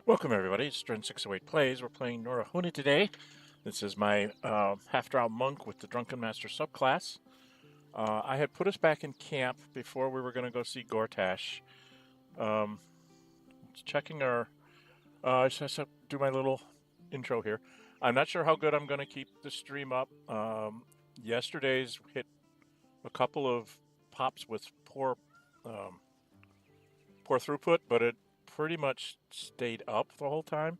Welcome everybody, it's Dren608 Plays. We're playing Nórë Huinë today. This is my half-drow monk with the Drunken Master subclass. I had put us back in camp before we were going to go see Gortash. Checking our... I just have to do my little intro here. I'm not sure how good I'm going to keep the stream up. Yesterday's hit a couple of pops with poor throughput, but it pretty much stayed up the whole time.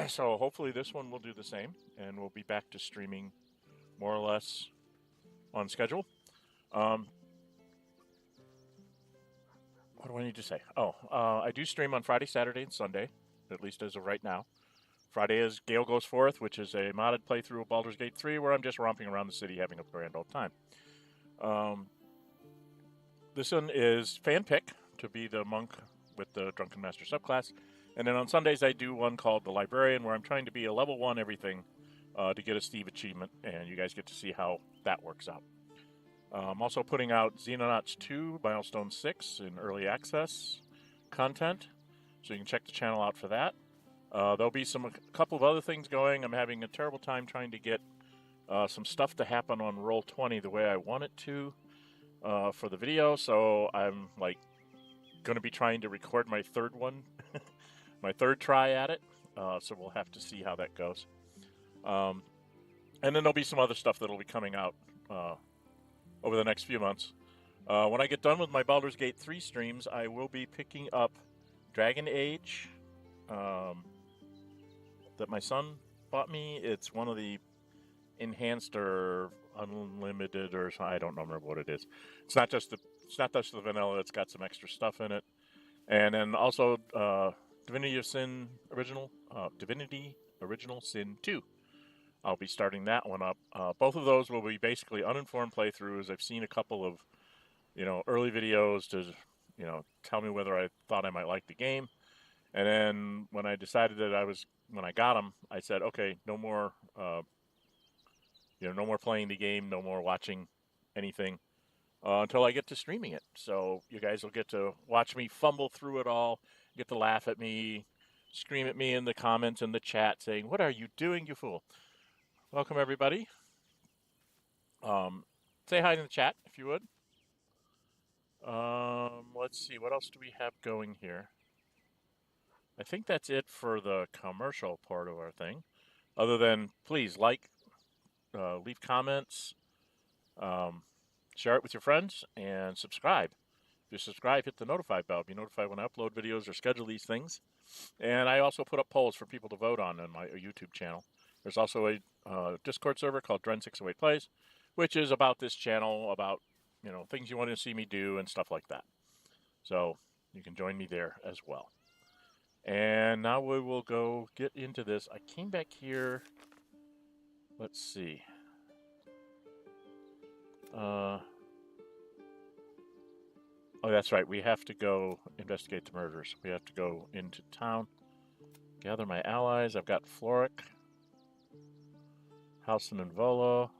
So hopefully this one will do the same, and we'll be back to streaming more or less on schedule. What do I need to say? I do stream on Friday, Saturday, and Sunday, at least as of right now. Friday is Gale Goes Forth, which is a modded playthrough of Baldur's Gate 3, where I'm just romping around the city having a grand old time. This one is fan pick to be the monk with the Drunken Master subclass. And then on Sundays I do one called the Librarian, where I'm trying to be a level 1 everything to get a Steve achievement, and you guys get to see how that works out. I'm also putting out Xenonauts 2 Milestone 6 in early access content, so you can check the channel out for that. There'll be a couple of other things going. I'm having a terrible time trying to get some stuff to happen on Roll20 the way I want it to for the video, so I'm like going to be trying to record my third one, my third try at it, so we'll have to see how that goes. And then there'll be some other stuff that'll be coming out over the next few months. When I get done with my Baldur's Gate 3 streams, I will be picking up Dragon Age that my son bought me. It's one of the enhanced or unlimited, or I don't remember what it is. It's not just the vanilla. It's got some extra stuff in it, and then also Divinity Original Sin 2. I'll be starting that one up. Both of those will be basically uninformed playthroughs. I've seen a couple of, early videos to, tell me whether I thought I might like the game, and then when I decided that when I got them, I said, okay, no more, no more playing the game, no more watching anything. Until I get to streaming it. So you guys will get to watch me fumble through it all, get to laugh at me, scream at me in the comments and the chat saying, "What are you doing, you fool?" Welcome, everybody. Say hi in the chat, if you would. Let's see, what else do we have going here? I think that's it for the commercial part of our thing. Other than, please, leave comments, share it with your friends, and subscribe. If you subscribe, hit the notify bell. Be notified when I upload videos or schedule these things. And I also put up polls for people to vote on my YouTube channel. There's also a Discord server called Dren608 Plays, which is about this channel, about things you want to see me do and stuff like that. So you can join me there as well. And now we will go get into this. I came back here. Let's see. Oh, that's right. We have to go investigate the murders. We have to go into town, gather my allies. I've got Floric, Halsin and Volo,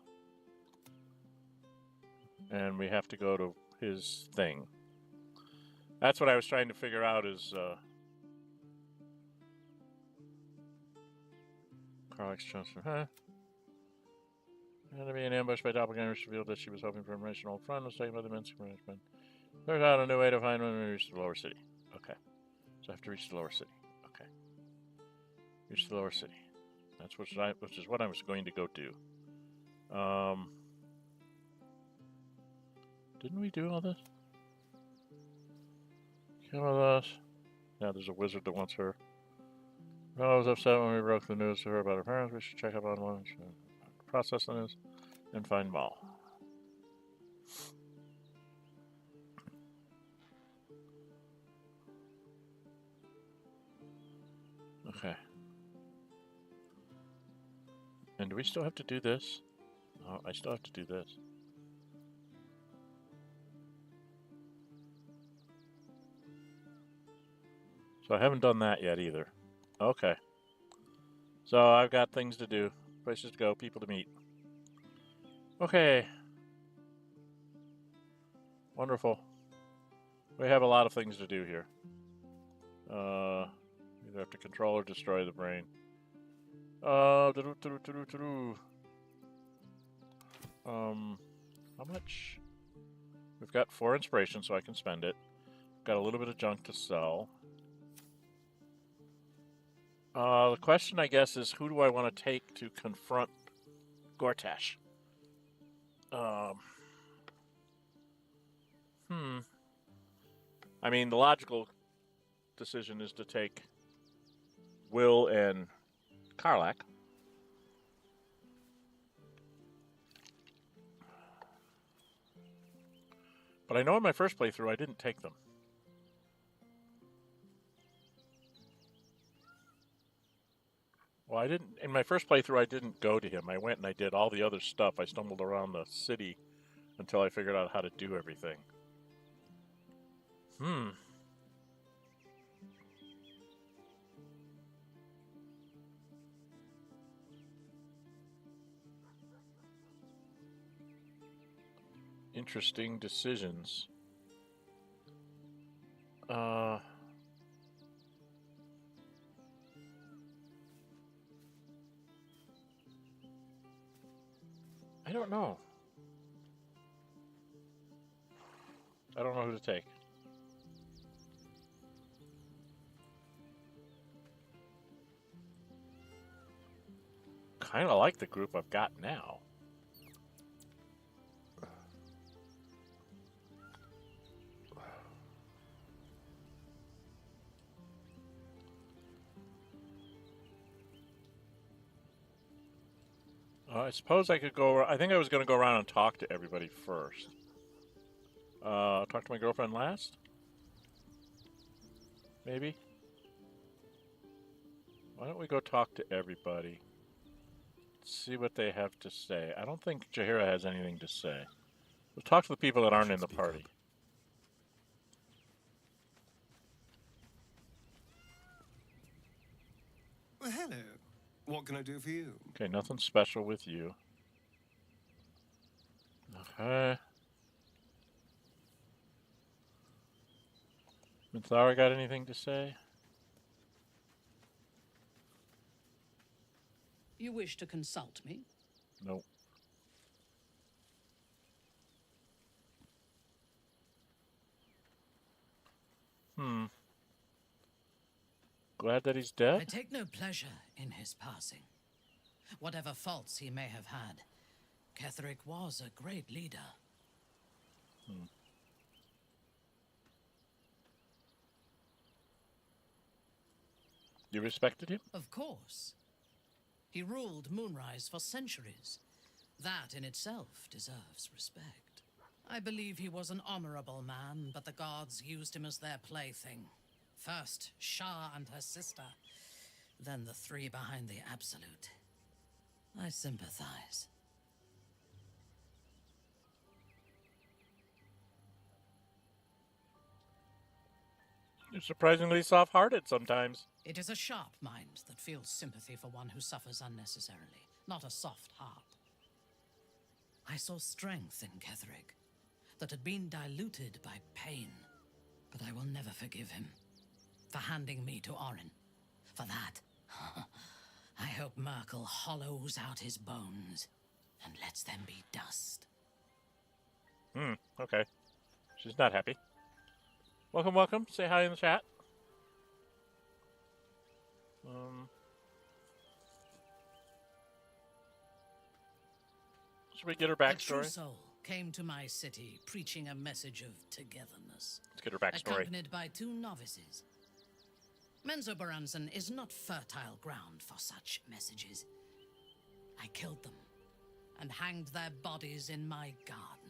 and we have to go to his thing. That's what I was trying to figure out is... Carlix Johnson, huh? Enemy and ambushed by doppelgangers revealed that she was hoping for information. Old friend was taken by the men's management. There's out a new way to find when we reach the lower city. Okay. So I have to reach the lower city. Okay. Reach the lower city. That's which is what I was going to go do. Didn't we do all this? Come with us. Yeah, there's a wizard that wants her. I was upset when we broke the news to her about her parents. We should check up on one. Process the news and find Maul. Okay. And do we still have to do this? Oh, I still have to do this. So I haven't done that yet either. Okay. So I've got things to do, places to go, people to meet. Okay. Wonderful. We have a lot of things to do here. You have to control or destroy the brain. How much? We've got 4 inspiration, so I can spend it. Got a little bit of junk to sell. The question, I guess, is who do I want to take to confront Gortash? I mean, the logical decision is to take Will and Karlach. But I know in my first playthrough I didn't take them. Well, I didn't. In my first playthrough, I didn't go to him. I went and I did all the other stuff. I stumbled around the city until I figured out how to do everything. Interesting decisions. I don't know. I don't know who to take. Kind of like the group I've got now. I suppose I could go. I think I was going to go around and talk to everybody first. Talk to my girlfriend last? Maybe? Why don't we go talk to everybody? See what they have to say. I don't think Jaheira has anything to say. We'll talk to the people that aren't in the party. Well, hello. What can I do for you? Okay, nothing special with you. Okay. Minthara got anything to say? You wish to consult me? Nope. Glad that he's dead? I take no pleasure in his passing. Whatever faults he may have had, Ketheric was a great leader. You respected him? Of course. He ruled Moonrise for centuries. That in itself deserves respect. I believe he was an honorable man, but the gods used him as their plaything. First, Shah and her sister, then the 3 behind the Absolute. I sympathize. You're surprisingly soft-hearted sometimes. It is a sharp mind that feels sympathy for one who suffers unnecessarily, not a soft heart. I saw strength in Ketheric that had been diluted by pain, but I will never forgive him for handing me to Orin. For that, I hope Merkel hollows out his bones and lets them be dust. Okay. She's not happy. Welcome, welcome. Say hi in the chat. Should we get her A true backstory? soul came to my city preaching a message of togetherness. Let's get her backstory. Accompanied by 2 novices. Menzoberranzan is not fertile ground for such messages. I killed them and hanged their bodies in my garden.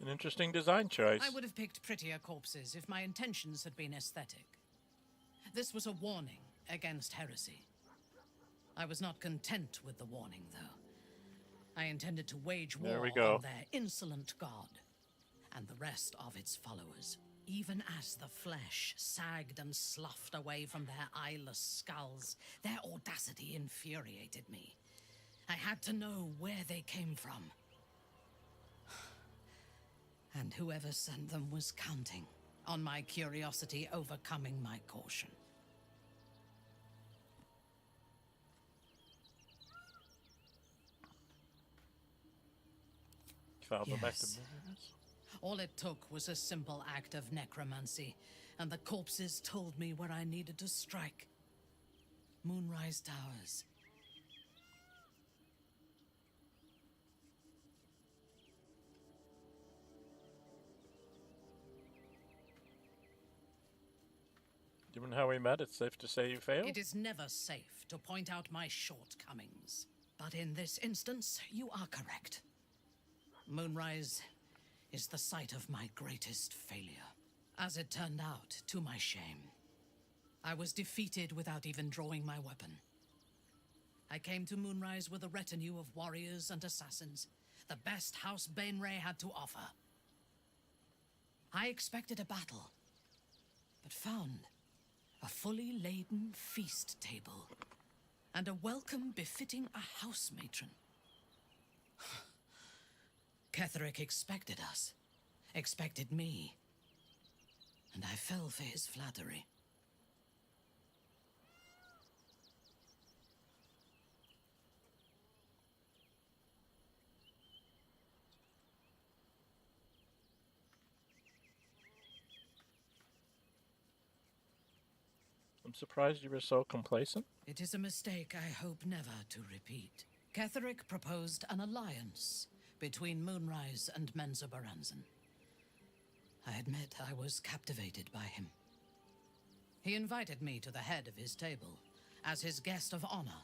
An interesting design choice. I would have picked prettier corpses if my intentions had been aesthetic. This was a warning against heresy. I was not content with the warning, though. I intended to wage war on their insolent god and the rest of its followers Even as the flesh sagged and sloughed away from their eyeless skulls, their audacity infuriated me. I had to know where they came from. And whoever sent them was counting on my curiosity overcoming my caution. Found them back to Yes. Moonrise? All it took was a simple act of necromancy, and the corpses told me where I needed to strike. Moonrise Towers. Given how we met, it's safe to say you failed? It is never safe to point out my shortcomings. But in this instance, you are correct. Moonrise is the site of my greatest failure. As it turned out, to my shame, I was defeated without even drawing my weapon. I came to Moonrise with a retinue of warriors and assassins, the best House Bainray had to offer. I expected a battle, but found a fully laden feast table and a welcome befitting a house matron. Ketherick expected us, expected me, and I fell for his flattery. I'm surprised you were so complacent. It is a mistake I hope never to repeat. Ketherick proposed an alliance between Moonrise and Menzoberranzan. I admit I was captivated by him. He invited me to the head of his table as his guest of honor.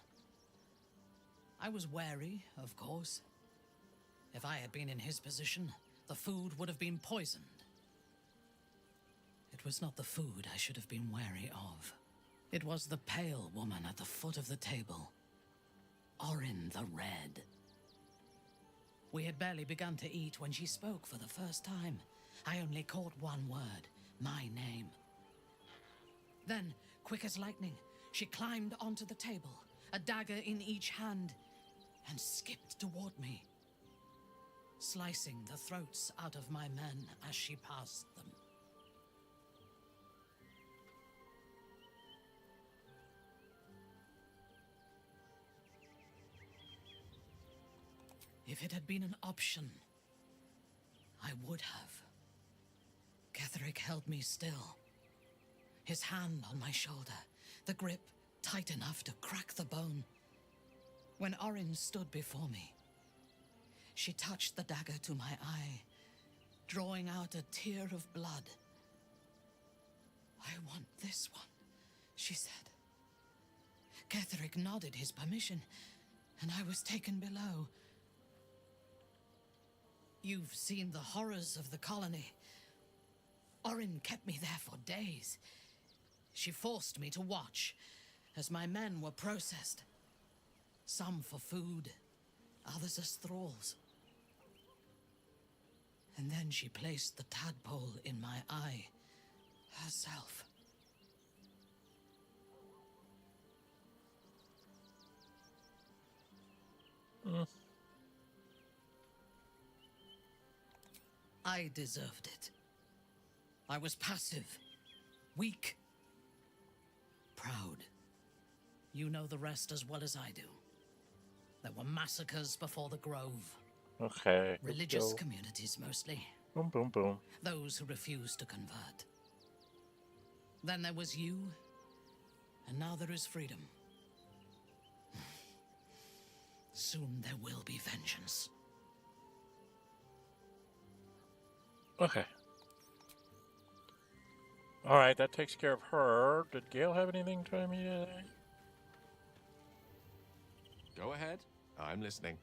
I was wary, of course. If I had been in his position, the food would have been poisoned. It was not the food I should have been wary of. It was the pale woman at the foot of the table. Orin the Red. We had barely begun to eat when she spoke for the first time. I only caught one word, my name. Then, quick as lightning, she climbed onto the table, a dagger in each hand, and skipped toward me, slicing the throats out of my men as she passed them. If it had been an option, I would have. Ketherick held me still, his hand on my shoulder, the grip tight enough to crack the bone. When Orin stood before me, she touched the dagger to my eye, drawing out a tear of blood. I want this one, she said. Ketherick nodded his permission, and I was taken below. You've seen the horrors of the colony. Orin kept me there for days. She forced me to watch as my men were processed. Some for food, others as thralls. And then she placed the tadpole in my eye, herself. I deserved it. I was passive, weak, proud. You know the rest as well as I do. There were massacres before the Grove. Okay. Religious communities mostly. Boom, boom, boom. Those who refused to convert. Then there was you, and now there is freedom. Soon there will be vengeance. Okay. Alright, that takes care of her. Did Gale have anything to tell me today? Go ahead. I'm listening.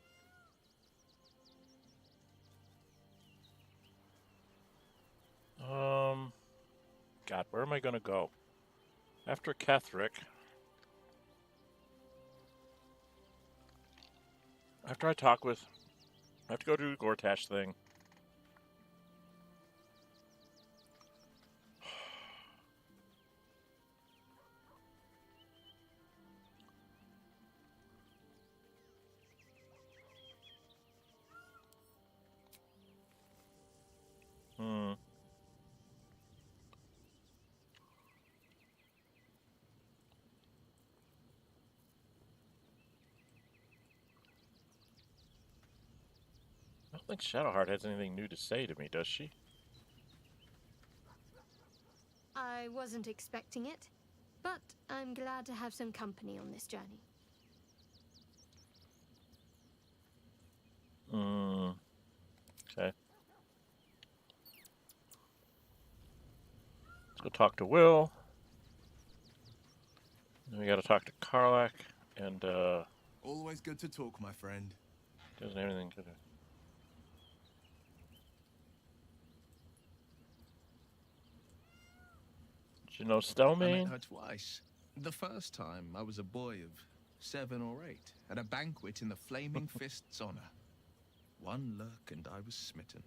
God, where am I gonna go? After Ketherick. After I talk with... I have to go do the Gortash thing. think Shadowheart has anything new to say to me, does she? I wasn't expecting it, but I'm glad to have some company on this journey. Okay. Let's go talk to Will. Then we gotta talk to Karlach, and Always good to talk, my friend. doesn't have anything to do. Did you know I Stelmane? met her twice. The first time I was a boy of 7 or 8 at a banquet in the Flaming Fist's honor. One look and I was smitten.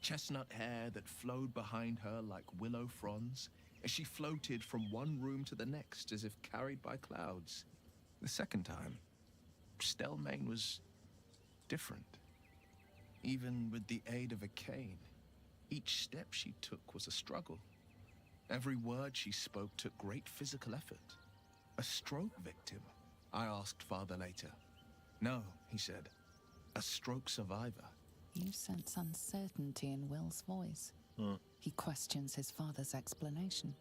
Chestnut hair that flowed behind her like willow fronds as she floated from one room to the next as if carried by clouds. The second time, Stelmane was different. Even with the aid of a cane, each step she took was a struggle. Every word she spoke took great physical effort. A stroke victim? I asked father later. No, he said. A stroke survivor. You sense uncertainty in Will's voice. He questions his father's explanation.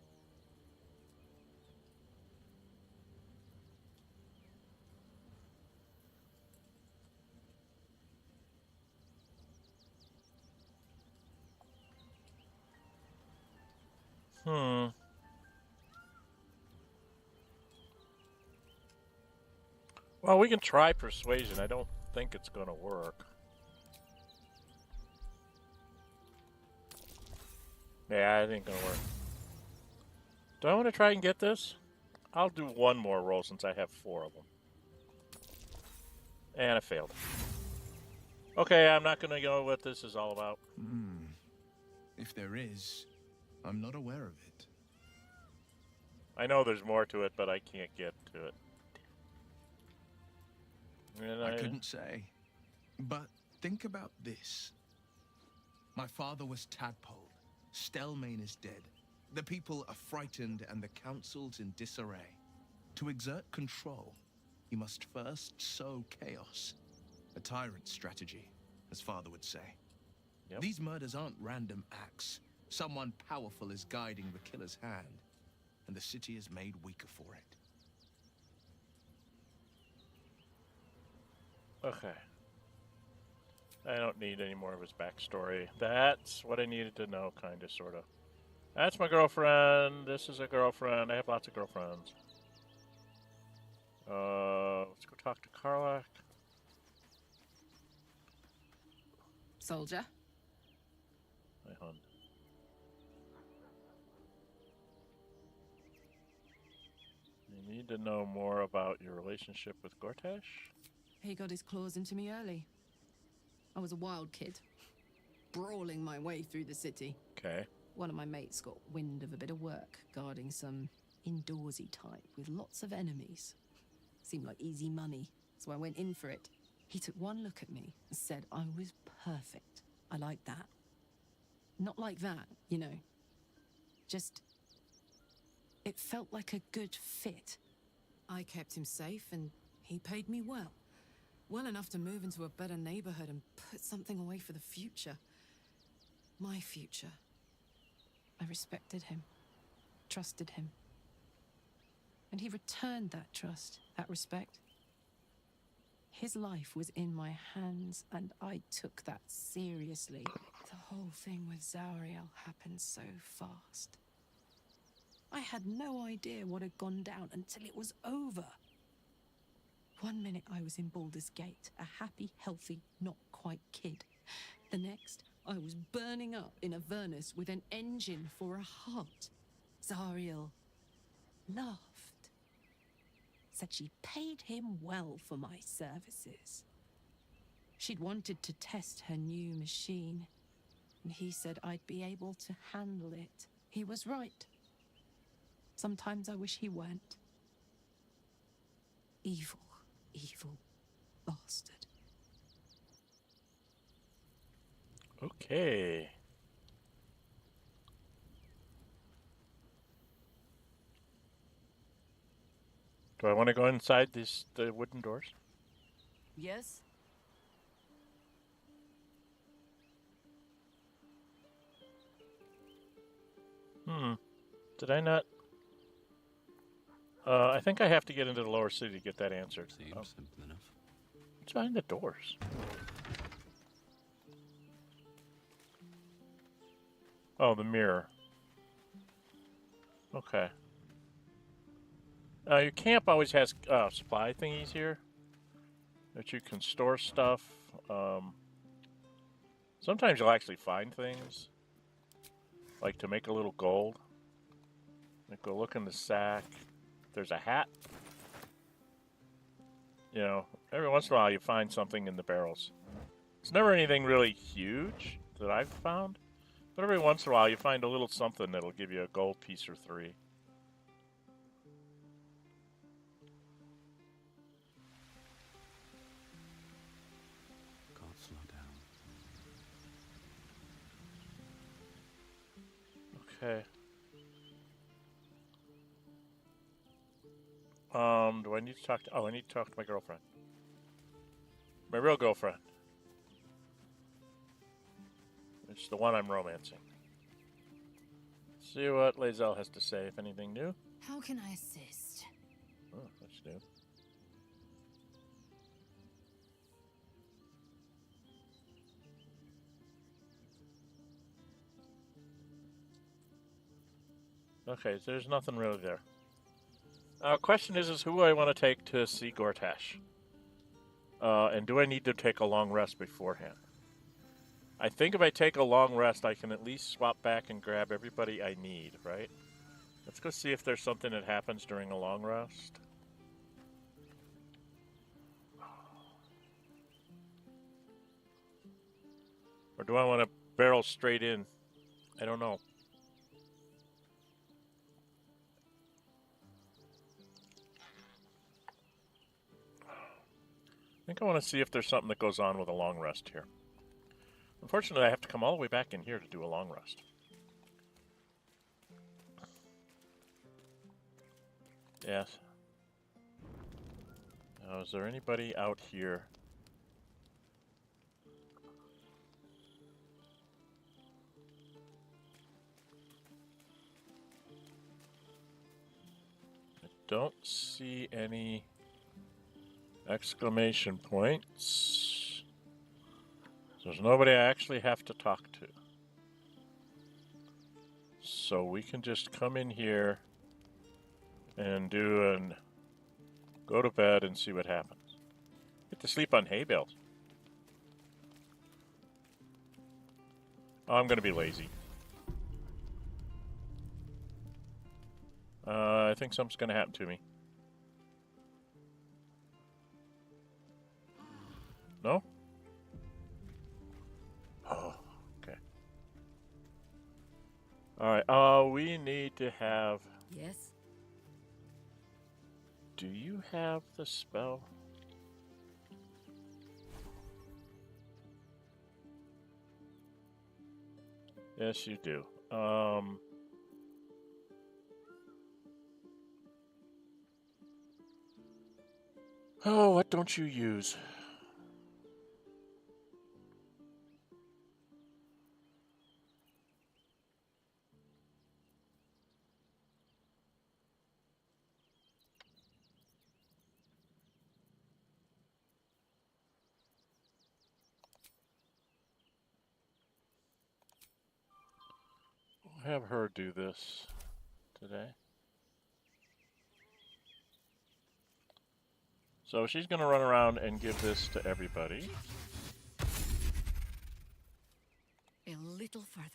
Well, we can try persuasion. I don't think it's gonna work. Yeah, it ain't gonna work. Do I want to try and get this? I'll do one more roll since I have 4 of them. And I failed. Okay, I'm not gonna go what this is all about. If there is, I'm not aware of it. I know there's more to it, but I can't get to it. And I couldn't say. But think about this. My father was tadpoled. Stelmane is dead. The people are frightened and the council's in disarray. To exert control, you must first sow chaos. A tyrant's strategy, as father would say. Yep. These murders aren't random acts. Someone powerful is guiding the killer's hand, and the city is made weaker for it. Okay. I don't need any more of his backstory. That's what I needed to know, kind of, sort of. That's my girlfriend. This is a girlfriend. I have lots of girlfriends. Let's go talk to Karlach. Soldier? Hi, hon. You need to know more about your relationship with Gortash? He got his claws into me early. I was a wild kid, brawling my way through the city. Okay. One of my mates got wind of a bit of work guarding some indoorsy type with lots of enemies. Seemed like easy money, so I went in for it. He took one look at me and said I was perfect. I like that. Not like that, you know. Just... it felt like a good fit. I kept him safe and he paid me well. Well enough to move into a better neighborhood and put something away for the future. My future. I respected him, trusted him. And he returned that trust, that respect. His life was in my hands, and I took that seriously. The whole thing with Zariel happened so fast. I had no idea what had gone down until it was over. One minute I was in Baldur's Gate, a happy, healthy, not quite kid. The next, I was burning up in Avernus with an engine for a heart. Zariel laughed. Said she paid him well for my services. She'd wanted to test her new machine, and he said I'd be able to handle it. He was right. Sometimes I wish he weren't. Evil, evil bastard. Okay. Do I want to go inside the wooden doors? Yes? Did I not? I think I have to get into the lower city to get that answered. Seems simple enough. What's behind the doors? Oh, the mirror. Okay. Your camp always has supply thingies here that you can store stuff. Sometimes you'll actually find things, like to make a little gold. Like go look in the sack. There's a hat. You know, every once in a while you find something in the barrels. It's never anything really huge that I've found, but every once in a while you find a little something that'll give you a gold piece or 3. Can't slow down. Okay. Do I need to talk to... Oh, I need to talk to my girlfriend. My real girlfriend. It's the one I'm romancing. See what Lae'zel has to say, if anything new. How can I assist? Oh, that's new. Okay, so there's nothing really there. Question is who I want to take to see Gortash? And do I need to take a long rest beforehand? I think if I take a long rest, I can at least swap back and grab everybody I need, right? Let's go see if there's something that happens during a long rest. Or do I want to barrel straight in? I don't know. I think I want to see if there's something that goes on with a long rest here. Unfortunately, I have to come all the way back in here to do a long rest. Yes. Now, is there anybody out here? I don't see any exclamation points. There's nobody I actually have to talk to. So we can just come in here and go to bed and see what happens. Get to sleep on hay bales. Oh, I'm going to be lazy. I think something's going to happen to me. No? Oh, okay. Alright, we need to have... Yes? Do you have the spell? Yes, you do. Oh, what don't you use? I'll have her do this today. So she's going to run around and give this to everybody. A little further.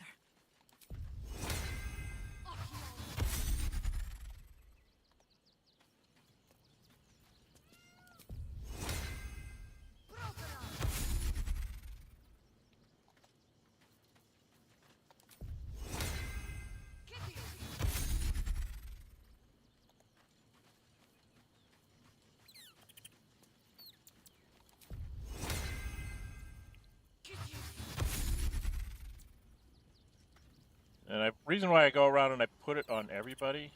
And the reason why I go around and I put it on everybody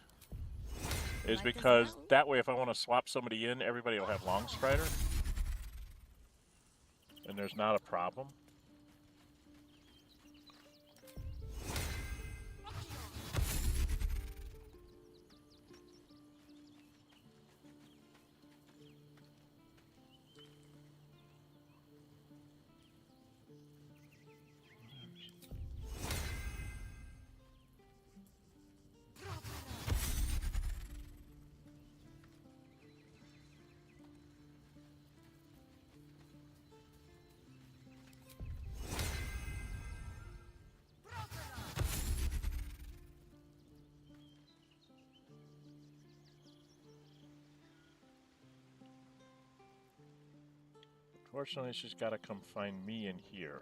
is because that way if I want to swap somebody in, everybody will have Long Strider. And there's not a problem. Unfortunately, she's got to come find me in here.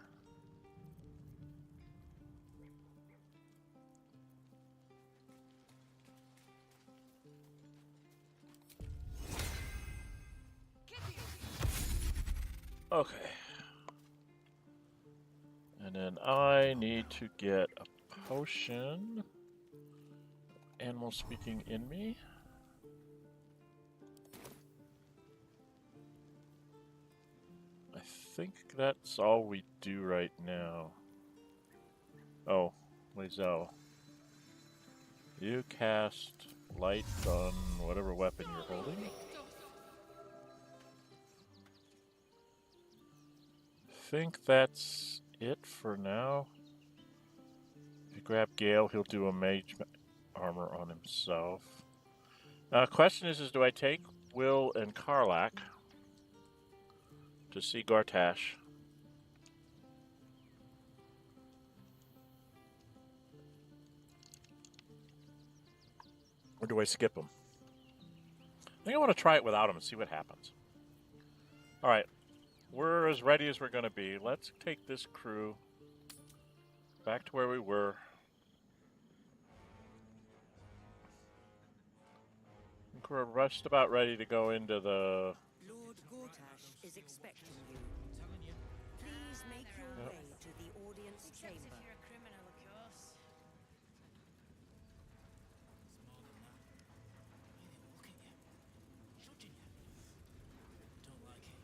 Okay. And then I need to get a potion. Animal speaking in me. I think that's all we do right now. Oh, Lae'zel. You cast light on whatever weapon you're holding. Think that's it for now. If you grab Gale, he'll do a mage armor on himself. Question is do I take Will and Karlach to see Gortash? Or do I skip him? I think I want to try it without him and see what happens. Alright. We're as ready as we're going to be. Let's take this crew back to where we were. I think we're just about ready to go into the... Lord Gortash is expecting you. Please make your way to the audience chamber. Except if you're a criminal, of course.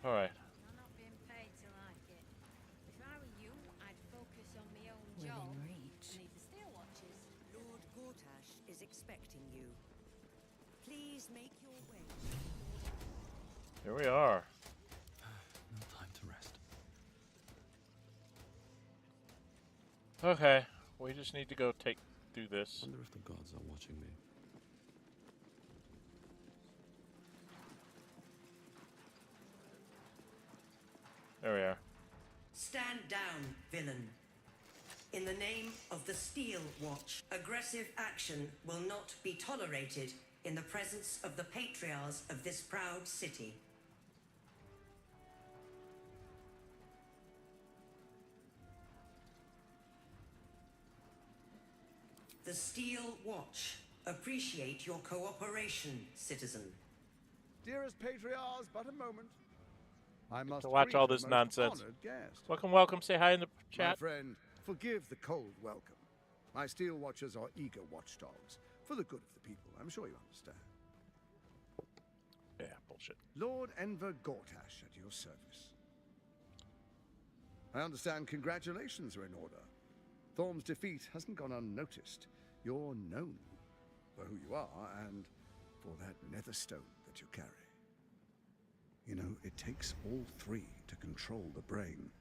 All right. You're not being paid to like it. If I were you, I'd focus on my own job. Within reach. And leave the steel watches. Lord Gortash is expecting you. Please make your way. Here we are. No time to rest. Okay. We just need to go do this. I wonder if the gods are watching me. There we are. Stand down, villain. In the name of the Steel Watch, aggressive action will not be tolerated in the presence of the patriarchs of this proud city. The Steel Watch appreciate your cooperation, citizen. Dearest patriarchs, but a moment. I must To watch all greet this a most nonsense. honored guest. Welcome, welcome. Say hi in the My chat. friend, forgive the cold welcome. My steel watchers are eager watchdogs. For the good of the people, I'm sure you understand. Yeah, bullshit. Lord Enver Gortash at your service. I understand congratulations are in order. Thorm's defeat hasn't gone unnoticed. You're known for who you are and for that nether stone that you carry. You know, it takes all three to control the brain.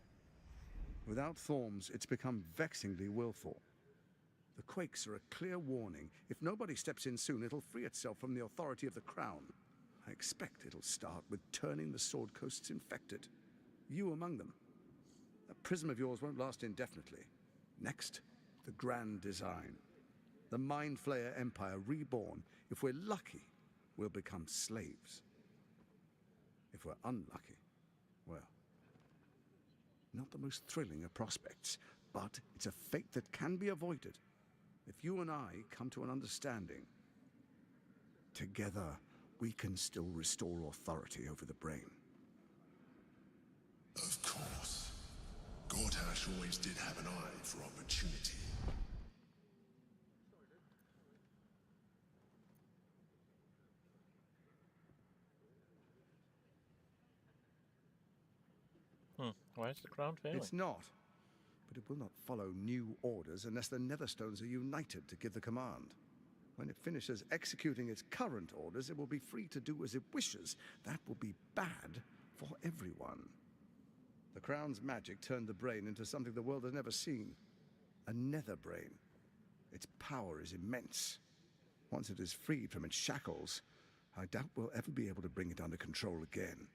Without Thorm's, it's become vexingly willful. The quakes are a clear warning. If nobody steps in soon, it'll free itself from the authority of the crown. I expect it'll start with turning the Sword Coasts infected. You among them. That prism of yours won't last indefinitely. Next, the grand design. The Mind Flayer Empire reborn. If we're lucky, we'll become slaves. If we're unlucky, well, not the most thrilling of prospects, but it's a fate that can be avoided. If you and I come to an understanding, together we can still restore authority over the brain. Of course. Gortash always did have an eye for opportunity. Why is the crown failing? It's not. But it will not follow new orders unless the Netherstones are united to give the command. When it finishes executing its current orders, it will be free to do as it wishes. That will be bad for everyone. The Crown's magic turned the brain into something the world has never seen. A nether brain. Its power is immense. Once it is freed from its shackles, I doubt we'll ever be able to bring it under control again.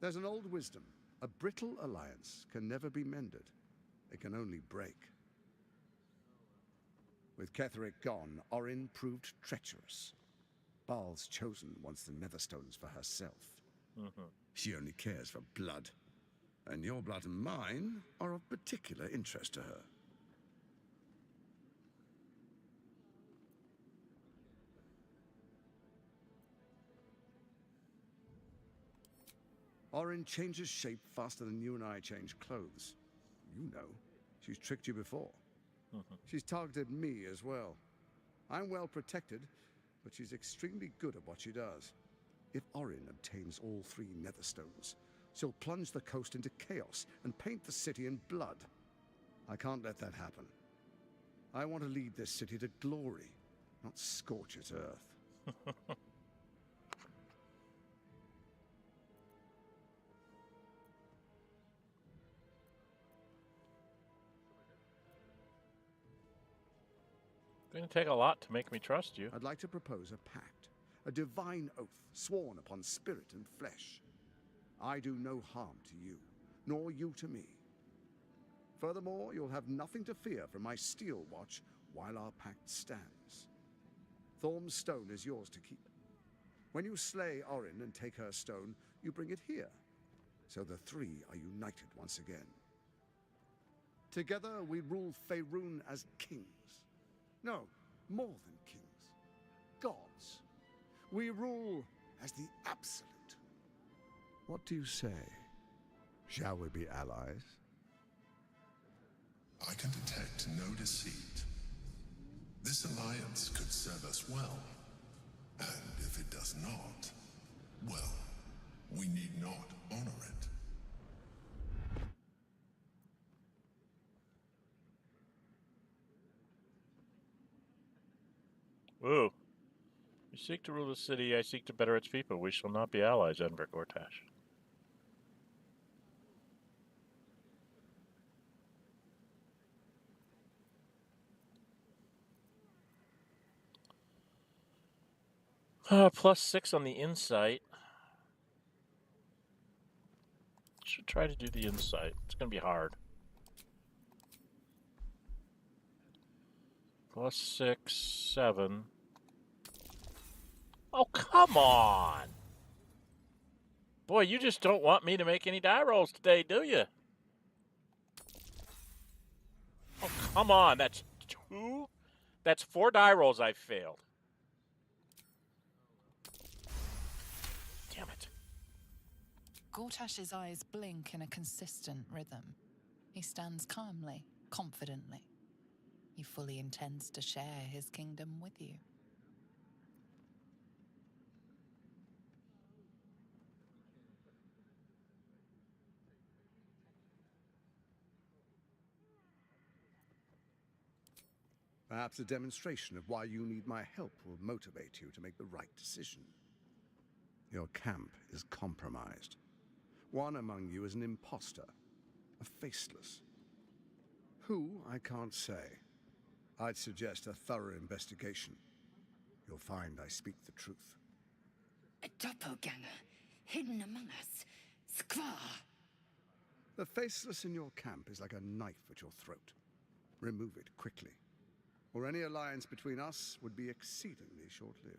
There's an old wisdom. A brittle alliance can never be mended. It can only break. With Ketheric gone, Orin proved treacherous. Baal's chosen wants the Netherstones for herself. She only cares for blood. And your blood and mine are of particular interest to her. Orin changes shape faster than you and I change clothes. You know, she's tricked you before. She's targeted me as well. I'm well protected, but she's extremely good at what she does. If Orin obtains all 3 Netherstones, she'll plunge the coast into chaos and paint the city in blood. I can't let that happen. I want to lead this city to glory, not scorch its earth. It's going to take a lot to make me trust you. I'd like to propose a pact, a divine oath sworn upon spirit and flesh. I do no harm to you, nor you to me. Furthermore, you'll have nothing to fear from my steel watch while our pact stands. Thorm's stone is yours to keep. When you slay Orin and take her stone, you bring it here, so the 3 are united once again. Together we rule Faerun as kings. No, more than kings. Gods. We rule as the absolute. What do you say? Shall we be allies? I can detect no deceit. This alliance could serve us well. And if it does not, well, we need not honor it. Woo. You seek to rule the city, I seek to better its people. We shall not be allies, Gortash. +6 on the insight. Should try to do the insight. It's going to be hard. +6, 7. Oh, come on! Boy, you just don't want me to make any die rolls today, do you? Oh, come on. That's 2? That's 4 die rolls I failed. Damn it. Gortash's eyes blink in a consistent rhythm. He stands calmly, confidently. He fully intends to share his kingdom with you. Perhaps a demonstration of why you need my help will motivate you to make the right decision. Your camp is compromised. One among you is an imposter, a faceless. Who, I can't say. I'd suggest a thorough investigation. You'll find I speak the truth. A doppelganger, hidden among us. Squaw! The faceless in your camp is like a knife at your throat. Remove it quickly, or any alliance between us would be exceedingly short-lived.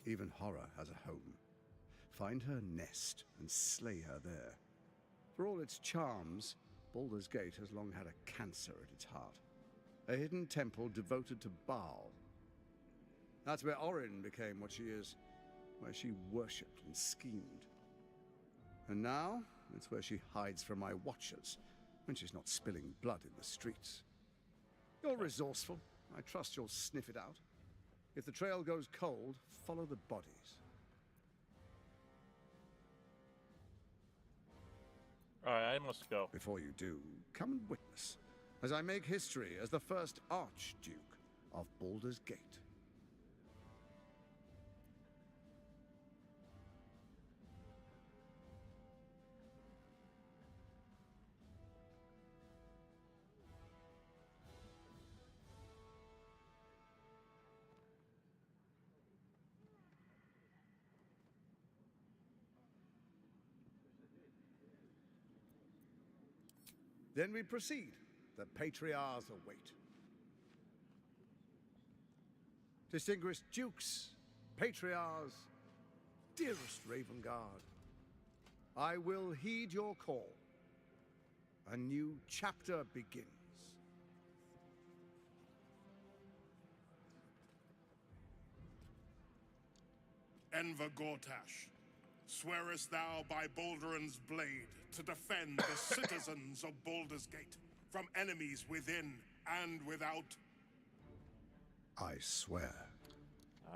Even horror has a home. Find her nest and slay her there. For all its charms, Baldur's Gate has long had a cancer at its heart. A hidden temple devoted to Baal. That's where Orin became what she is, where she worshipped and schemed. And now, it's where she hides from my watchers, when she's not spilling blood in the streets. You're resourceful. I trust you'll sniff it out. If the trail goes cold, follow the bodies. Alright, I must go. Before you do, come and witness, as I make history as the first Archduke of Baldur's Gate. Then we proceed. The patriarchs await. Distinguished dukes, patriarchs, dearest Raven Guard, I will heed your call. A new chapter begins. Enver Gortash, swearest thou by Baldur's blade to defend the citizens of Baldur's Gate from enemies within and without? I swear.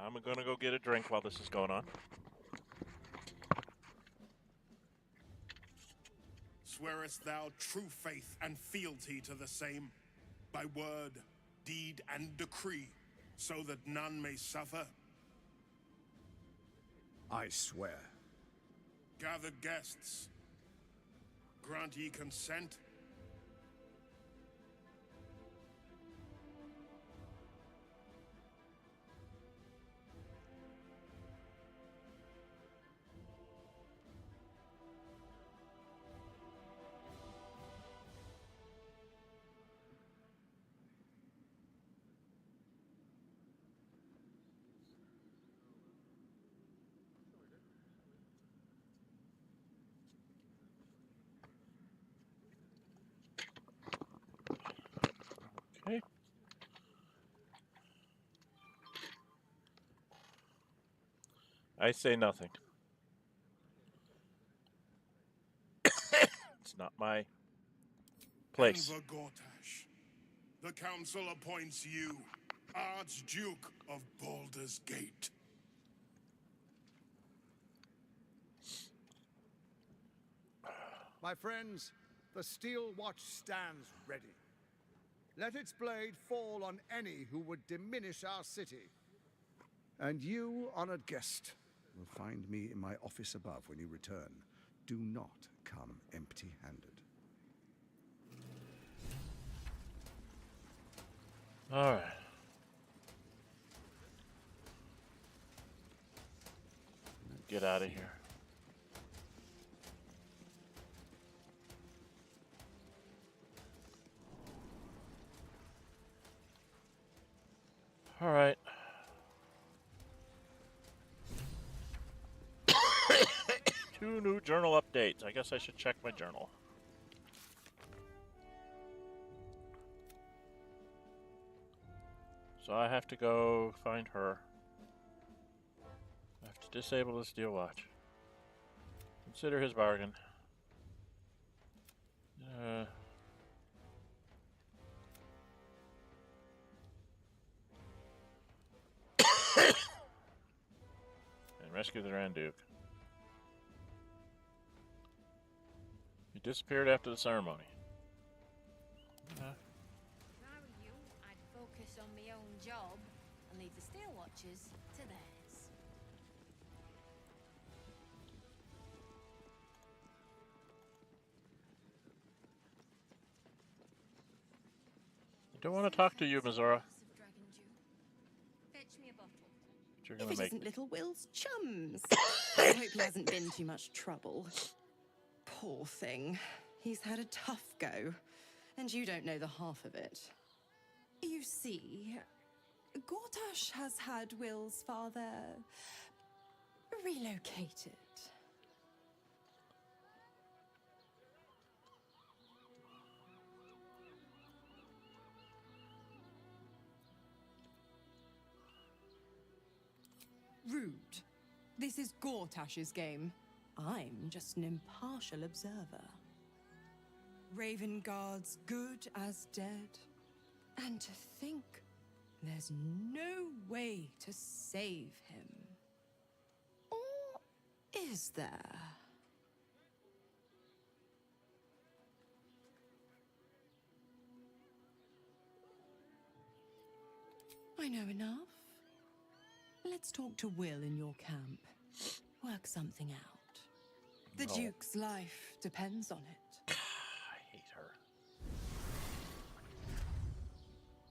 I'm gonna go get a drink while this is going on. Swearest thou true faith and fealty to the same, by word, deed, and decree, so that none may suffer? I swear. Gathered guests, grant ye consent? Okay. I say nothing. It's not my place. Enver Gortash, the council appoints you Archduke of Baldur's Gate. My friends, the Steel Watch stands ready. Let its blade fall on any who would diminish our city. And you, honored guest, will find me in my office above when you return. Do not come empty-handed. All right. Get out of here. All right. Two new journal updates. I guess I should check my journal. So I have to go find her. I have to disable the steel watch. Consider his bargain. And rescue the Grand Duke. He disappeared after the ceremony. If I were you, I'd focus on my own job and leave the Steel Watchers to theirs. I don't want to talk to you, Mizora. Fetch me a bottle. But you're If gonna it make isn't me. little Will's chums. I hope he hasn't been too much trouble. Poor thing. He's had a tough go, and you don't know the half of it. You see, Gortash has had Will's father relocated. Rude. This is Gortash's game. I'm just an impartial observer. Raven Guard's good as dead. And to think there's no way to save him. Or is there? I know enough. Let's talk to Will in your camp. Work something out. The No. Duke's life depends on it. I hate her.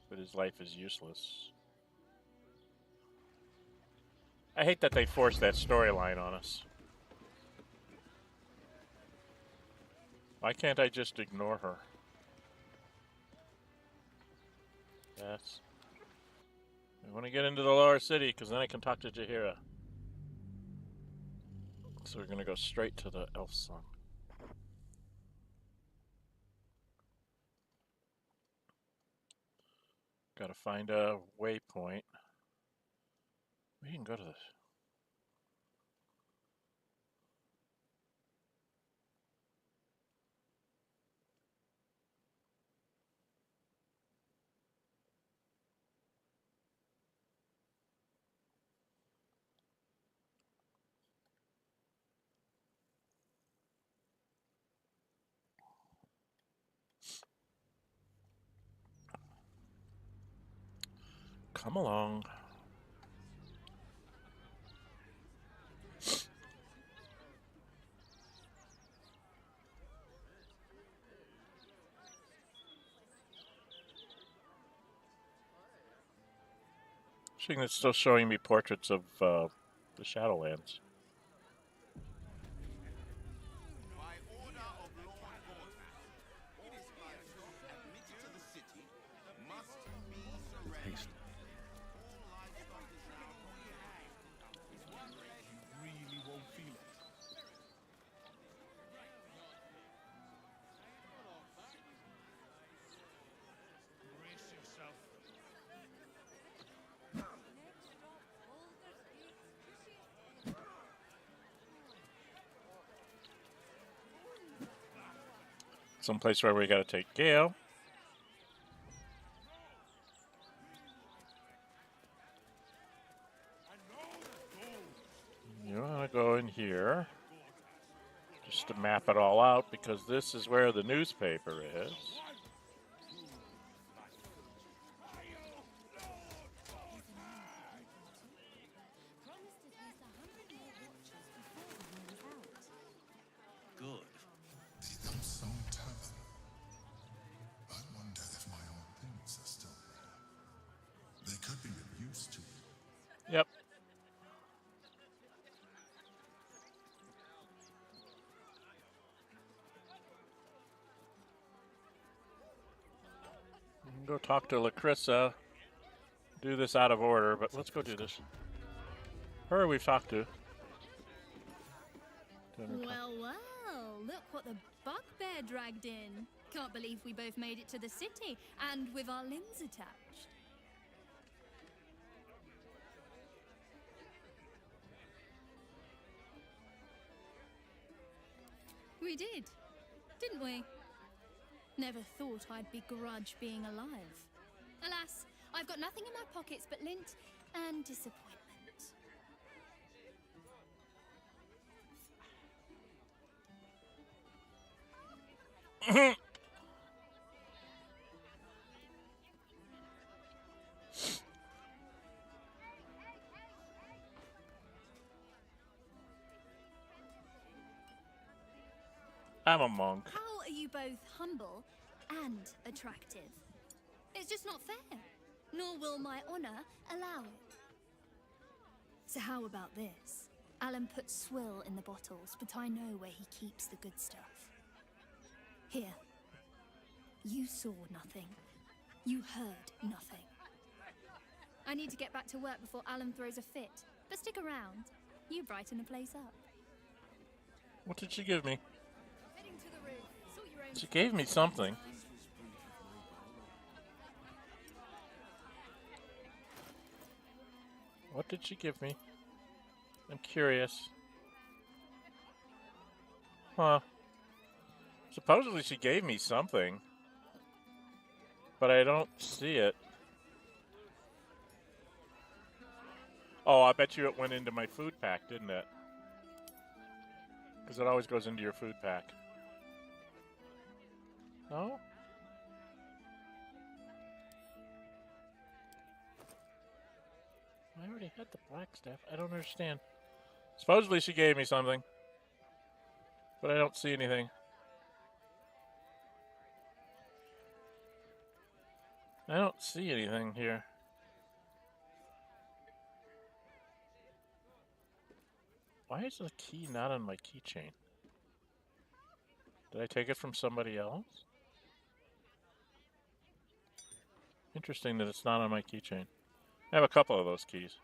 But his life is useless. I hate that they forced that storyline on us. Why can't I just ignore her? Yes. I want to get into the lower city because then I can talk to Jaheira. So we're going to go straight to the elf song. Got to find a waypoint. We can go to this. Come along. It's still showing me portraits of the Shadowlands. Haste. Really won't feel it. Brace yourself. Someplace where we gotta take Gale. You wanna go in here just to map it all out because this is where the newspaper is. Good. The Unsung Tavern. I wonder if my old things are still there. They could be of use to you. Yep. We can go talk to Lacrissa. Do this out of order, but let's go do this. Her we've talked to. Well, well, look what the bugbear dragged in. Can't believe we both made it to the city, and with our limbs attached. We did, didn't we? Never thought I'd begrudge being alive. Alas, I've got nothing in my pockets but lint and disappointment. I'm a monk. How are you both humble and attractive? It's just not fair. Nor will my honor allow it. So how about this? Alan puts swill in the bottles, but I know where he keeps the good stuff. Here. You saw nothing. You heard nothing. I need to get back to work before Alan throws a fit. But stick around. You brighten the place up. What did she give me? Heading to the roof. Sort your own. She gave me something. What did she give me? I'm curious. Huh. Supposedly she gave me something. But I don't see it. Oh, I bet you it went into my food pack, didn't it? Because it always goes into your food pack. No? I already had the black stuff. I don't understand. Supposedly she gave me something. But I don't see anything. I don't see anything here. Why is the key not on my keychain? Did I take it from somebody else? Interesting that it's not on my keychain. I have a couple of those keys.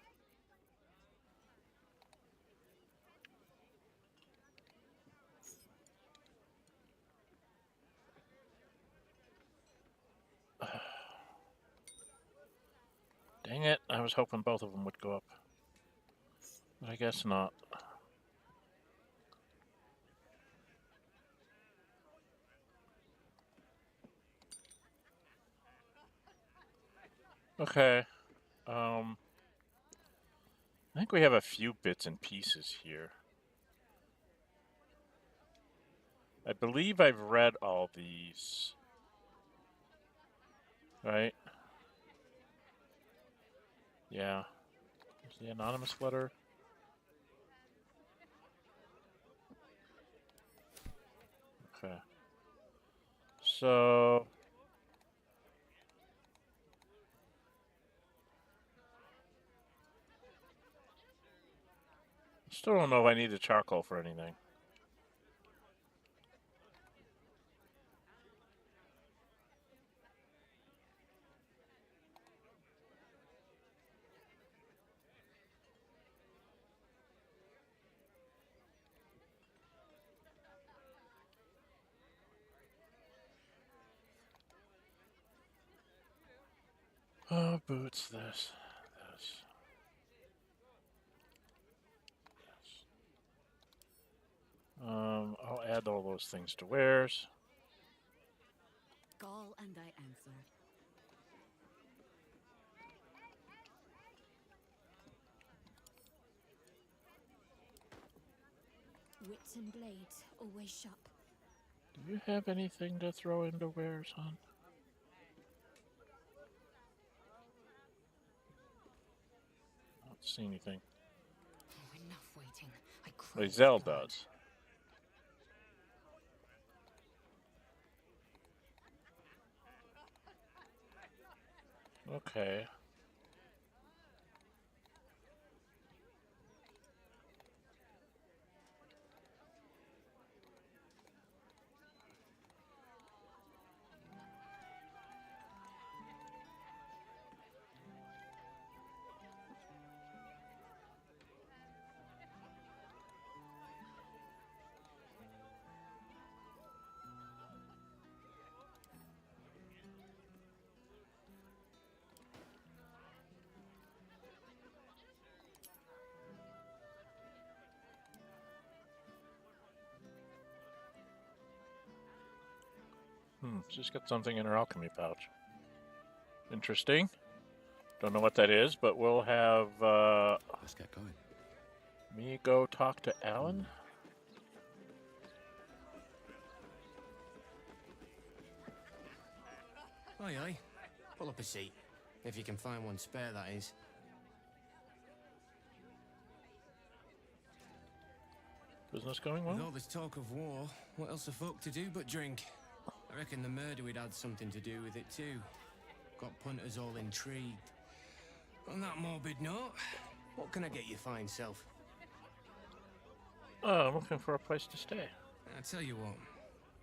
Dang it, I was hoping both of them would go up. But I guess not. Okay. I think we have a few bits and pieces here. I believe I've read all these. Right? Yeah. There's the anonymous letter. Okay. So... Still don't know if I need the charcoal for anything. Oh, boots, this. I'll add all those things to wares. Call and I answer. Wits and blades, always sharp. Do you have anything to throw into wares, hon? I don't see anything. Oh, enough waiting. Zell does. Okay. She's got something in her alchemy pouch. Interesting. Don't know what that is, but we'll have let's get going. Me go talk to Alan. Aye, aye. Pull up a seat. If you can find one spare, that is. Business going well? With all this talk of war, what else are folk to do but drink? I reckon the murder would had something to do with it too. Got punters all intrigued. On that morbid note, what can I get you fine self? Oh, I'm looking for a place to stay. I tell you what,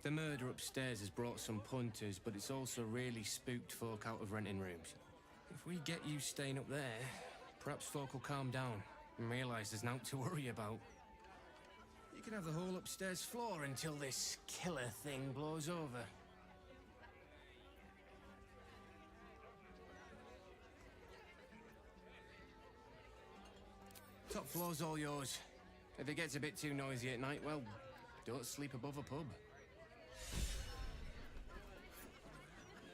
the murder upstairs has brought some punters, but it's also really spooked folk out of renting rooms. If we get you staying up there, perhaps folk will calm down and realise there's naught to worry about. You can have the whole upstairs floor until this killer thing blows over. Top floor's all yours. If it gets a bit too noisy at night, well, don't sleep above a pub.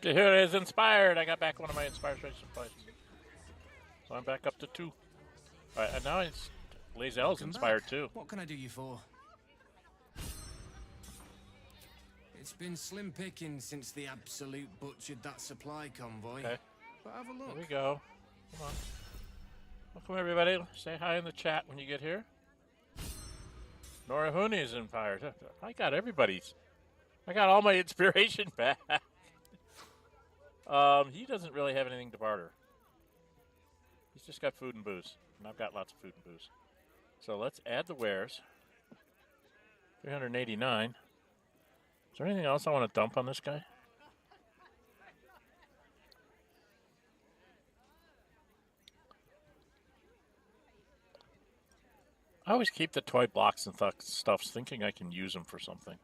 Here is inspired. I got back one of my inspiration points. So I'm back up to 2. Alright, and now it's Lazel's inspired too. What can I do you for? It's been slim picking since the absolute butchered that supply convoy. Okay. But have a look. Here we go. Come on. Welcome everybody. Say hi in the chat when you get here. Nórë Huinë is inspired. I got everybody's. I got all my inspiration back. He doesn't really have anything to barter. He's just got food and booze. And I've got lots of food and booze. So let's add the wares. 389. Is there anything else I want to dump on this guy? I always keep the toy blocks and stuffs thinking I can use them for something.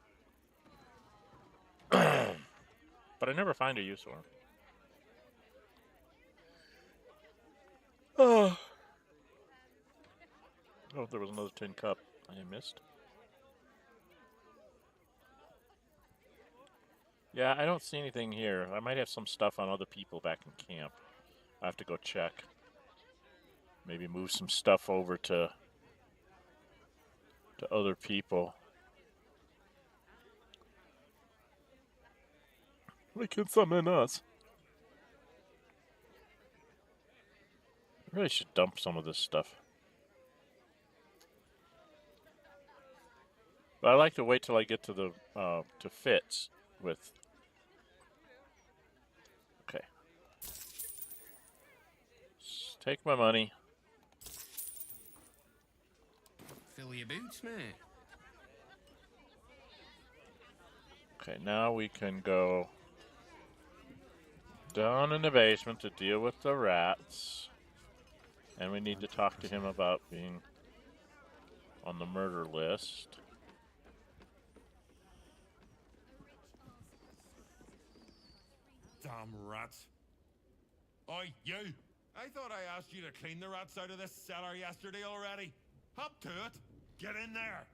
But I never find a use for them. Oh, there was another tin cup I missed. Yeah, I don't see anything here. I might have some stuff on other people back in camp. I have to go check. Maybe move some stuff over to other people. We can summon us. I really should dump some of this stuff. But I like to wait till I get to the to Fitz with. Okay. Just take my money. Fill your boots, mate. Okay, now we can go down in the basement to deal with the rats. And we need to talk to him about being on the murder list. Damn rats. Oi, you! I thought I asked you to clean the rats out of this cellar yesterday already. Hop to it. Get in there.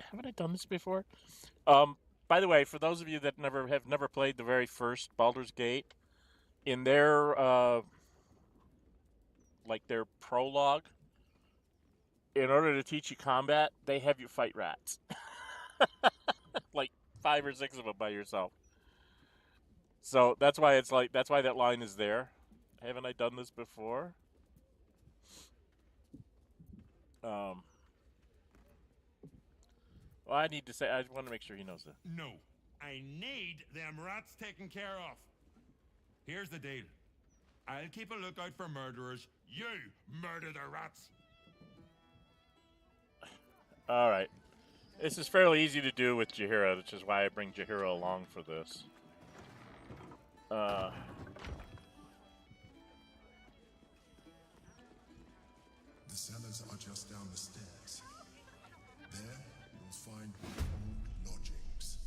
Haven't I done this before? By the way, for those of you that have never played the very first Baldur's Gate, in their their prologue, in order to teach you combat, they have you fight rats. Like 5 or 6 of them by yourself. So that's why that's why that line is there. Haven't I done this before? Well, I need to say, I want to make sure he knows that. No, I need them rats taken care of. Here's the deal. I'll keep a lookout for murderers. You murder the rats. All right. This is fairly easy to do with Jaheira, which is why I bring Jaheira along for this. The cellars are just down the stairs. There, you'll find old lodgings.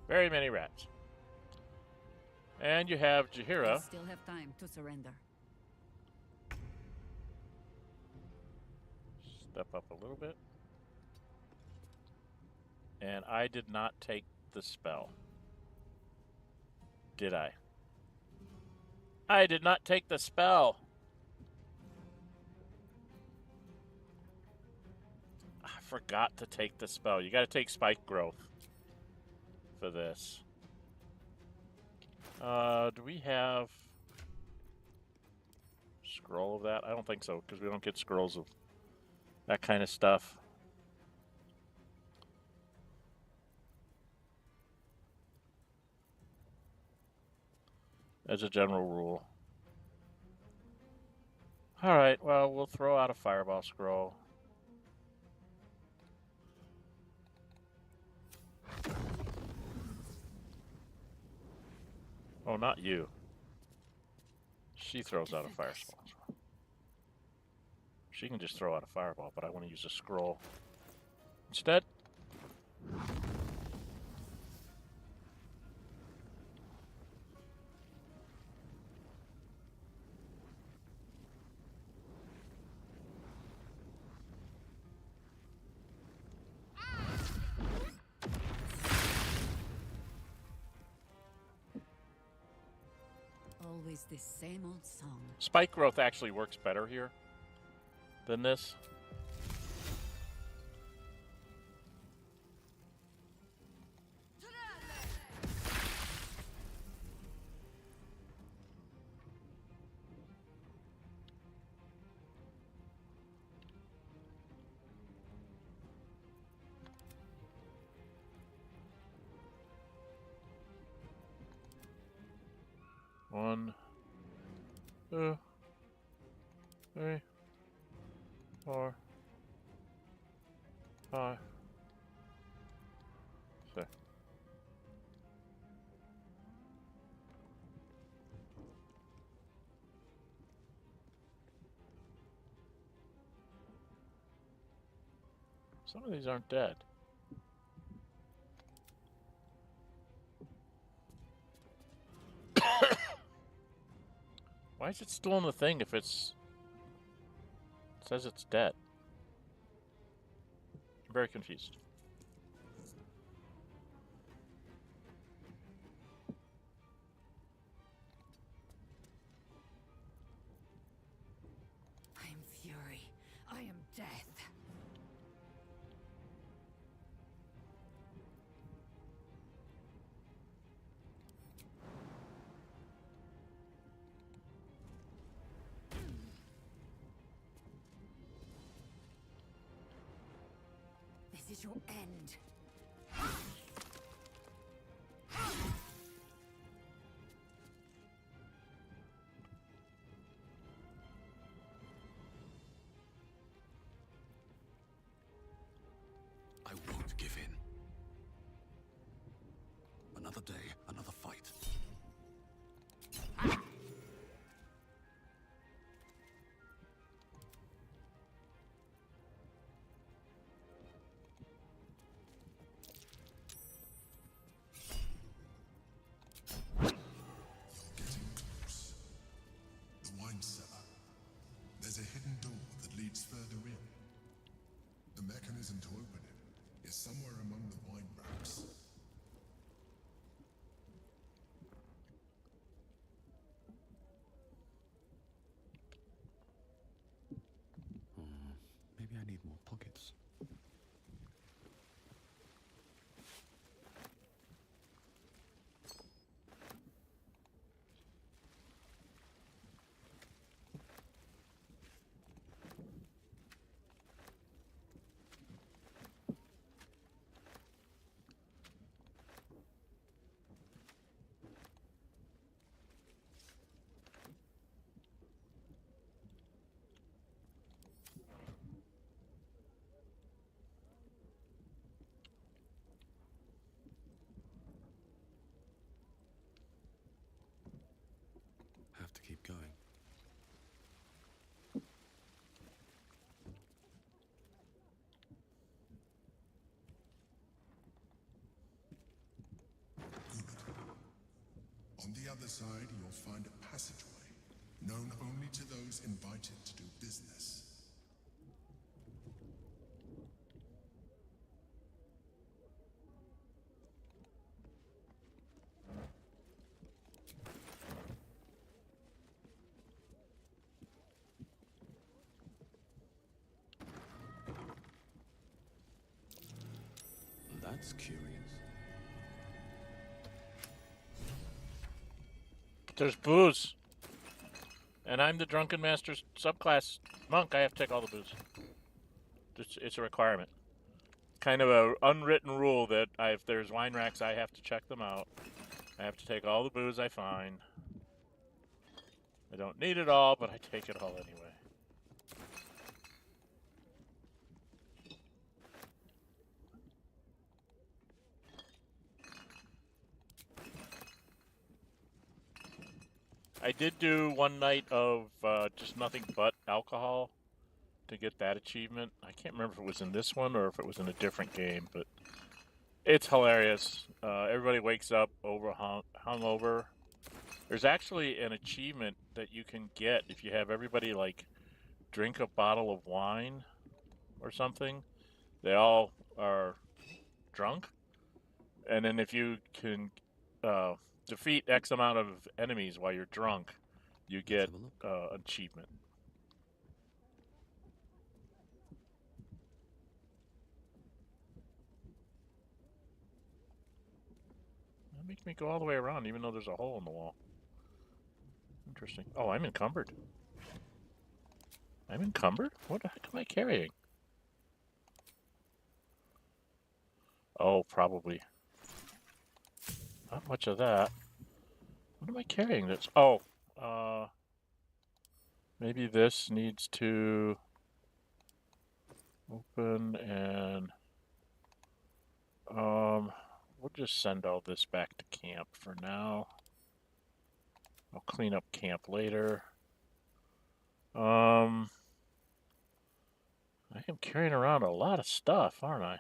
Very many rats. And you have Jaheira. I still have time to surrender. Step up a little bit. And I did not take the spell. Did I? I did not take the spell. I forgot to take the spell. You got to take Spike Growth for this. Do we have scroll of that? I don't think so, because we don't get scrolls of that kind of stuff. As a general rule. Alright, well, we'll throw out a fireball scroll. Oh, not you. She throws out a fireball. She can just throw out a fireball, but I want to use a scroll instead. Always this same old song. Spike growth actually works better here than this. One, 2, 3, 4, So. Some of these aren't dead. Why is it still in the thing if it's... It says it's dead. I'm very confused. I am fury. I am death. This is your end. I won't give in. Another day, another fight. There's a hidden door that leads further in. The mechanism to open it is somewhere among the wine racks. Maybe I need more pockets. Have to keep going. On the other side, you'll find a passageway, known only to those invited to do business. That's curious. There's booze. And I'm the Drunken Master's subclass monk. I have to take all the booze. It's a requirement. Kind of a unwritten rule that if there's wine racks, I have to check them out. I have to take all the booze I find. I don't need it all, but I take it all anyway. I did do one night of just nothing but alcohol to get that achievement. I can't remember if it was in this one or if it was in a different game, but it's hilarious. Everybody wakes up hungover. There's actually an achievement that you can get if you have everybody like drink a bottle of wine or something. They all are drunk, and then if you can defeat X amount of enemies while you're drunk, you get an achievement. That makes me go all the way around, even though there's a hole in the wall. Interesting. Oh, I'm encumbered. I'm encumbered? What the heck am I carrying? Oh, probably. Not much of that. What am I carrying that's... Oh, maybe this needs to open and We'll just send all this back to camp for now. I'll clean up camp later. I am carrying around a lot of stuff, aren't I?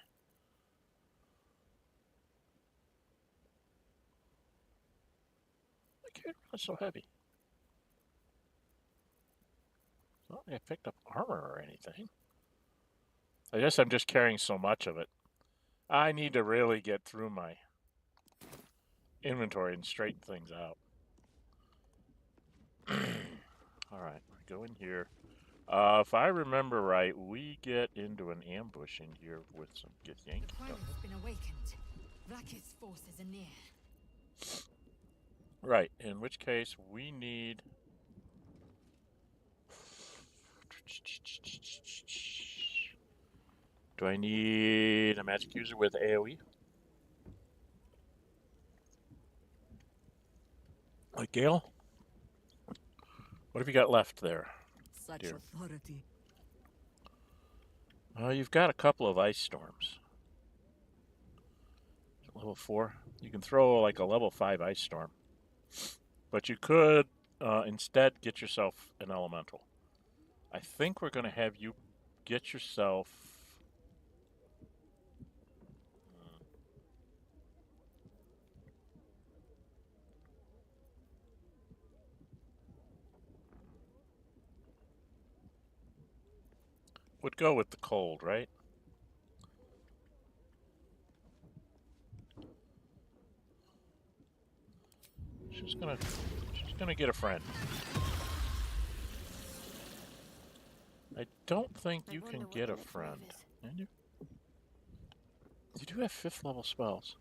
I carried around so heavy. It's not like I picked up armor or anything. I guess I'm just carrying so much of it. I need to really get through my inventory and straighten things out. Alright, we go in here. If I remember right, we get into an ambush in here with some Githyanki. The Primal has been awakened. Vlaakith's forces are near. Right, in which case we need... Do I need a magic user with AoE? Like Gale? What have you got left there? Such dear? authority. You've got a couple of ice storms. Level 4. You can throw like a level 5 ice storm. But you could instead get yourself an elemental. I think we're going to have you get yourself... Would go with the cold, right? She's gonna get a friend. I don't think you can get a friend. Can you? You do have 5th level spells.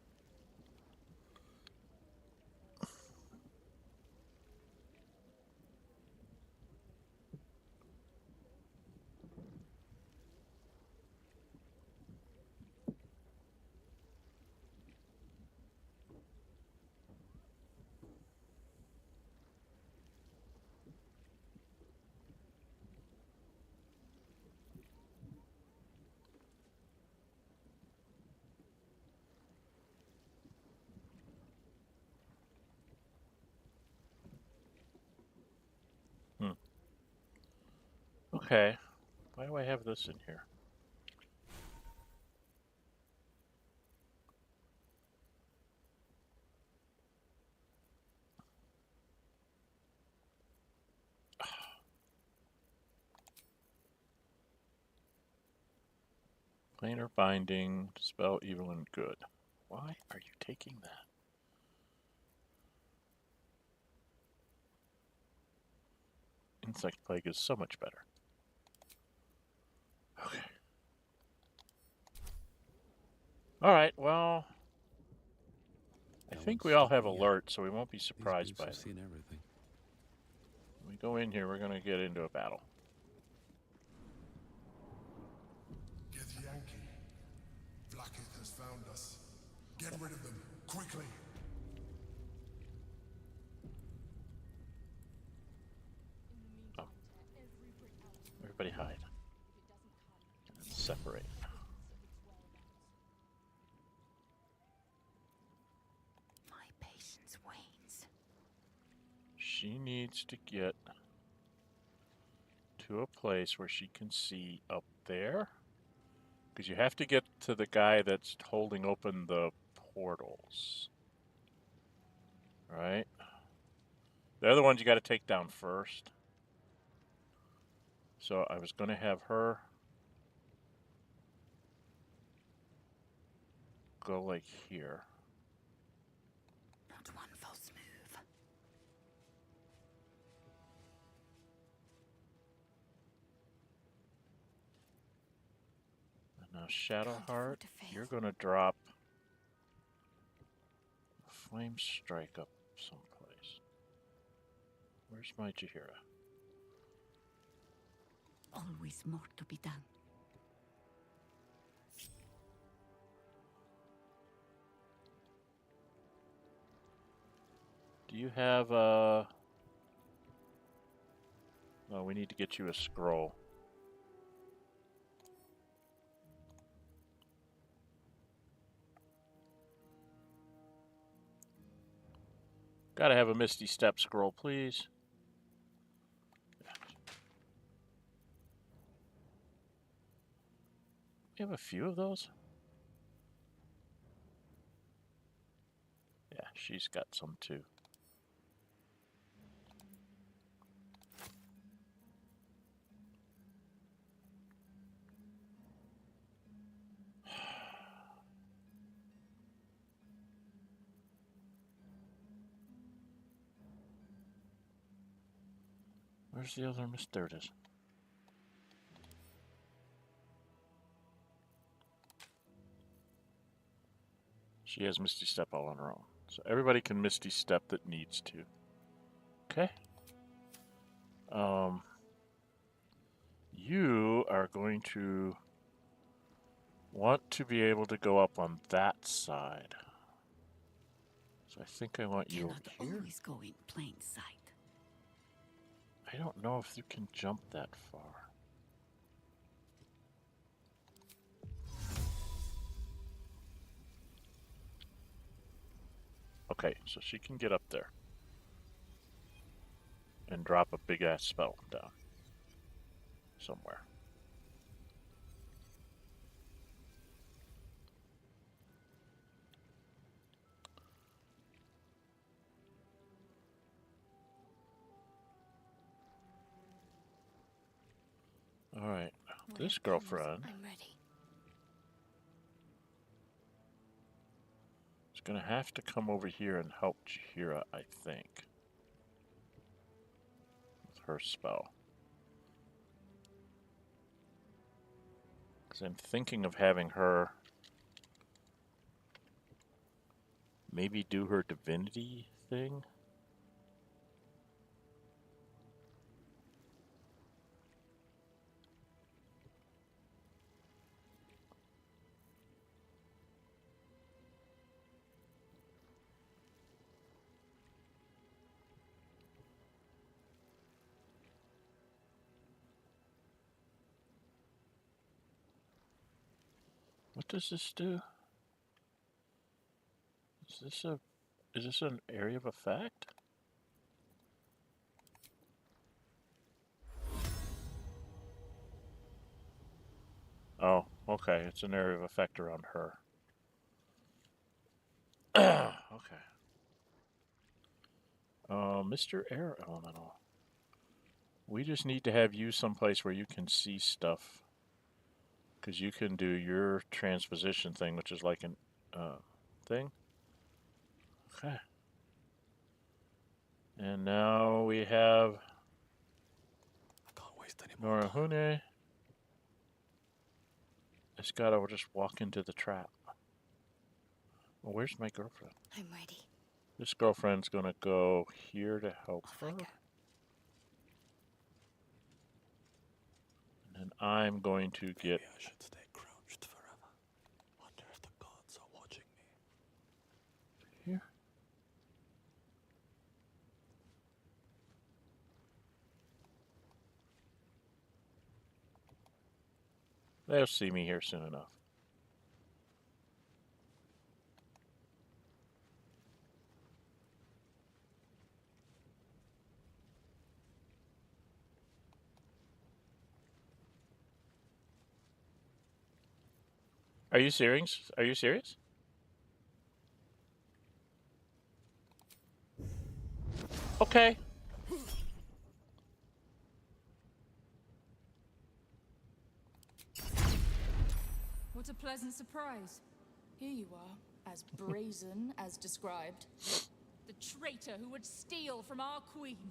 Okay. Why do I have this in here? Planar binding, dispel evil and good. Why are you taking that? Insect plague is so much better. Okay. Alright, well... I think we all have alert, so we won't be surprised by it. Seen everything. When we go in here, we're going to get into a battle. Githyanki. Vlaakith has found us. Get rid of them, quickly. Oh. Everybody hide. And separate. She needs to get to a place where she can see up there. Because you have to get to the guy that's holding open the portals. Right? They're the ones you got to take down first. So I was going to have her go like here. Not one false move. Now, Shadowheart, you're going to drop a Flame Strike up someplace. Where's my Jaheira? Always more to be done. Do you have a... No, we need to get you a scroll. Gotta have a Misty Step scroll, please. We have a few of those. Yeah, she's got some too. Where's the other Miss? There it is. She has Misty Step all on her own. So everybody can Misty Step that needs to. Okay. You are going to want to be able to go up on that side. So I think I want you over here. Always go in plain sight. I don't know if you can jump that far. Okay, so she can get up there and drop a big ass spell down somewhere. All right, this girlfriend I'm ready. is going to have to come over here and help Chihira, I think, with her spell. Because I'm thinking of having her maybe do her divinity thing. What does this do? Is this an area of effect? Oh, okay. It's an area of effect around her. Okay. Mr. Air Elemental. We just need to have you someplace where you can see stuff. Because you can do your transposition thing, which is like an thing. Okay. And now we have Nórë Huinë. It's gotta just walk into the trap. Well, where's my girlfriend? I'm ready. This girlfriend's gonna go here to help her. And then I'm going to get... I should stay crouched forever. Wonder if the gods are watching me. Here. They'll see me here soon enough. Are you serious? Are you serious? Okay. What a pleasant surprise. Here you are, as brazen as described. The traitor who would steal from our queen.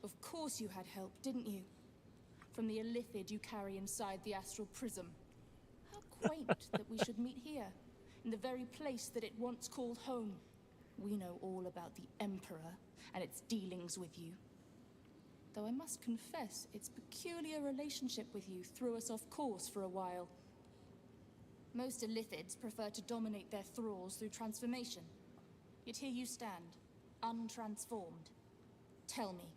Of course you had help, didn't you? From the illithid you carry inside the astral prism. How quaint that we should meet here, in the very place that it once called home. We know all about the Emperor and its dealings with you. Though I must confess, its peculiar relationship with you threw us off course for a while. Most illithids prefer to dominate their thralls through transformation. Yet here you stand, untransformed. Tell me,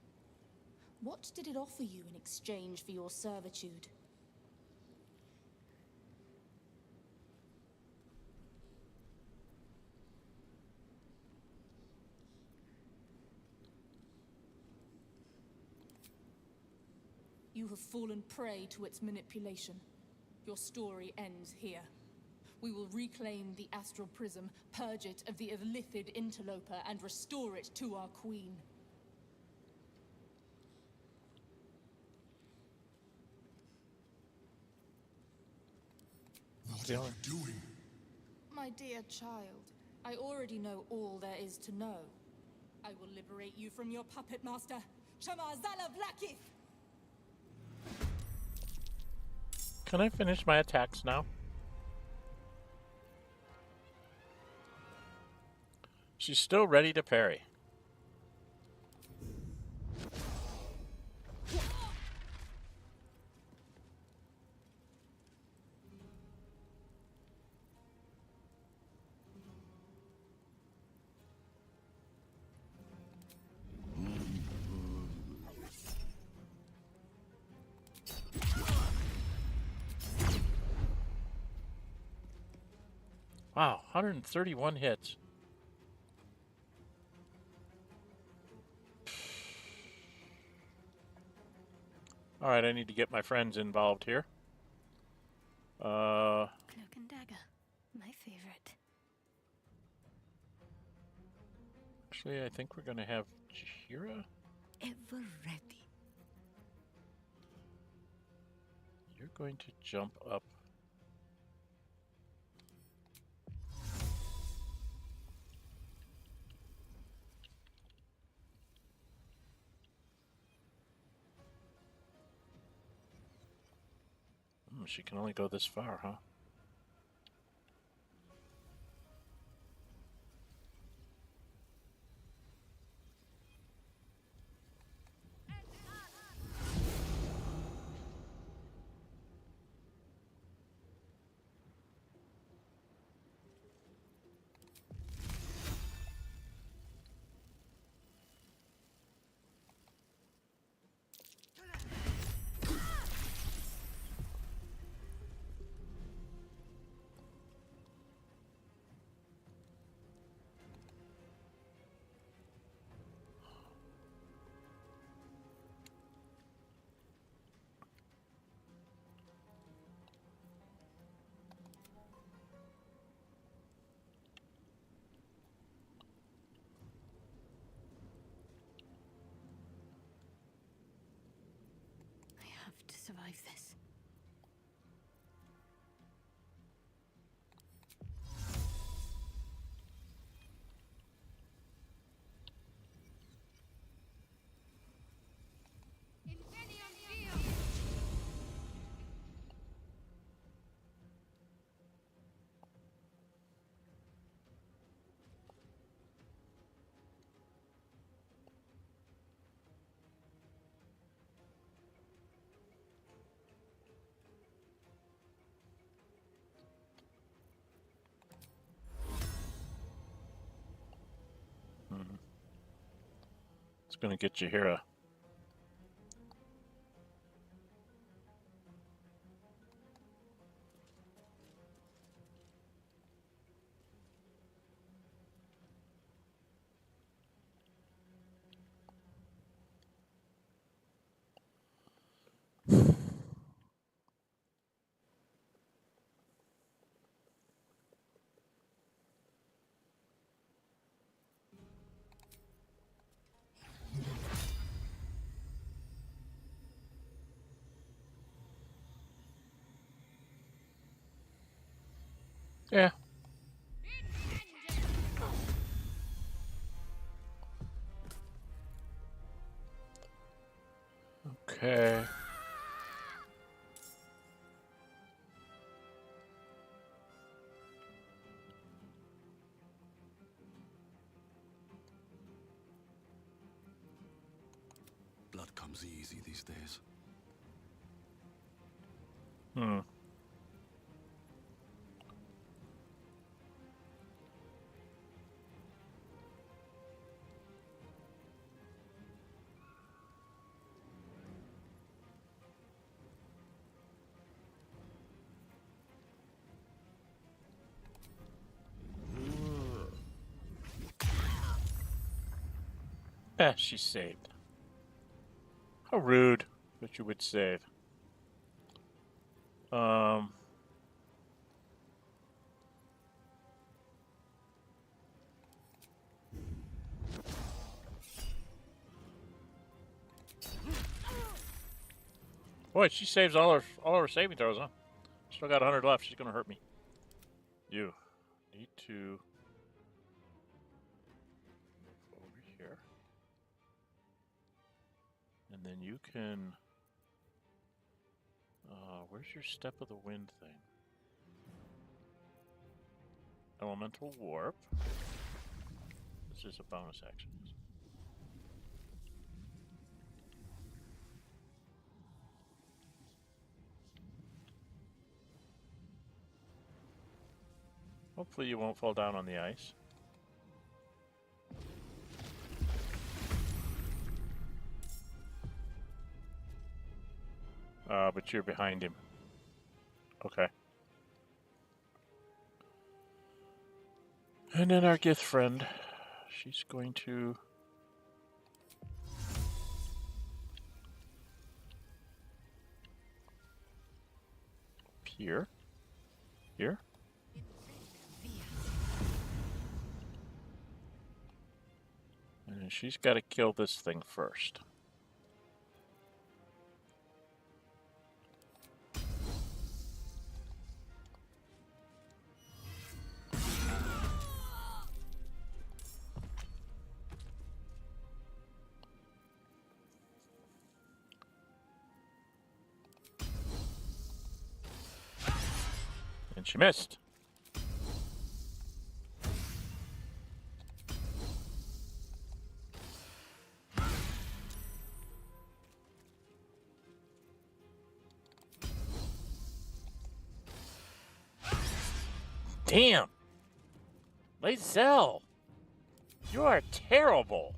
what did it offer you in exchange for your servitude? You have fallen prey to its manipulation. Your story ends here. We will reclaim the astral prism, purge it of the illithid interloper, and restore it to our queen. What are you doing? My dear child, I already know all there is to know. I will liberate you from your puppet master, Shamazala Vlakith! Can I finish my attacks now? She's still ready to parry. Wow, 131 hits. All right, I need to get my friends involved here. Cloak and dagger, my favorite. Actually, I think we're going to have Jahira. Ever ready. You're going to jump up. She can only go this far, huh? To survive this. It's going to get Jahira. Yeah. Okay. Blood comes easy these days. Hmm. She's saved. How rude. But you would save. Boy, she saves all her saving throws, huh? Still got 100 left. She's gonna hurt me. You need to over here, and then you can. Where's your step of the wind thing? Elemental warp. This is a bonus action. Hopefully you won't fall down on the ice. But you're behind him. Okay. And then our gift friend, she's going to... Here. Here. And she's got to kill this thing first. And she missed. Damn! Lae'zel! You are terrible!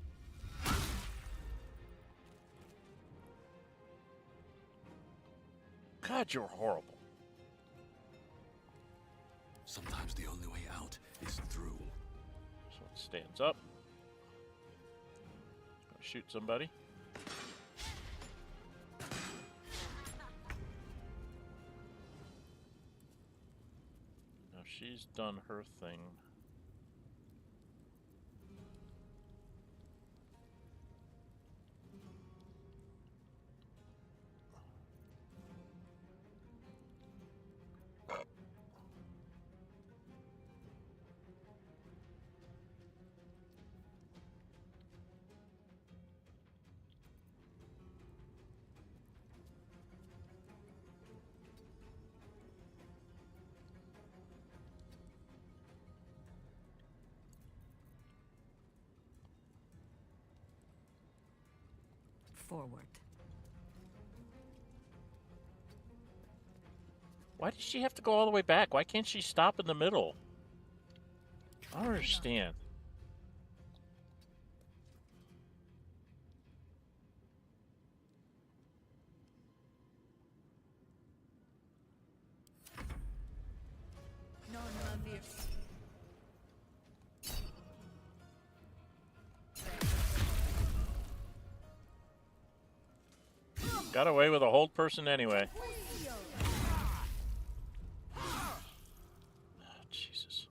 God, you're horrible. Sometimes the only way out is through. So it stands up. Shoot somebody. Now she's done her thing. Forward. Why does she have to go all the way back? Why can't she stop in the middle? I don't understand. Got away with a hold person anyway. Oh, Jesus.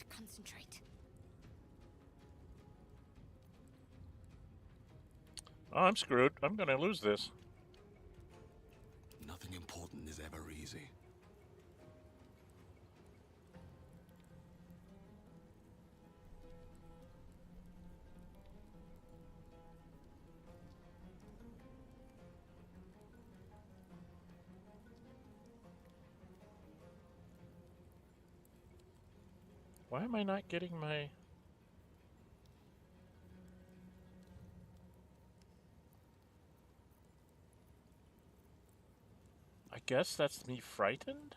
Concentrate. Oh, I'm screwed. I'm gonna lose this. Nothing important is ever easy. Why am I not getting my... I guess that's me frightened?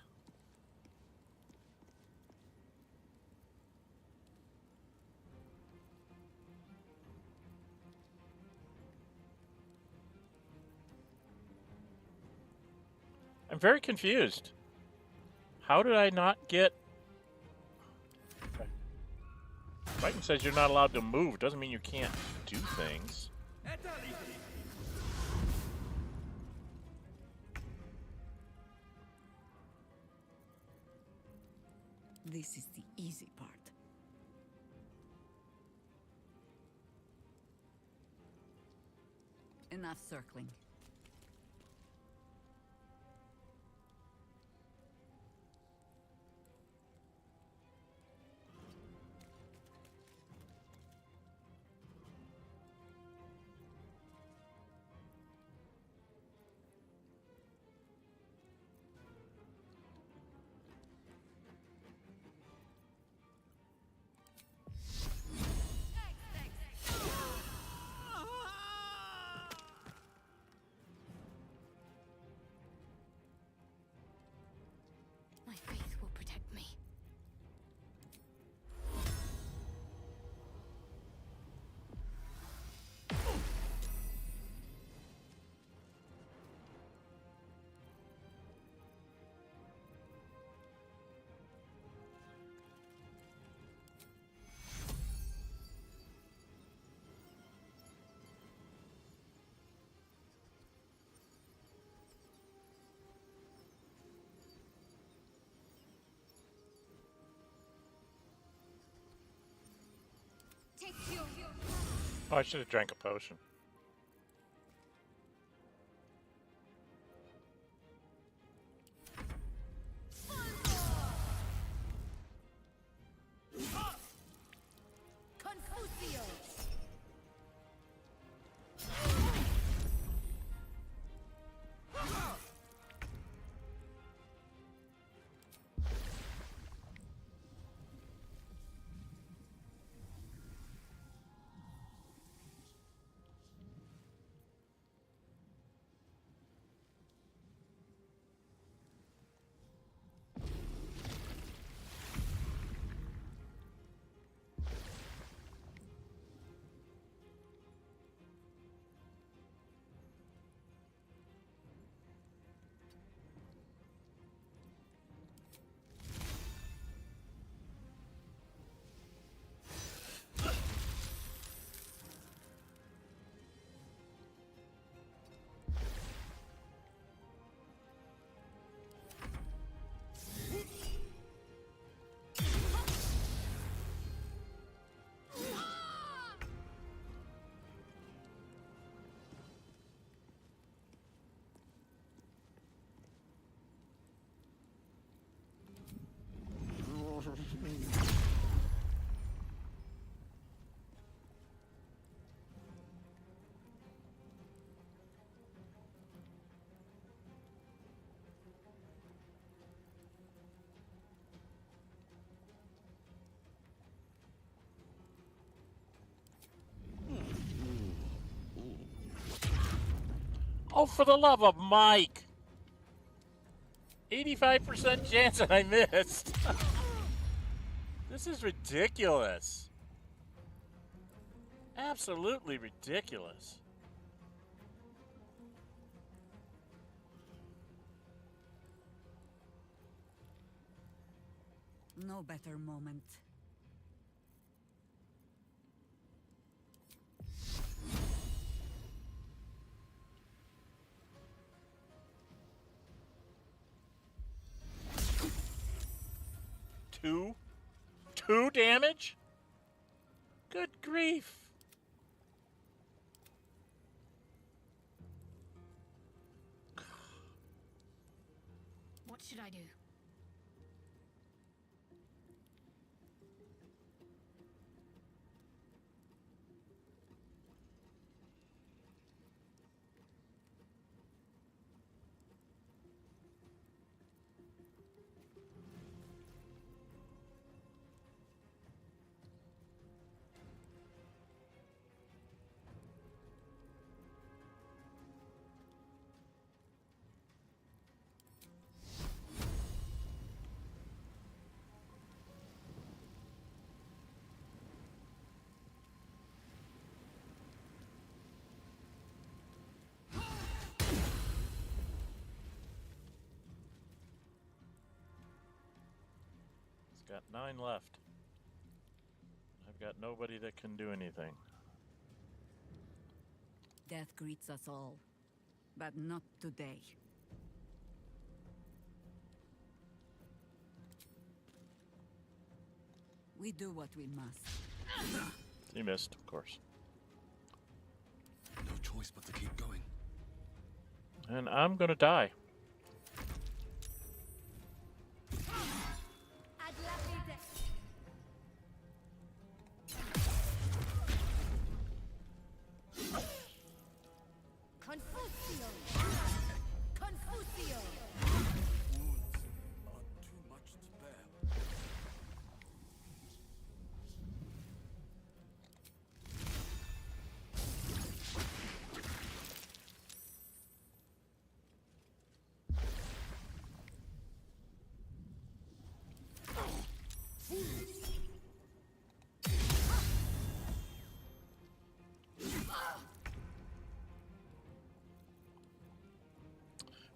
I'm very confused. How did I not get... Okay. Fighting says you're not allowed to move. Doesn't mean you can't do things. This is the easy part. Enough circling. My faith will protect me. Take your... Oh, I should have drank a potion. Confusio. Oh, for the love of Mike! 85% chance and I missed. This is ridiculous. Absolutely ridiculous. No better moment. Two damage? Good grief. should I do? Got 9 left. I've got nobody that can do anything. Death greets us all, but not today. We do what we must. He missed, of course. No choice but to keep going. And I'm gonna die.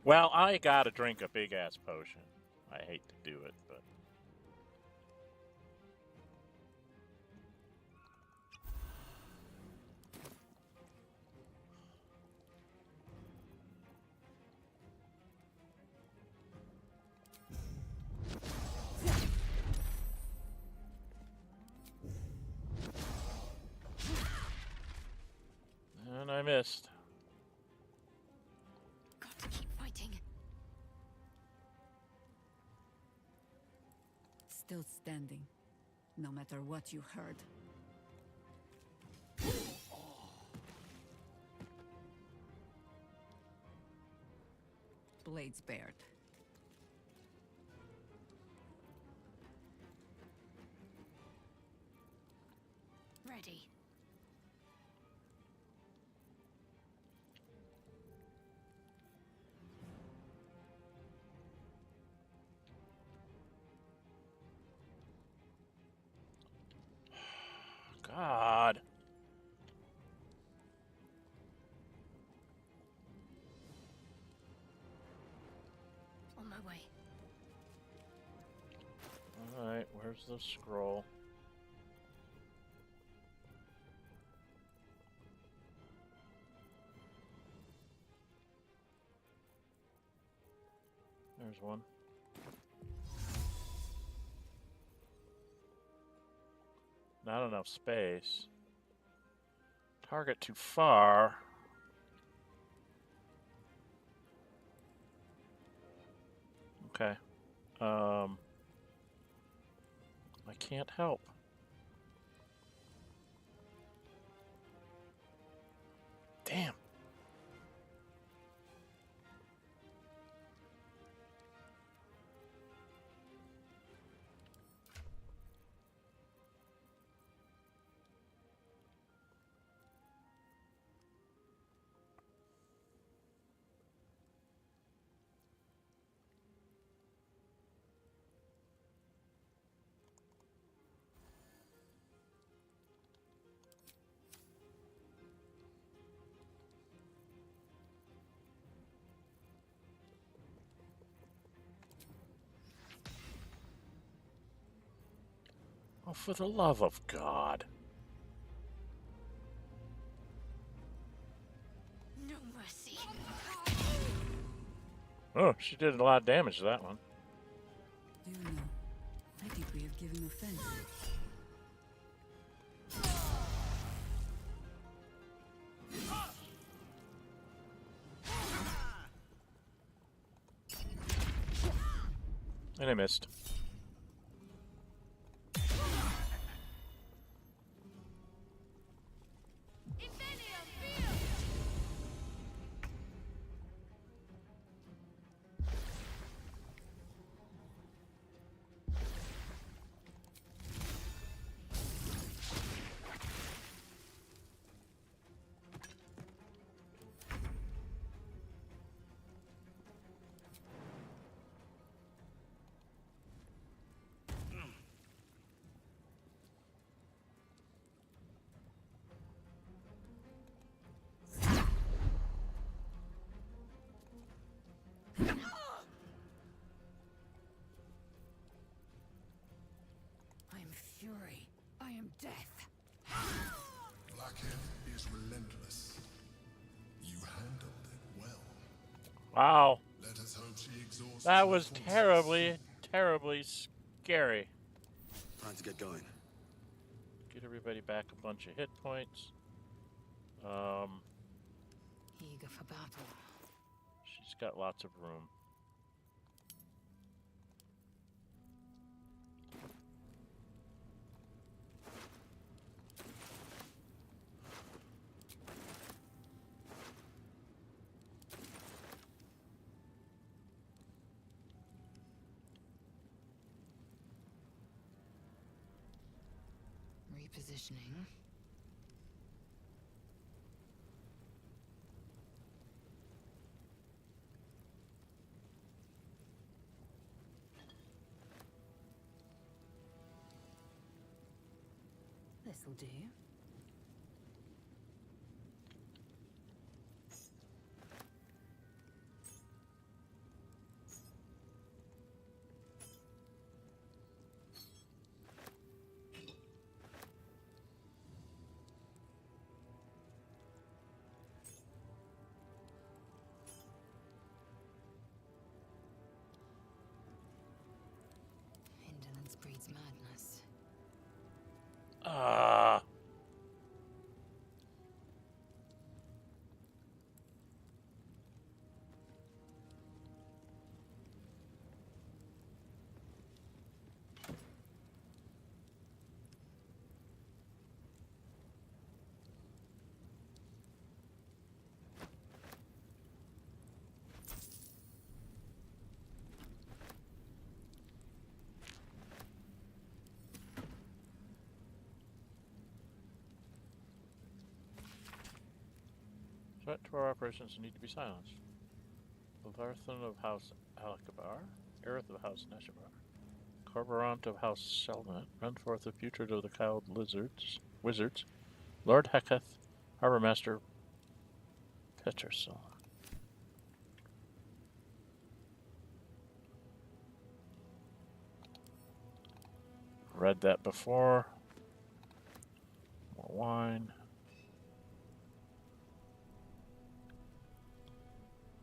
Well, I gotta drink a big ass potion. I hate to do it, but. And I missed. Got to keep fighting. Still standing, no matter what you heard. Blades bared. Ready. God. On my way. Alright, where's the scroll? There's one. Not enough space. Target too far. Okay. I can't help. Damn. Oh, for the love of God. No mercy. Oh, she did a lot of damage to that one. Do you know? I think we have given offense. And I missed. Fury. I am death. Blackhead is relentless. You handled it well. Wow. Let us hope she exhausts That her was forces. terribly, terribly scary. Time to get going. Get everybody back a bunch of hit points. Eager for battle. She's got lots of room. Repositioning. This'll do. Indolence breeds madness. Threat to our operations need to be silenced. Latharthan of House Alakabar, Aerith of House Neshabar, Corborant of House Selmet, Renforth of Putrid of the Cowled Wizards, Lord Heketh, Harbor Master Peterson. Read that before. More wine.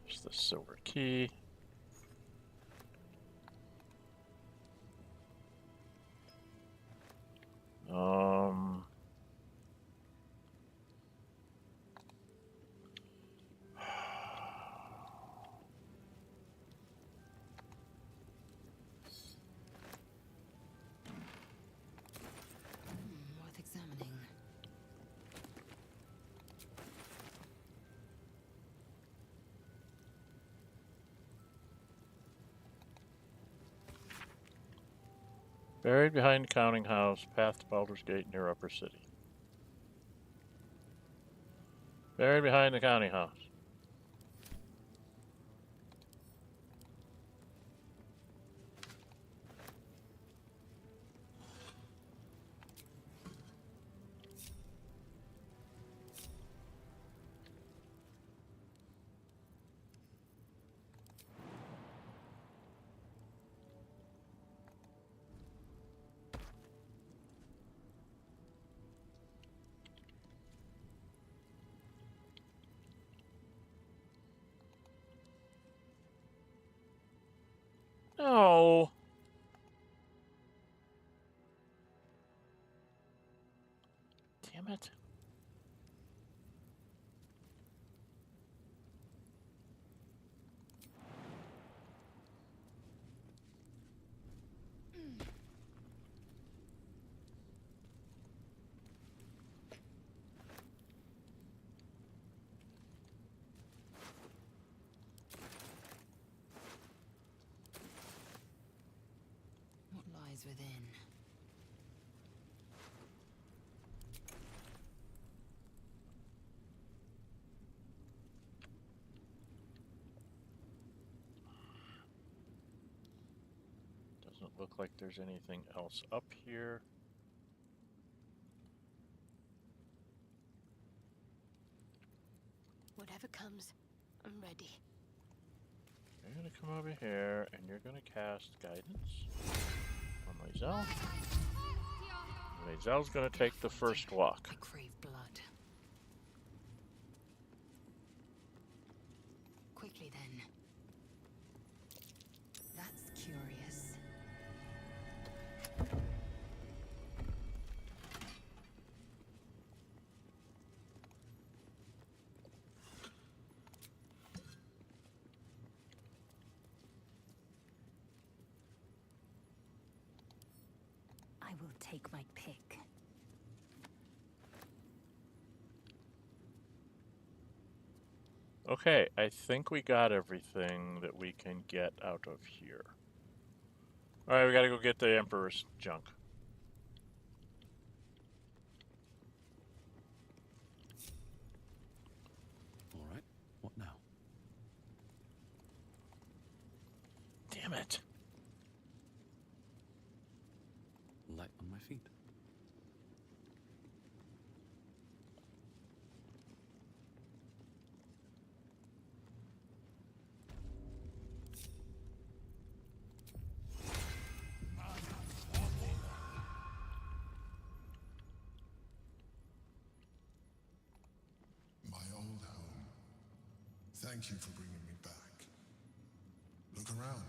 There's the silver key. Worth examining. Buried behind Counting House, path to Baldur's Gate near Upper City. Buried behind the Counting House. No. Damn it. within. Doesn't look like there's anything else up here. Whatever comes, I'm ready. You're gonna come over here and you're gonna cast guidance on Lae'zel. Lae'zel's gonna take the first walk. I crave blood. Quickly then. That's curious. I will take my pick. Okay, I think we got everything that we can get out of here. Alright, we gotta go get the Emperor's junk. Alright, what now? Damn it. Light on my feet. My old home. Thank you for bringing me back. Look around.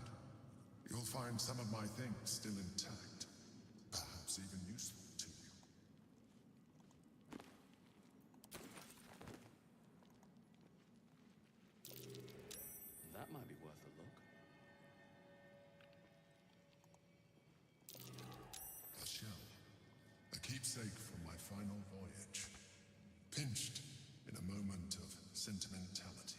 You'll find some of my things still intact. Perhaps even useful to you. That might be worth a look. A shell. A keepsake from my final voyage. Pinched in a moment of sentimentality.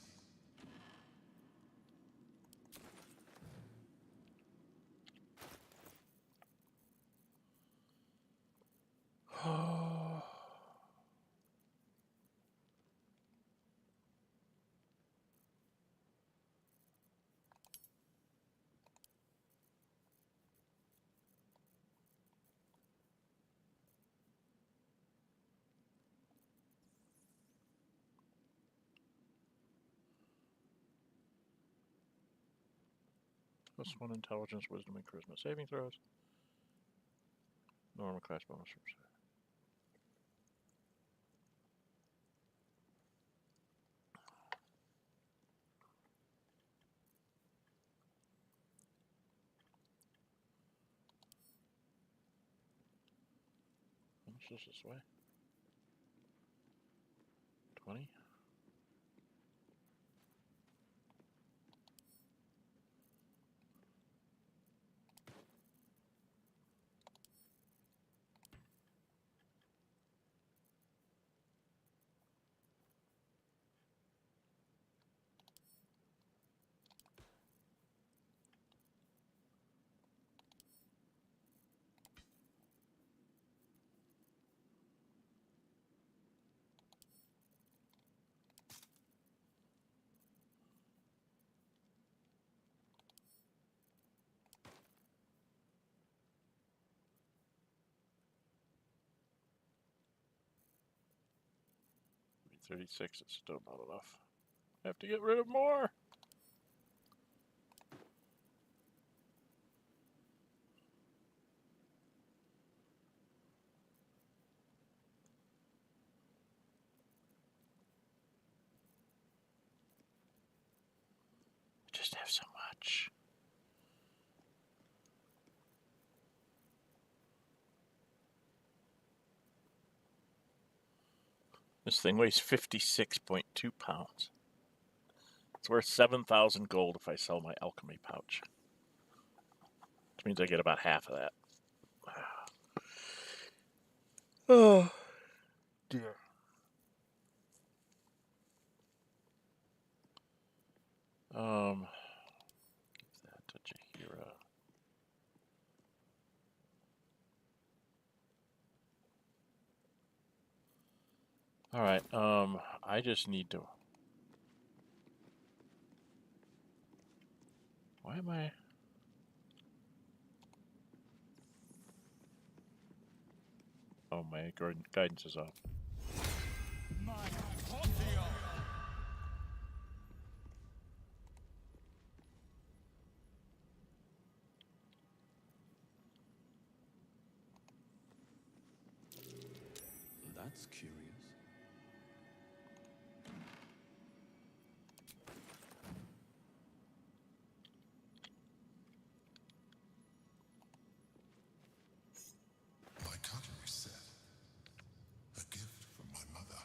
+1 intelligence, wisdom, and charisma saving throws. Normal class bonus from save. How much is this way? 20? $36, it's still not enough. I have to get rid of more. I just have so much. This thing weighs 56.2 pounds. It's worth 7,000 gold if I sell my alchemy pouch. Which means I get about half of that. Oh, dear. Give that to Jaheira. Alright, I just need to... Why am I... Oh, my guidance is off. That's curious. My cutlery set. A gift from my mother.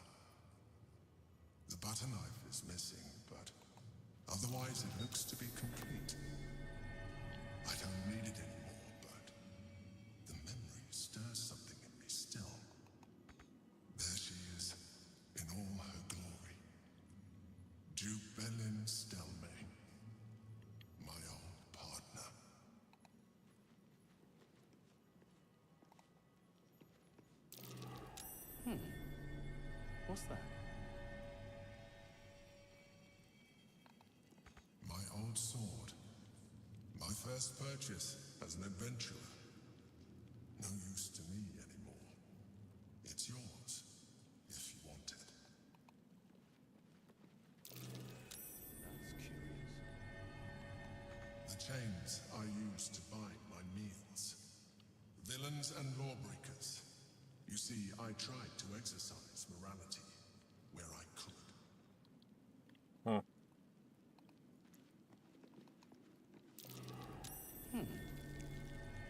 The butter knife is missing, but otherwise it looks to be complete. I don't need it anymore, but the memory stirs something in me still. There she is, in all her glory. Jubelin Stelme, my old partner. What's that? My old sword. My first purchase as an adventurer. No use to me anymore. It's yours, if you want it. That's curious. The chains I use to bind my meals. Villains and lawbreakers. You see, I tried to exercise morality where I could.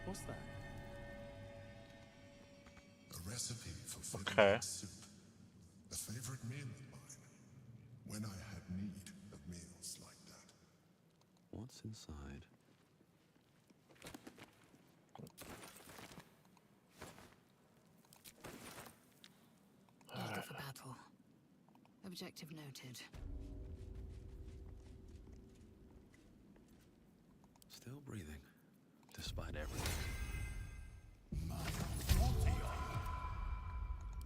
What's that? A recipe for Okay. fiddling soup. A favorite meal of mine. When I had need of meals like that. What's inside? Eager for battle. Objective noted. Still breathing, despite everything.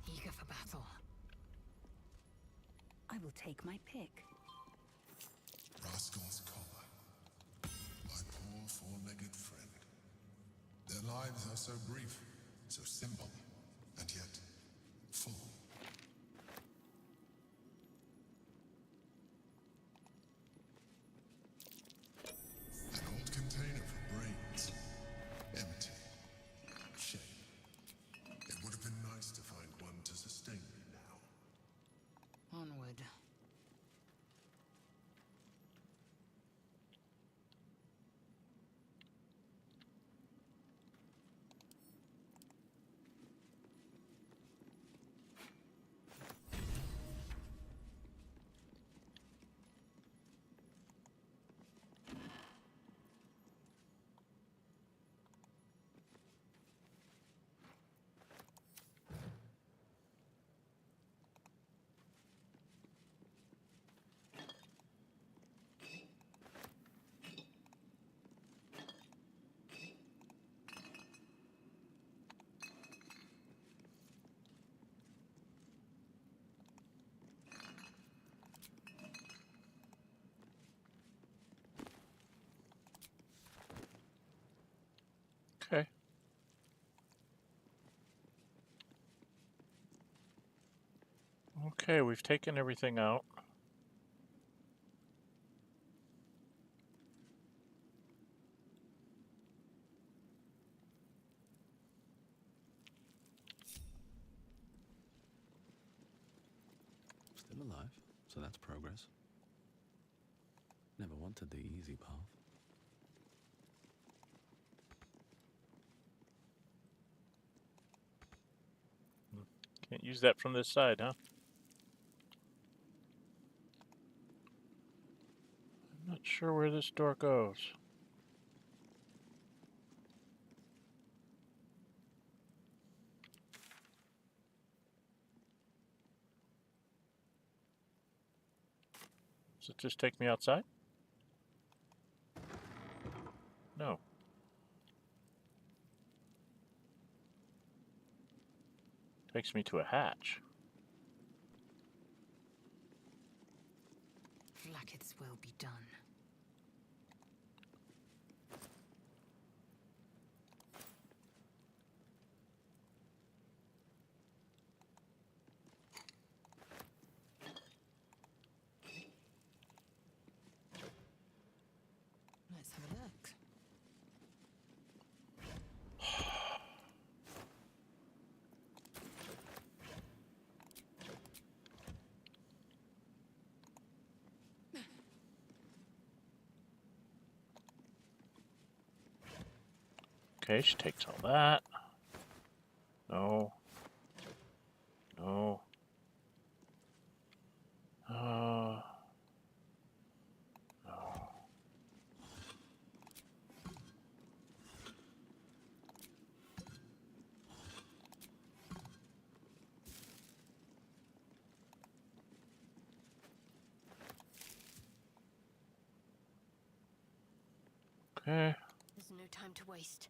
Eager for battle. I will take my pick. Rascal's collar. My poor four-legged friend. Their lives are so brief, so simple, and yet full. An old container for brains. Empty. Shame. It would have been nice to find one to sustain me now. Onward. Okay. Okay, we've taken everything out. Still alive, so that's progress. Never wanted the easy path. Can't use that from this side, huh? I'm not sure where this door goes. Does it just take me outside? No. Takes me to a hatch. Blackith's will be done. Let's have a look. Okay, she takes all that. No. No. No. Okay. There's no time to waste.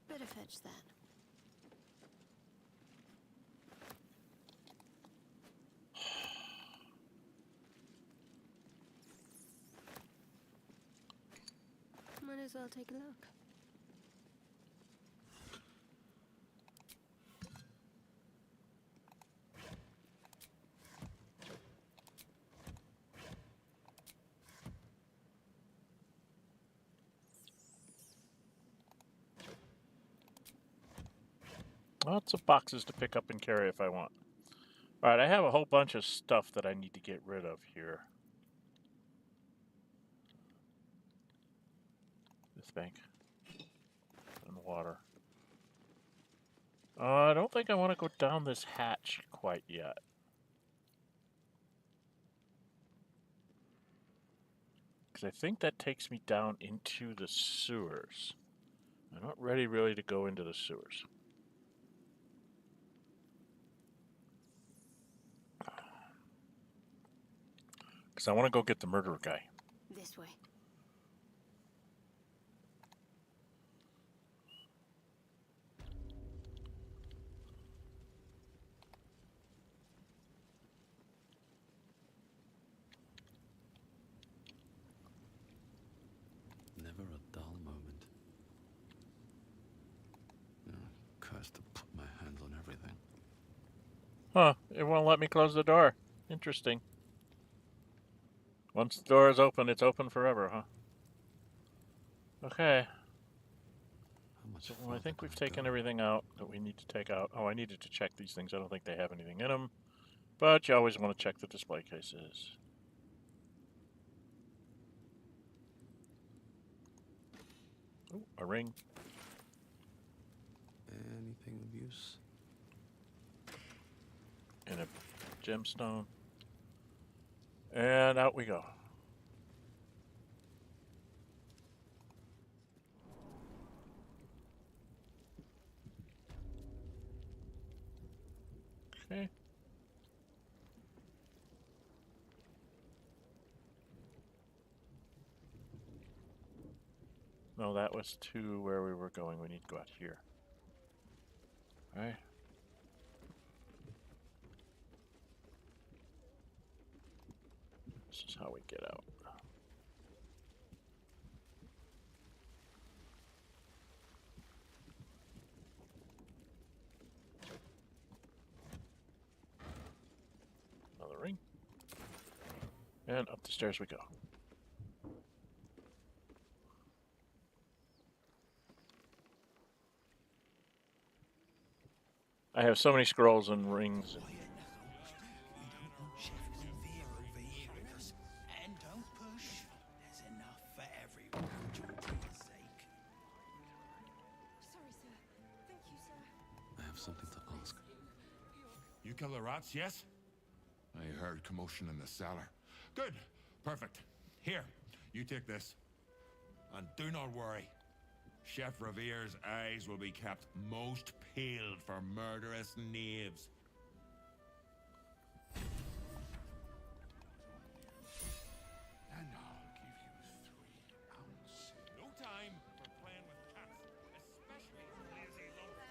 Better fetch that. Might as well take a look. Lots of boxes to pick up and carry if I want. Alright, I have a whole bunch of stuff that I need to get rid of here. This bank. In the water. I don't think I want to go down this hatch quite yet. Because I think that takes me down into the sewers. I'm not ready really to go into the sewers. Because I want to go get the murderer guy. This way. Never a dull moment. Cursed to put my hands on everything. Huh, it won't let me close the door. Interesting. Once the door is open, it's open forever, huh? Okay. So I think we've taken everything out that we need to take out. Oh, I needed to check these things. I don't think they have anything in them. But you always want to check the display cases. Oh, a ring. Anything of use? And a gemstone. And out we go. Okay. No, that was to where we were going. We need to go out here. All right. This is how we get out. Another ring. And up the stairs we go. I have so many scrolls and rings. And don't push. There's enough for everyone. Sorry, sir. Thank you, sir. I have something to ask. You kill the rats, yes? I heard commotion in the cellar. Good. Perfect. Here, you take this. And do not worry. Chef Revere's eyes will be kept most peeled for murderous knaves. And I'll give you 3 ounces. No time for playing with cats, especially lazy lumps.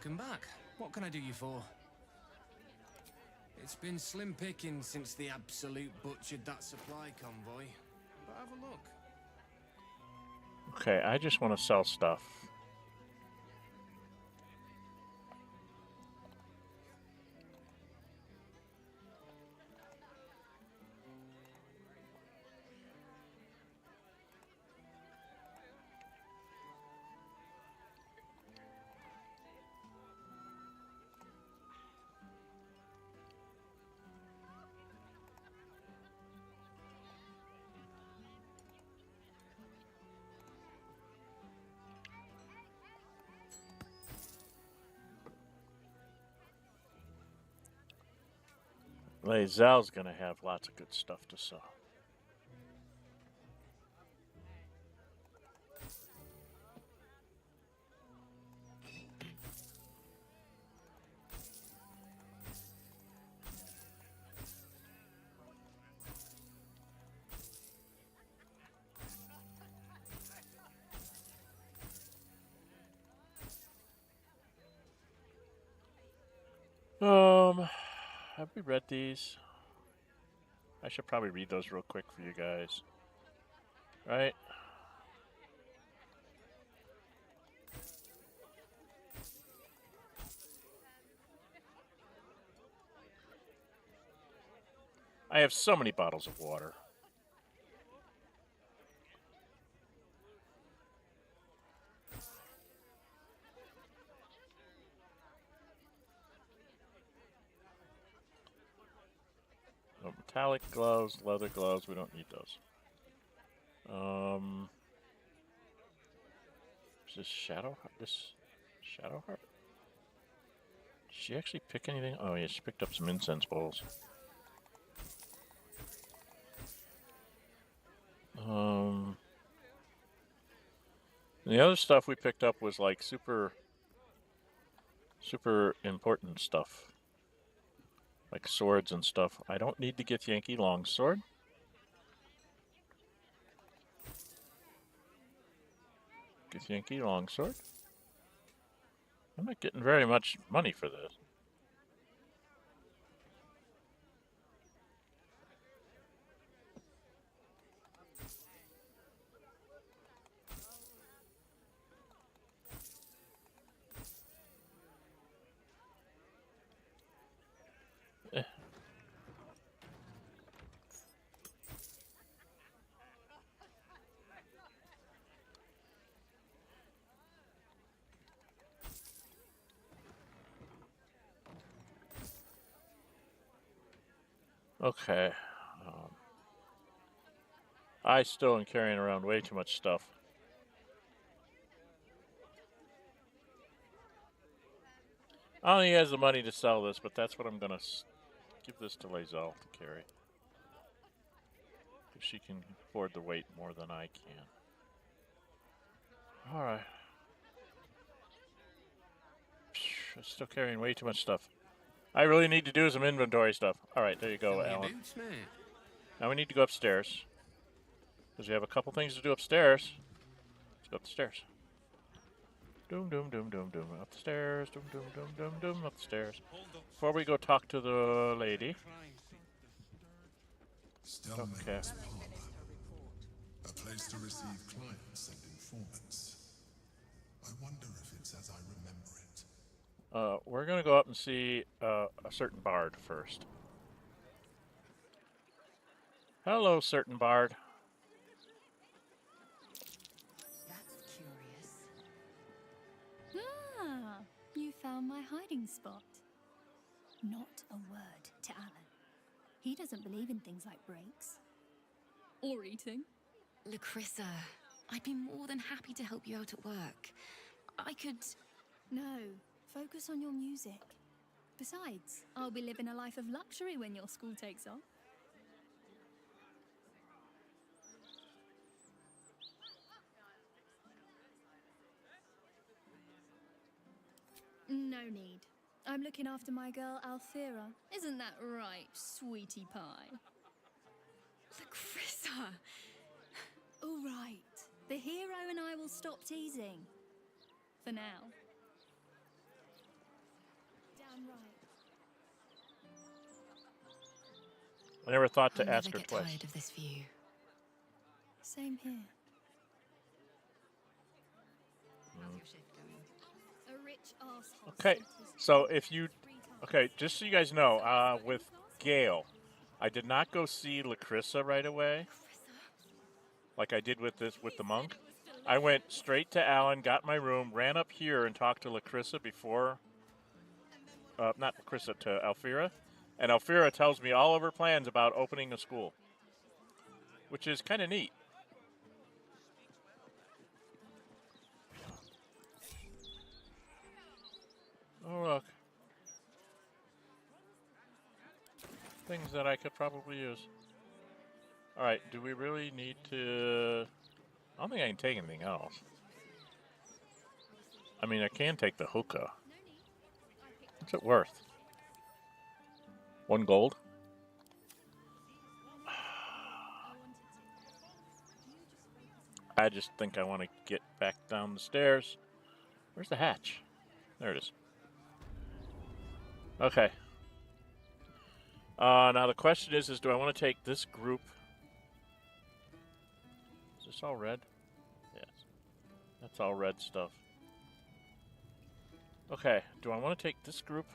Welcome back. What can I do you for? It's been slim pickings since the Absolute butchered that supply convoy. But have a look. Okay, I just want to sell stuff. Lae'zel's gonna have lots of good stuff to sell. Have we read these? I should probably read those real quick for you guys. Right? I have so many bottles of water. Oh, metallic gloves, leather gloves, we don't need those. Is this Shadowheart? Did she actually pick anything? Oh yeah, she picked up some incense bowls. The other stuff we picked up was like super important stuff. Like swords and stuff. I don't need to get Yankee longsword. Get Yankee longsword. I'm not getting very much money for this. Okay. I still am carrying around way too much stuff. I don't think he has the money to sell this, but that's what I'm going to give this to Lae'zel to carry. If she can afford the weight more than I can. Alright. I'm still carrying way too much stuff. I really need to do some inventory stuff. Alright, there you go, Alan. Now we need to go upstairs. Because we have a couple things to do upstairs. Let's go up the stairs. Doom, doom, doom, doom, doom. Up the stairs. Doom, doom, doom, doom, doom. Up the stairs. Before we go talk to the lady. Okay. A place to receive clients and informants. I wonder if it's as I remember it. We're going to go up and see a certain bard first. Hello, certain bard. That's curious. Ah, you found my hiding spot. Not a word to Alan. He doesn't believe in things like breaks. Or eating. Lacrissa, I'd be more than happy to help you out at work. I could... No, focus on your music. Besides, I'll be living a life of luxury when your school takes off. No need. I'm looking after my girl Althera. Isn't that right, sweetie pie? Lacrissa! All right. The hero and I will stop teasing. For now. I never thought to I'll ask never her get twice. tired of this view. Same here. A rich arsehole. Okay, so if you... Okay, just so you guys know, with Gale, I did not go see Lacrissa right away, like I did with the monk. I went straight to Alan, got my room, ran up here and talked to Lacrissa before... not Lacrissa, to Alfira. And Alfira tells me all of her plans about opening a school, which is kind of neat. Oh, look. Things that I could probably use. Alright, do we really need to... I don't think I can take anything else. I mean, I can take the hookah. What's it worth? 1 gold? I just think I want to get back down the stairs. Where's the hatch? There it is. Okay. Now the question is do I want to take this group? Is this all red? Yes. That's all red stuff. Okay, do I want to take this group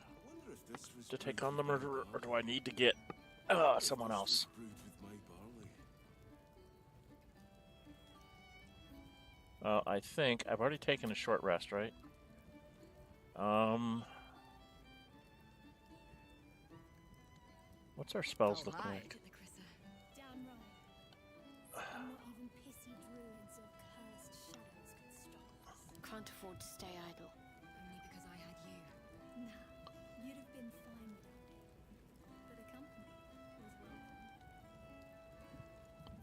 to take on the murderer, or do I need to get someone else? I think I've already taken a short rest, right? What's our spells look like? Can't afford to stay idle. Only because I had you. Nah, you'd have been fine without me. But the company was welcome.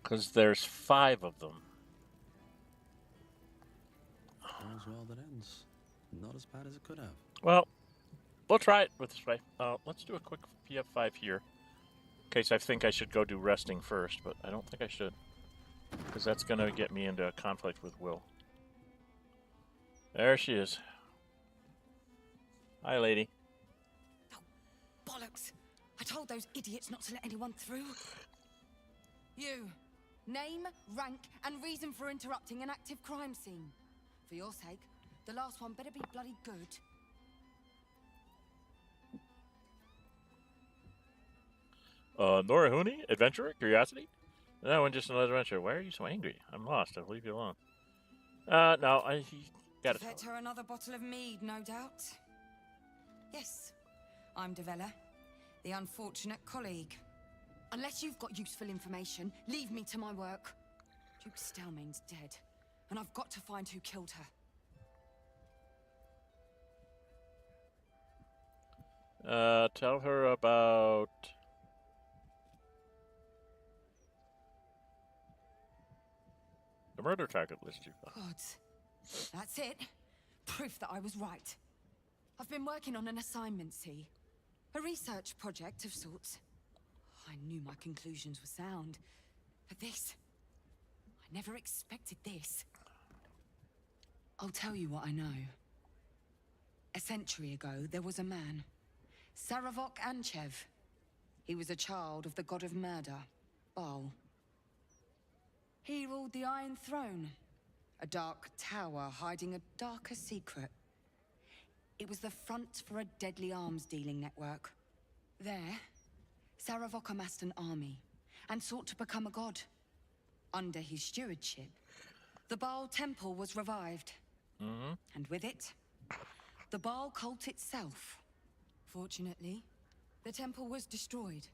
Because there's 5 of them. All's well that ends. Not as bad as it could have. Well, we'll try it with this way. Let's do a quick PF5 here. In case I think I should go do resting first, but I don't think I should. Because that's going to get me into a conflict with Will. There she is. Hi, lady. Bollocks! I told those idiots not to let anyone through. You. Name, rank, and reason for interrupting an active crime scene. For your sake, the last one better be bloody good. Nórë Huinë? Adventurer? Curiosity? That one just another adventure. Why are you so angry? I'm lost. I'll leave you alone. No, he got it. Fetch her another bottle of mead, no doubt. Yes, I'm Devella, the unfortunate colleague. Unless you've got useful information, leave me to my work. Duke Stelmane's dead, and I've got to find who killed her. Tell her about... the murder target list you found. Gods. That's it. Proof that I was right. I've been working on an assignment, see? A research project of sorts. I knew my conclusions were sound. But this... I never expected this. I'll tell you what I know. A century ago, there was a man. Sarevok Anchev. He was a child of the god of murder, Baal. He ruled the Iron Throne, a dark tower hiding a darker secret. It was the front for a deadly arms-dealing network. There, Sarevok amassed an army and sought to become a god. Under his stewardship, the Baal Temple was revived. And with it, the Baal cult itself. Fortunately, the temple was destroyed,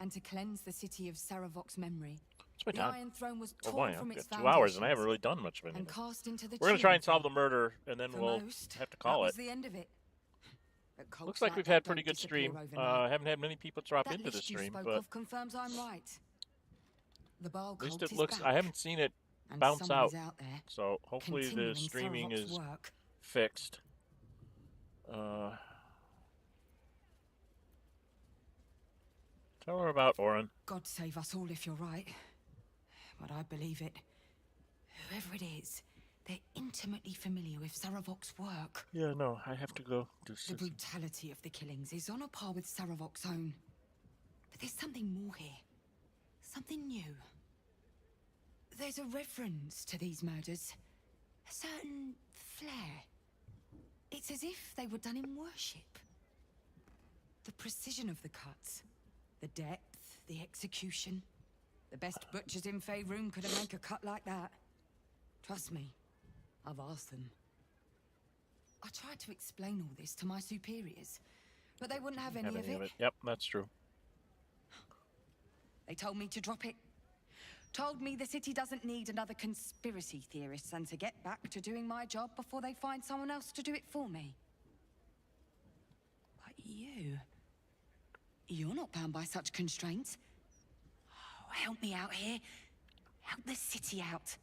and to cleanse the city of Sarevok's memory, the Iron Throne was torn from its 2 hours, and I haven't really done much of anything. And cast into the We're going to try and solve the murder, and then we'll have to call that it. was the end of it. But Looks like we've had pretty good stream. Haven't had many people drop into the stream, but confirms I'm right. The Baal at least cult it is looks. back, I haven't seen it and bounce out, someone's out there so hopefully the continuing streaming Sarevok's is work. fixed. Tell her about Oren. God save us all if you're right. But I believe it. Whoever it is, they're into intimately familiar with Saravok's work. Yeah, no, I have to go do The brutality of the killings is on a par with Saravok's own. But there's something more here. Something new. There's a reference to these murders. A certain flair. It's as if they were done in worship. The precision of the cuts. The depth, the execution. The best butchers in Faerun couldn't make a cut like that. Trust me, I've asked them. I tried to explain all this to my superiors, but they wouldn't have any of it. Yep, that's true. They told me to drop it. Told me the city doesn't need another conspiracy theorist and to get back to doing my job before they find someone else to do it for me. But you're not bound by such constraints. Oh, help me out here. Help the city out.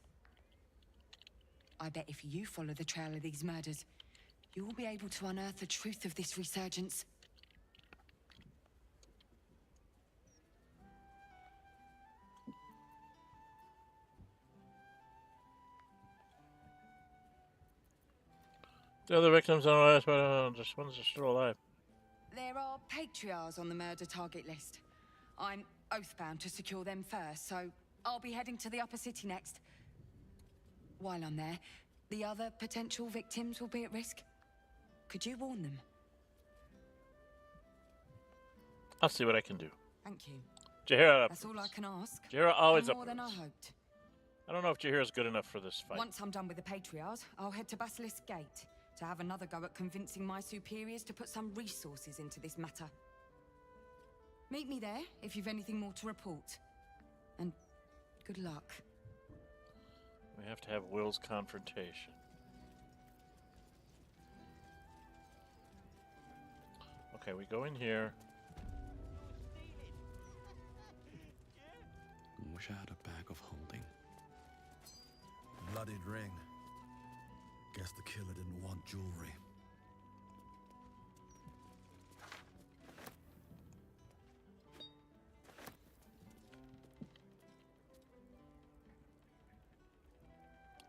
I bet if you follow the trail of these murders, you will be able to unearth the truth of this resurgence. The other victims on the list, but just ones are still alive. There are patriarchs on the murder target list. I'm oathbound to secure them first, so I'll be heading to the upper city next. While I'm there, the other potential victims will be at risk. Could you warn them? I'll see what I can do. Thank you. Jaheira. That's all I can ask. Jaheira always more up. than I hoped. I don't know if Jaheira's good enough for this fight. Once I'm done with the patriarchs, I'll head to Basilisk Gate to have another go at convincing my superiors to put some resources into this matter. Meet me there if you've anything more to report. And good luck. We have to have Will's confrontation. Okay, we go in here. Wish I had a bag of holding. Bloodied ring. Guess the killer didn't want jewelry.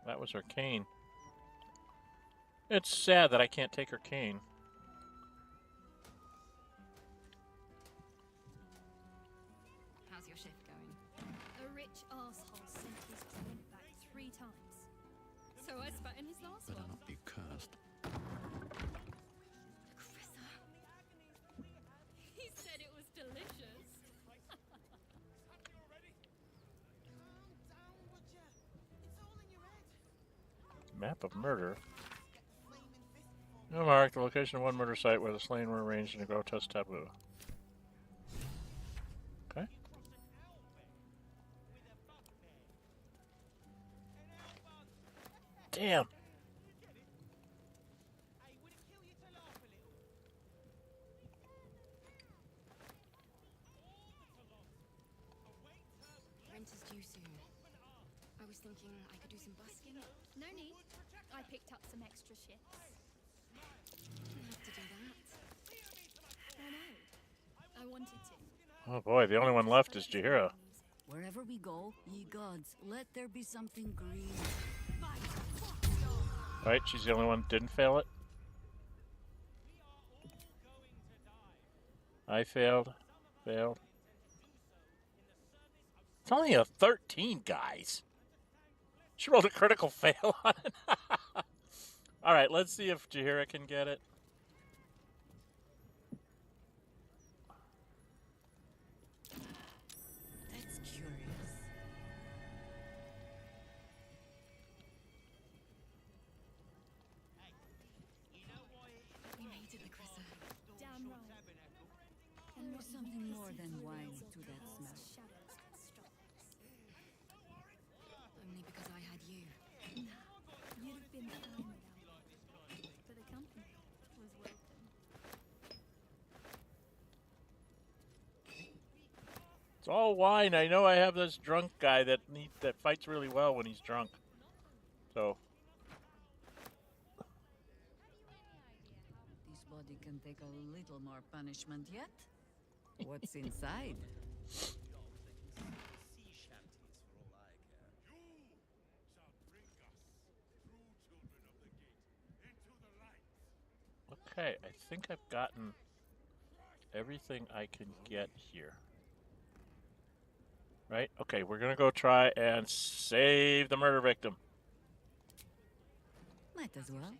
That was her cane. It's sad that I can't take her cane. How's your shift going? A rich arsehole sent his client back 3 times. So I spat in his last Better one. not be cursed. He said it was delicious. Map of murder. No mark. The location of one murder site where the slain were arranged in a grotesque tableau. Okay. Damn. Rent is due soon. I was thinking I could do some busking. No need. I picked up some extra shifts. Didn't have to do that. I know. I wanted to. Oh boy, the only one left is Jaheira. Wherever we go, ye gods, let there be something green. Right, she's the only one that didn't fail it. I failed. Failed. It's only a 13, guys. She rolled a critical fail on it. Alright, let's see if Jaheira can get it. That's curious. We made it, Lacrissa. Damn right. And there's something more than wine to that smell. Only because I had you. You'd have been fine without me. But the company was welcome. It's all wine. I know I have this drunk guy that fights really well when he's drunk. So. This body can take a little more punishment yet. What's inside? Okay, I think I've gotten everything I can get here. Right? Okay, we're gonna go try and save the murder victim. Might as well.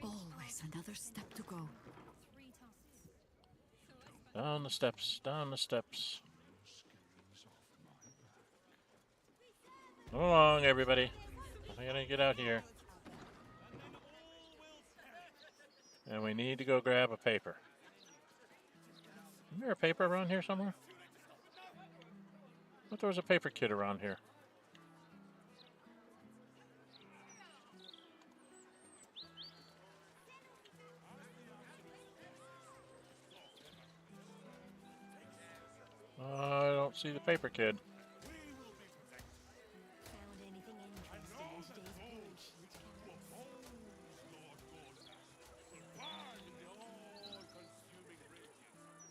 Always another step to go. Down the steps, down the steps. Come along, everybody. I gotta get out here. And we need to go grab a paper. Isn't there a paper around here somewhere? I thought there was a paper kit around here. I don't see the paper kid.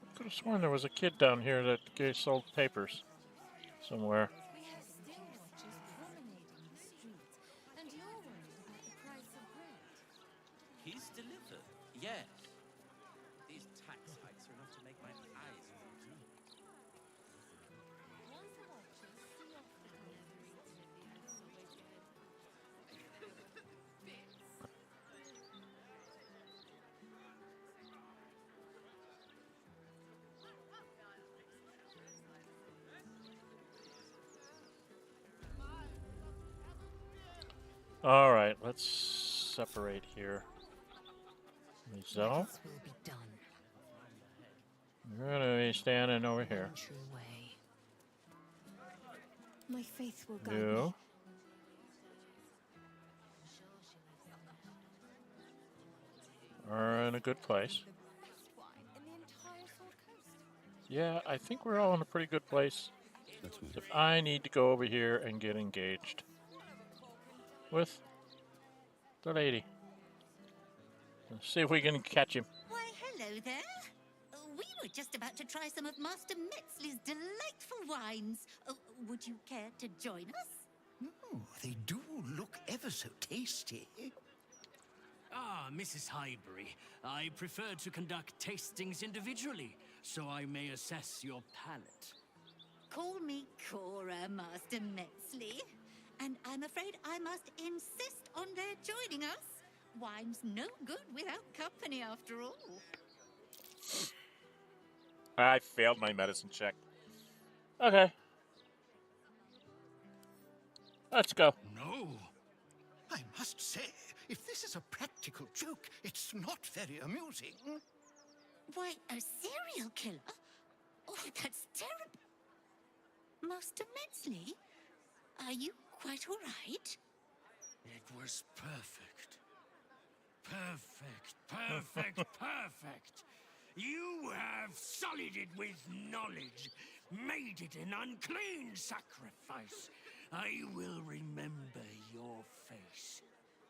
I could have sworn there was a kid down here that sold papers somewhere. He's delivered, yes. These tax hikes are enough to make my eyes water. All right, let's separate here. So, we're gonna be standing over here. My faith will guide You me. are in a good place. Yeah, I think we're all in a pretty good place. If I need to go over here and get engaged with the lady. Let's see if we can catch him. Why, hello there. We were just about to try some of Master Metzley's delightful wines. Would you care to join us? Oh, they do look ever so tasty. Ah, Mrs. Highbury, I prefer to conduct tastings individually, so I may assess your palate. Call me Cora, Master Metzley. And I'm afraid I must insist on their joining us. Wine's no good without company, after all. I failed my medicine check. Okay. Let's go. No. I must say, if this is a practical joke, it's not very amusing. Why, a serial killer? Oh, that's terrible. Master Metzley, are you quite all right? It was perfect. Perfect, perfect, perfect. You have sullied it with knowledge, made it an unclean sacrifice. I will remember your face,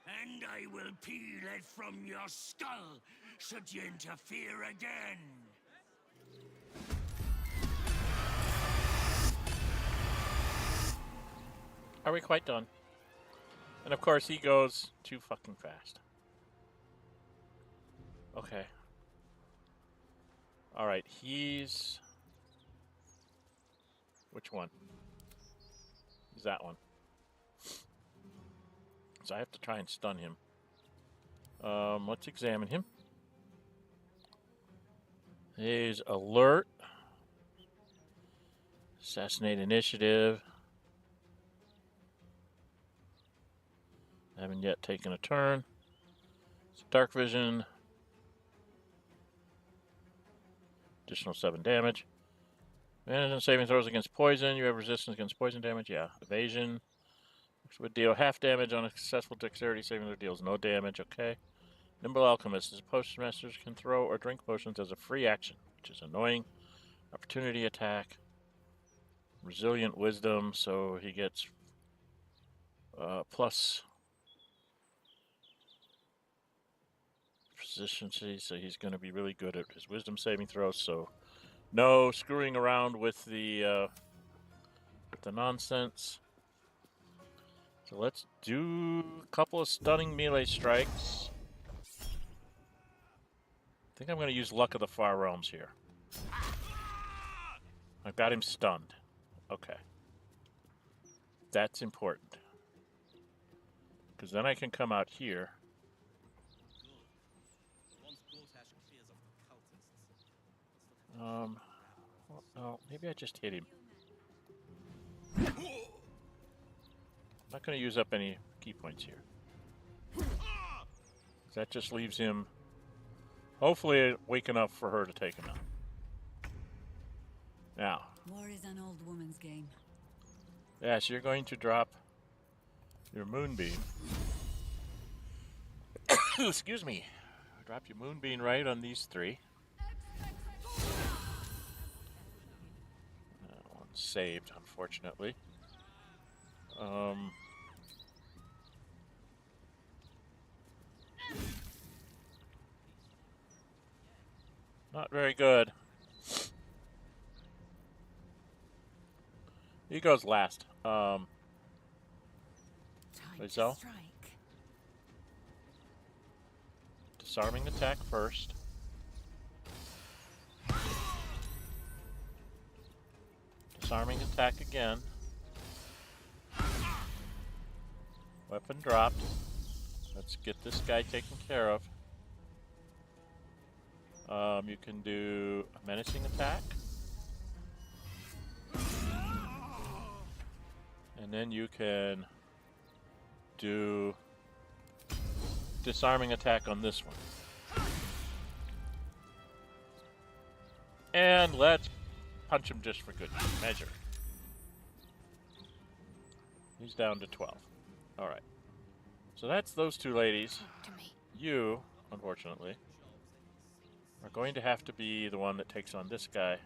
and I will peel it from your skull should you interfere again. Are we quite done? And of course he goes too fucking fast. Okay. Alright, he's... Which one? He's that one. So I have to try and stun him. Let's examine him. He's alert. Assassinate initiative. Haven't yet taken a turn. It's dark vision. Additional 7 damage. Management saving throws against poison. You have resistance against poison damage. Yeah. Evasion. Which would deal half damage on a successful dexterity saving throw. Deals no damage. Okay. Nimble Alchemist. His postmasters can throw or drink potions as a free action, which is annoying. Opportunity attack. Resilient wisdom. So he gets plus proficiency. So he's going to be really good at his wisdom saving throws. So no screwing around with the nonsense. So let's do a couple of stunning melee strikes. think I'm going to use Luck of the Far Realms here. I've got him stunned. Okay. That's important. Because then I can come out here. Well, maybe I just hit him. I'm not going to use up any key points here. That just leaves him, hopefully, awake enough for her to take him out. Now. War is an old woman's game. Yes, you're going to drop your moonbeam. Excuse me. Drop your moonbeam right on these three. One saved, unfortunately. Not very good. He goes last. So disarming attack first. Disarming attack again. Weapon dropped. Let's get this guy taken care of. You can do a menacing attack. And then you can do disarming attack on this one. And let's punch him just for good measure. He's down to 12. Alright. So that's those two ladies. You, unfortunately, are going to have to be the one that takes on this guy.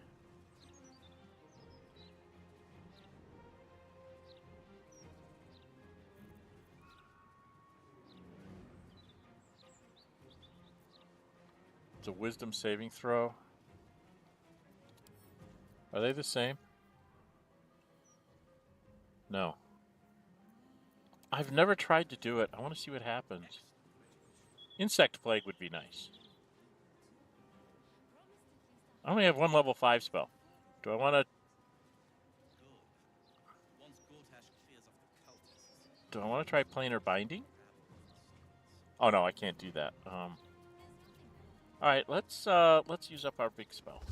It's a wisdom saving throw. Are they the same? No. I've never tried to do it. I want to see what happens. Insect Plague would be nice. I only have one level 5 spell. Do I want to... Do I want to try Planar Binding? Oh no, I can't do that. Alright, let's use up our big spell.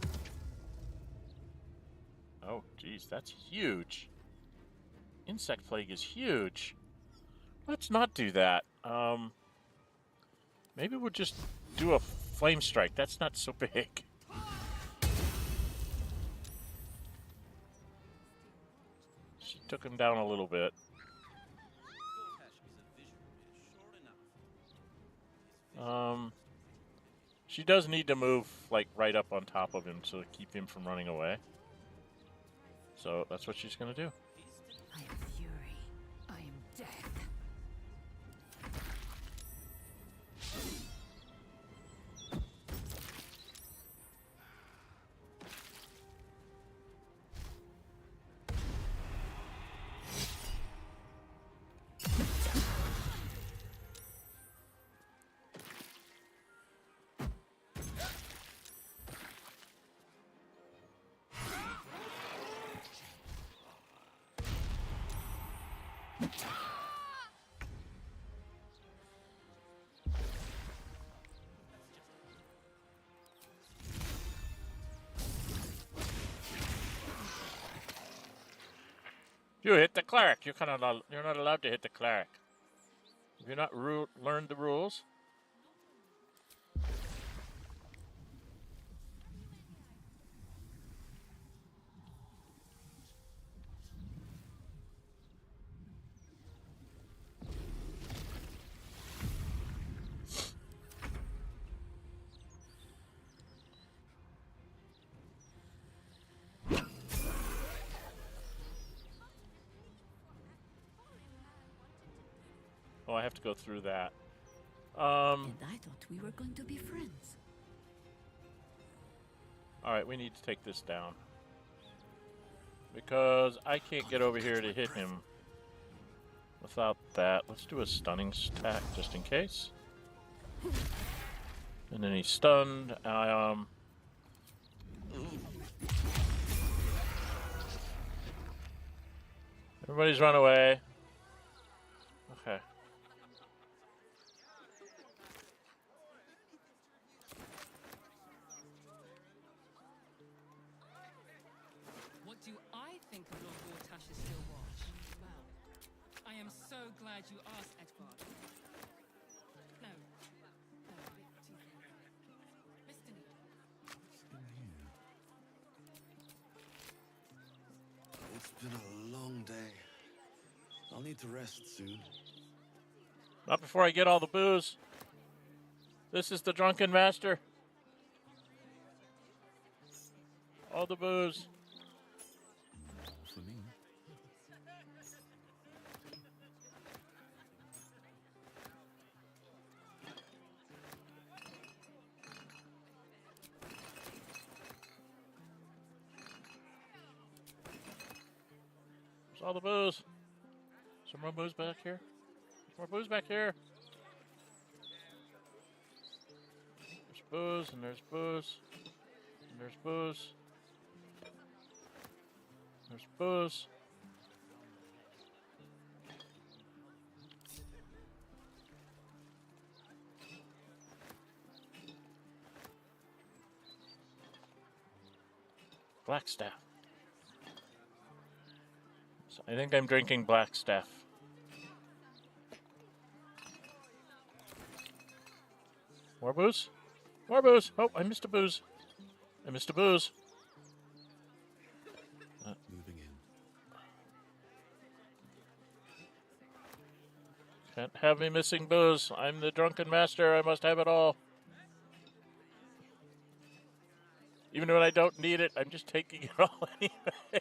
Oh, geez, that's huge. Insect Plague is huge. Let's not do that. Maybe we'll just do a Flame Strike. That's not so big. She took him down a little bit. She does need to move, like, right up on top of him to keep him from running away. So that's what she's going to do. I am fury. I am death. You hit the cleric. You're not allowed to hit the cleric. Have you not learned the rules? Oh, I have to go through that. And I thought we were going to be friends. Alright, we need to take this down. Because I can't get over here to hit him without that. Let's do a stunning attack just in case. And then he's stunned. Everybody's run away. Okay. What do I think of Lord Gortash's still watch? Well, I am so glad you asked, Edvard. No. No, Mr. Need. It's been a long day. I'll need to rest soon. Not before I get all the booze. This is the Drunken Master. All the booze. For me. There's all the booze. Some more booze back here. More booze back here. There's booze, and there's booze. And there's booze. There's booze. Black staff. So I think I'm drinking black staff. More booze? More booze! Oh, I missed a booze. I missed a booze. Moving in. Can't have me missing booze. I'm the Drunken Master. I must have it all. Even when I don't need it, I'm just taking it all anyway.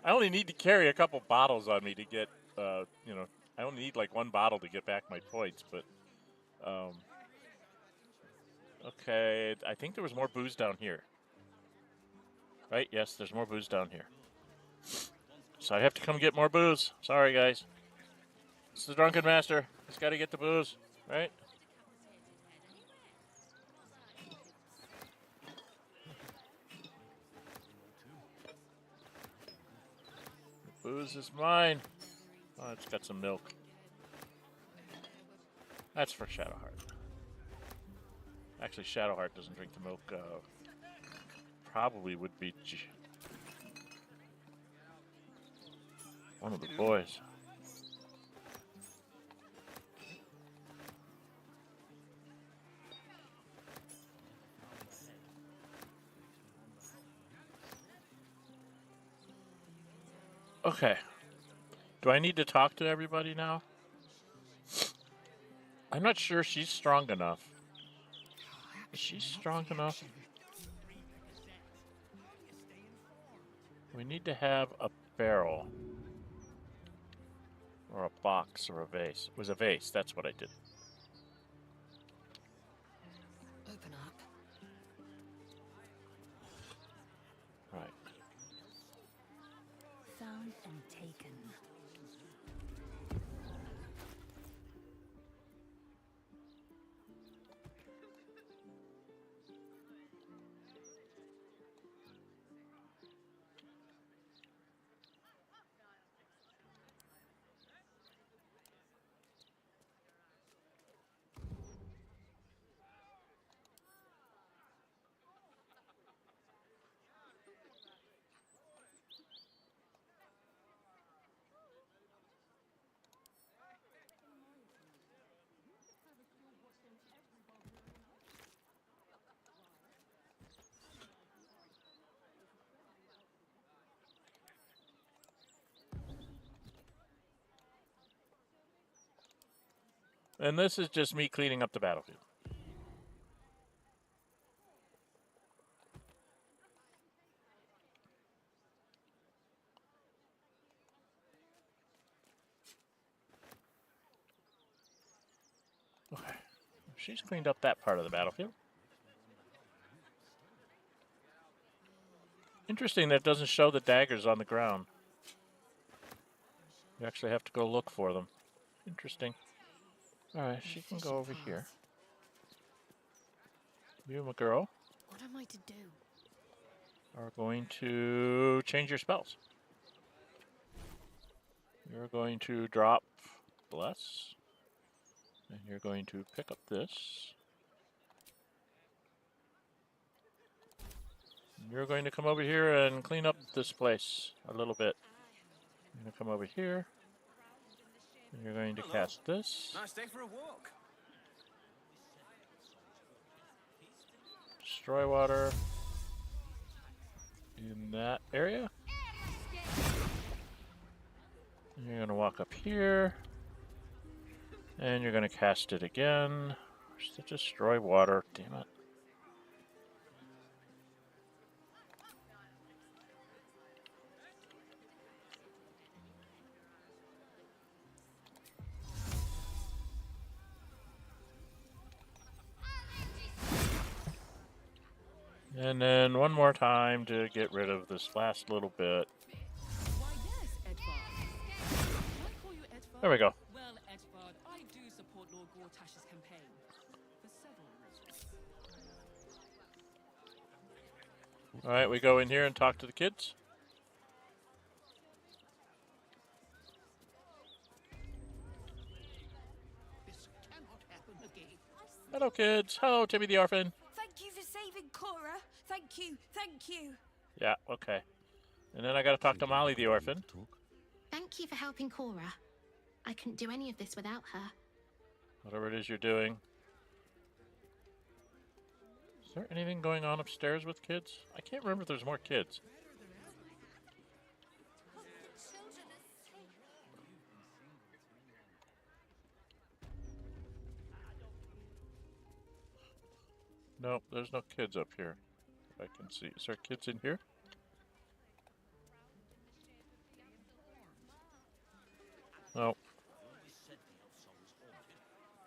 I only need to carry a couple bottles on me to get, you know, I only need like one bottle to get back my points, but, okay, I think there was more booze down here. Right? Yes, there's more booze down here. So I have to come get more booze. Sorry, guys. It's the Drunken Master. He's got to get the booze, right? The booze is mine. Oh, it's got some milk. That's for Shadowheart. Actually, Shadowheart doesn't drink the milk. Probably would be one of the boys. Okay. Do I need to talk to everybody now? I'm not sure she's strong enough. Is she strong enough? We need to have a barrel. Or a box or a vase. It was a vase, that's what I did. Open up. Right. Found and taken. And this is just me cleaning up the battlefield. Okay. She's cleaned up that part of the battlefield. Interesting that it doesn't show the daggers on the ground. You actually have to go look for them. Interesting. Alright, she can go over here. You, my girl, What am I to do? are going to change your spells. You're going to drop Bless. And you're going to pick up this. You're going to come over here and clean up this place a little bit. You're going to come over here. And you're going to cast this. Nice day for a walk. Destroy water in that area. And you're going to walk up here. And you're going to cast it again. Where's the destroy water? Damn it. And then one more time to get rid of this last little bit. Why, yes, Edvard. Can I call you Edvard? There we go. Well, Edvard, I do support Lord Gortash's campaign. For several reasons. Alright, we go in here and talk to the kids. This cannot happen again. Hello, kids. Hello, Timmy the Orphan. Thank you for saving Cora. Thank you. Thank you. Yeah, okay. And then I gotta talk to Molly the Orphan. Thank you for helping Cora. I couldn't do any of this without her. Whatever it is you're doing. Is there anything going on upstairs with kids? I can't remember if there's more kids. Nope, there's no kids up here. I can see. Is there kids in here? Nope.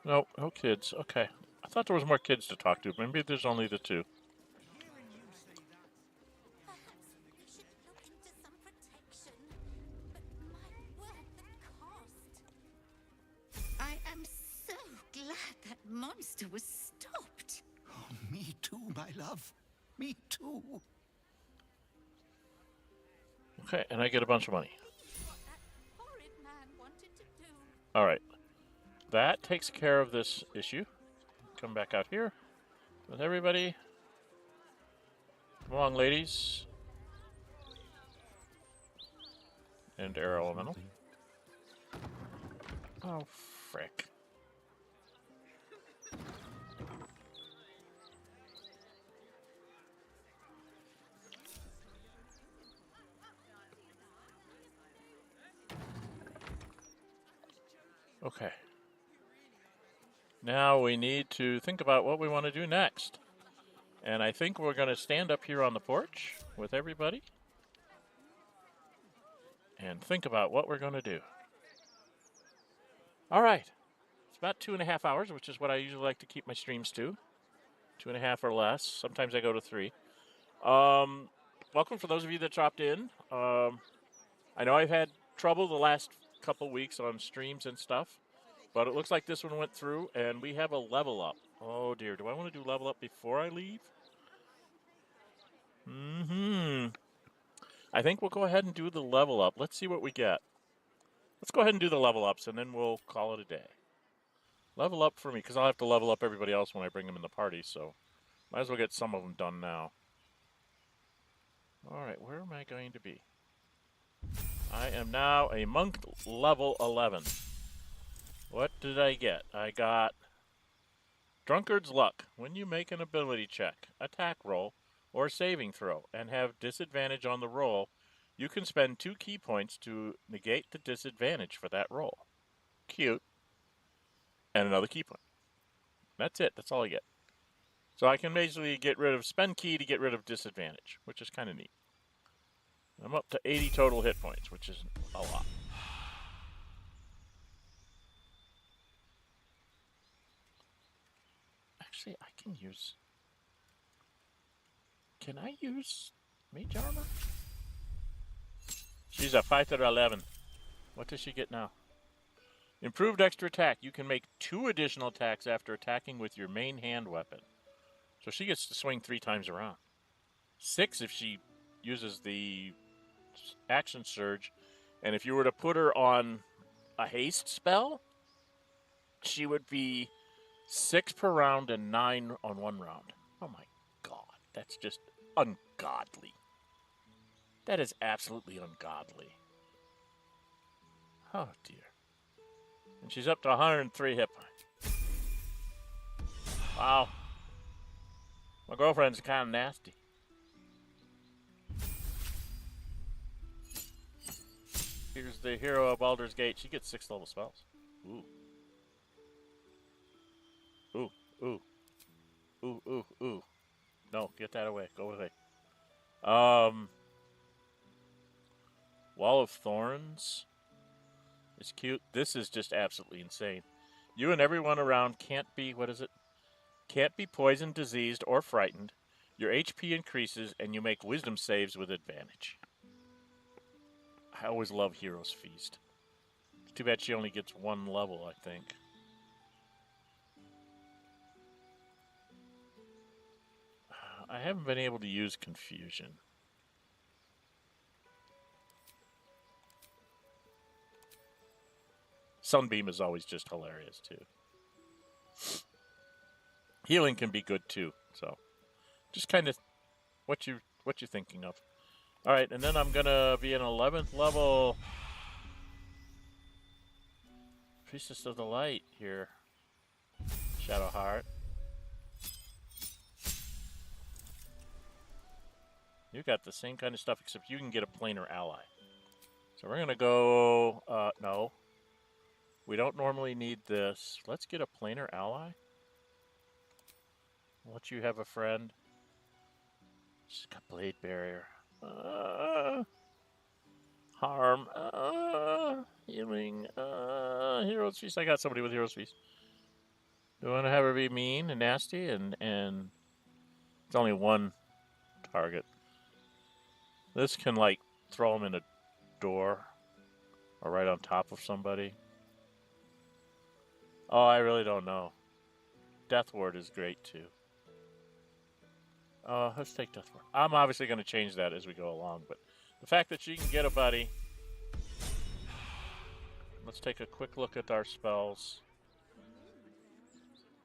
Nope, no kids. Okay. I thought there was more kids to talk to. Maybe there's only the two. I am so glad that monster was stopped. Oh, me too, my love. Me too. Okay, and I get a bunch of money. Horrid man wanted to do. Alright. That takes care of this issue. Come back out here with everybody. Come along, ladies. And air elemental. Oh, frick. Okay. Now we need to think about what we want to do next. And I think we're going to stand up here on the porch with everybody and think about what we're going to do. All right. It's about 2.5 hours, which is what I usually like to keep my streams to. 2.5 or less. Sometimes I go to 3. Welcome for those of you that dropped in. I know I've had trouble the last couple weeks on streams and stuff, but it looks like this one went through, and we have a level up. Oh dear, do I want to do level up before I leave? I think we'll go ahead and do the level up. Let's see what we get. Let's go ahead and do the level ups, and then we'll call it a day. Level up for me, because I'll have to level up everybody else when I bring them in the party, so might as well get some of them done now. All right, where am I going to be? I am now a monk level 11. What did I get? I got Drunkard's Luck. When you make an ability check, attack roll, or saving throw, and have disadvantage on the roll, you can spend 2 key points to negate the disadvantage for that roll. Cute. And another key point. That's it. That's all I get. So I can basically get rid of spend key to get rid of disadvantage, which is kind of neat. I'm up to 80 total hit points, which is a lot. Actually, I can use... Can I use mage armor? She's a fighter 11. What does she get now? Improved extra attack. You can make 2 additional attacks after attacking with your main hand weapon. So she gets to swing 3 times around. 6 if she uses the action surge. And if you were to put her on a haste spell, she would be 6 per round and 9 on 1 round. Oh my god. That's just ungodly. That is absolutely ungodly. Oh dear. And she's up to 103 hit points. Wow. My girlfriend's kind of nasty. Here's the hero of Baldur's Gate. She gets 6 level spells. Ooh. Ooh, ooh. Ooh, ooh, ooh. No, get that away. Go away. Wall of Thorns is cute. This is just absolutely insane. You and everyone around can't be, what is it? Can't be poisoned, diseased, or frightened. Your HP increases, and you make wisdom saves with advantage. I always love Hero's Feast. Too bad she only gets 1 level, I think. I haven't been able to use Confusion. Sunbeam is always just hilarious, too. Healing can be good, too. So, just kind of what you're thinking of. All right, and then I'm going to be an 11th level Priestess of the Light here. Shadowheart. You got the same kind of stuff, except you can get a planar ally. So we're going to go... no. We don't normally need this. Let's get a planar ally. Let you have a friend. She's got Blade Barrier. Harm. Healing. Hero's Feast. I got somebody with Hero's Feast. Do I want to have her be mean and nasty? And it's only 1 target. This can, like, throw them in a door. Or right on top of somebody. Oh, I really don't know. Death Ward is great, too. Let's take Death Ward. I'm obviously going to change that as we go along, but the fact that she can get a buddy. Let's take a quick look at our spells.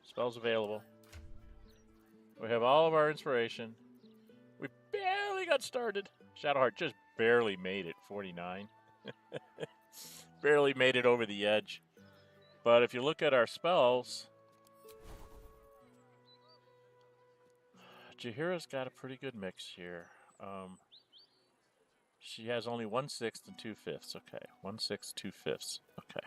Spells available. We have all of our inspiration. We barely got started. Shadowheart just barely made it, 49. Barely made it over the edge. But if you look at our spells, Jaheira's got a pretty good mix here. She has only 1/6 and 2/5. Okay, 1/6, 2/5. Okay.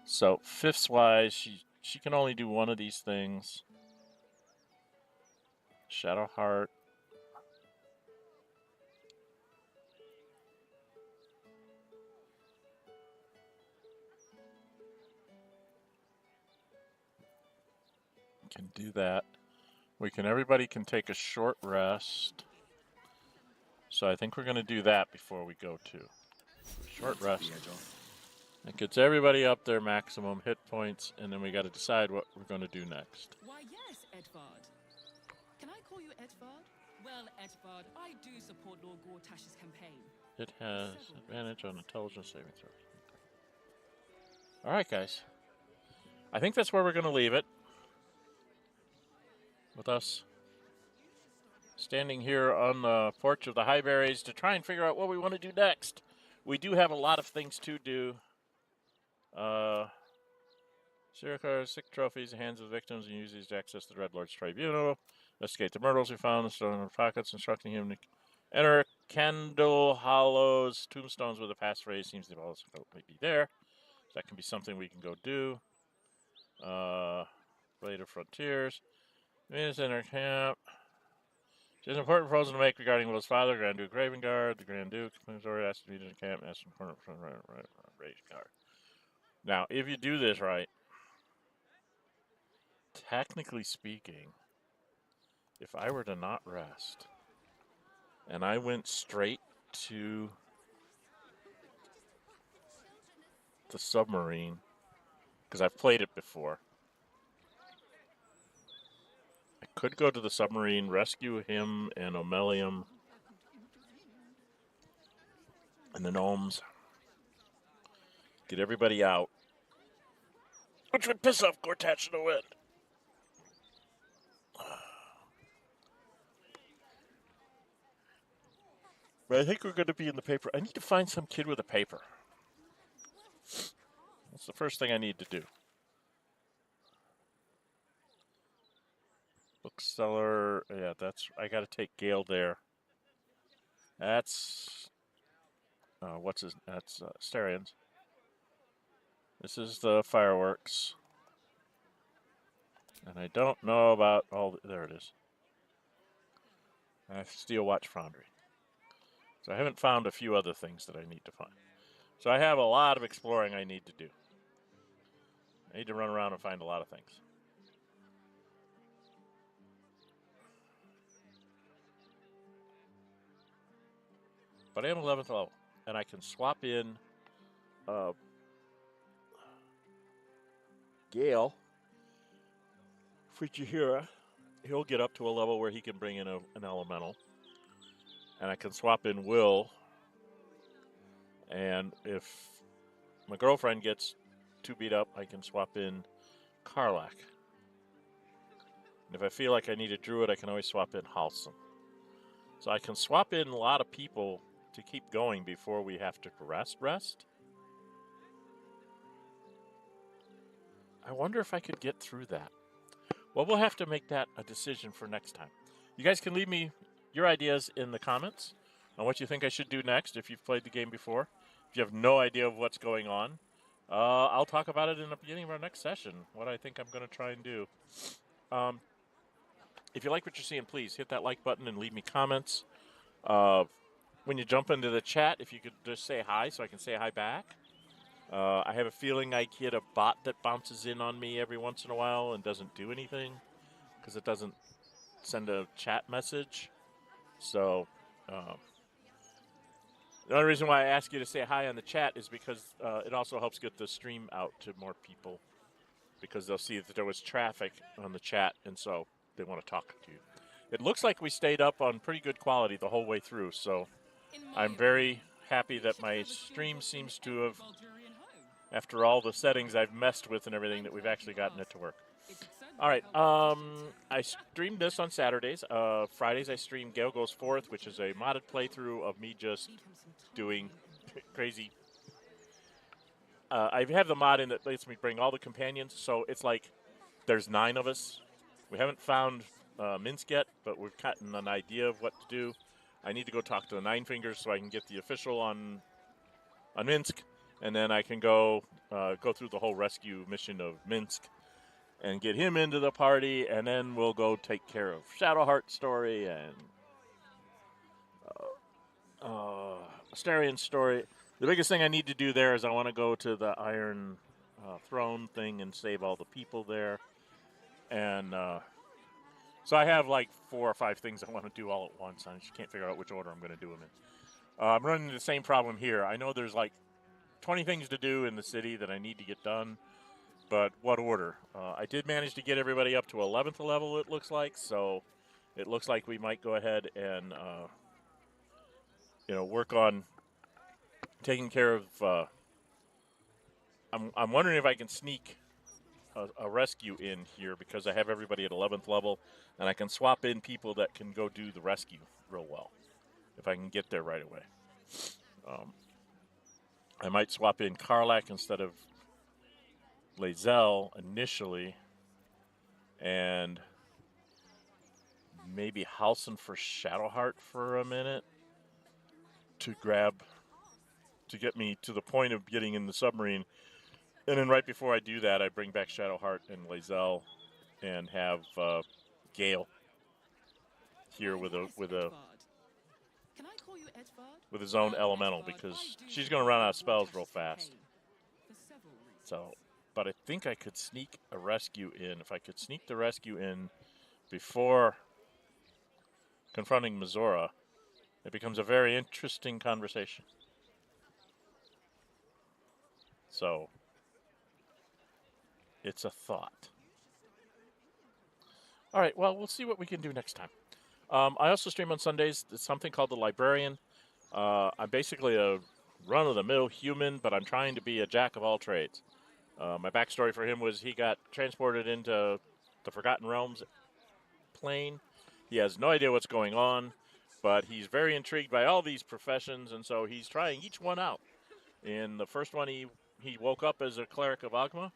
So 5ths wise, she can only do 1 of these things. Shadowheart. Can do that. Everybody can take a short rest. So I think we're going to do that before we go to short rest. It gets everybody up their maximum hit points, and then we got to decide what we're going to do next. Why, yes, Edvard. Can I call you Edvard? Well, Edvard, I do support Lord Gortash's campaign. It has advantage on intelligence saving throws. All right, guys. I think that's where we're going to leave it. With us standing here on the porch of the Highberries to try and figure out what we want to do next. We do have a lot of things to do. Sirikar, sick trophies, the hands of the victims, and use these to access the Red Lord's tribunal. Investigate the myrtles we found, the stone in our pockets, instructing him to enter Candle Hollow's tombstones with a passphrase. Seems the balls might be there. So that can be something we can go do. Blade of Frontiers. Venus in our camp. She has an important proposal to make regarding Will's father, Grand Duke Ravengard. The Grand Duke has already asked to meet in the camp and asked important Ravengard. Now, if you do this right, technically speaking, if I were to not rest, and I went straight to the submarine because I've played it before. I could go to the submarine, rescue him and Omelium and the gnomes, get everybody out, which would piss off Gortash in the wind. But I think we're going to be in the paper. I need to find some kid with a paper. That's the first thing I need to do. Bookseller, yeah, that's, I got to take Gale there. That's, that's Starians. This is the fireworks. And I don't know about all, there it is. Steel Watch Foundry. So I haven't found a few other things that I need to find. So I have a lot of exploring I need to do. I need to run around and find a lot of things. But I am 11th level, and I can swap in Gale, Fujihira. He'll get up to a level where he can bring in an elemental. And I can swap in Will. And if my girlfriend gets too beat up, I can swap in Karlach. And if I feel like I need a druid, I can always swap in Halson. So I can swap in a lot of people to keep going before we have to rest. I wonder if I could get through that. Well, we'll have to make that a decision for next time. You guys can leave me your ideas in the comments on what you think I should do next if you've played the game before. If you have no idea of what's going on, I'll talk about it in the beginning of our next session, what I think I'm going to try and do. If you like what you're seeing, please hit that like button and leave me comments. When you jump into the chat, if you could just say hi so I can say hi back. I have a feeling I get a bot that bounces in on me every once in a while and doesn't do anything because it doesn't send a chat message. So the only reason why I ask you to say hi on the chat is because it also helps get the stream out to more people because they'll see that there was traffic on the chat, and so they want to talk to you. It looks like we stayed up on pretty good quality the whole way through, so I'm very happy that my stream seems to have, after all the settings I've messed with and everything, that we've actually gotten it to work. All right, I streamed this on Saturdays. Fridays I stream Gale Goes Forth, which is a modded playthrough of me just doing crazy. I have the mod in that lets me bring all the companions, so it's like there's 9 of us. We haven't found Minsk yet, but we've gotten an idea of what to do. I need to go talk to the Nine Fingers so I can get the official on Minsk, and then I can go through the whole rescue mission of Minsk and get him into the party, and then we'll go take care of Shadowheart story and Astarian story. The biggest thing I need to do there is I want to go to the Iron Throne thing and save all the people there. And so I have like 4 or 5 things I want to do all at once. I just can't figure out which order I'm going to do them in. I'm running into the same problem here. I know there's like 20 things to do in the city that I need to get done. But what order? I did manage to get everybody up to 11th level, it looks like. So it looks like we might go ahead and, work on taking care of... I'm wondering if I can sneak a rescue in here because I have everybody at 11th level. And I can swap in people that can go do the rescue real well if I can get there right away. I might swap in Karlach instead of Lae'zel initially, and maybe Halson for Shadowheart for a minute to get me to the point of getting in the submarine. And then right before I do that, I bring back Shadowheart and Lae'zel and have Gale here with his own elemental because she's going to run out of spells real fast. So, but I think I could sneak a rescue in. If I could sneak the rescue in before confronting Mizora, it becomes a very interesting conversation. So it's a thought. All right, well, we'll see what we can do next time. I also stream on Sundays. It's something called The Librarian. I'm basically a run-of-the-mill human, but I'm trying to be a jack of all trades. My backstory for him was he got transported into the Forgotten Realms plane. He has no idea what's going on, but he's very intrigued by all these professions, and so he's trying each one out. In the first one, he woke up as a cleric of Agma,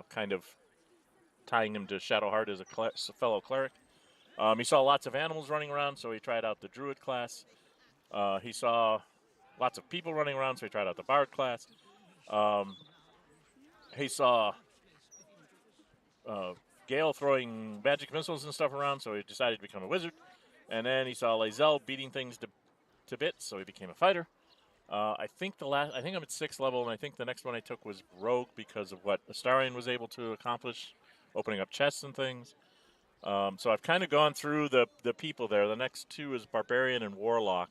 kind of tying him to Shadowheart as a fellow cleric. He saw lots of animals running around, so he tried out the druid class. He saw lots of people running around, so he tried out the bard class. He saw Gale throwing magic missiles and stuff around, so he decided to become a wizard. And then he saw Lae'zel beating things to bits, so he became a fighter. I think I'm at 6th level, and I think the next one I took was Rogue because of what Astarion was able to accomplish, opening up chests and things. So I've kind of gone through the people there. The next 2 is Barbarian and Warlock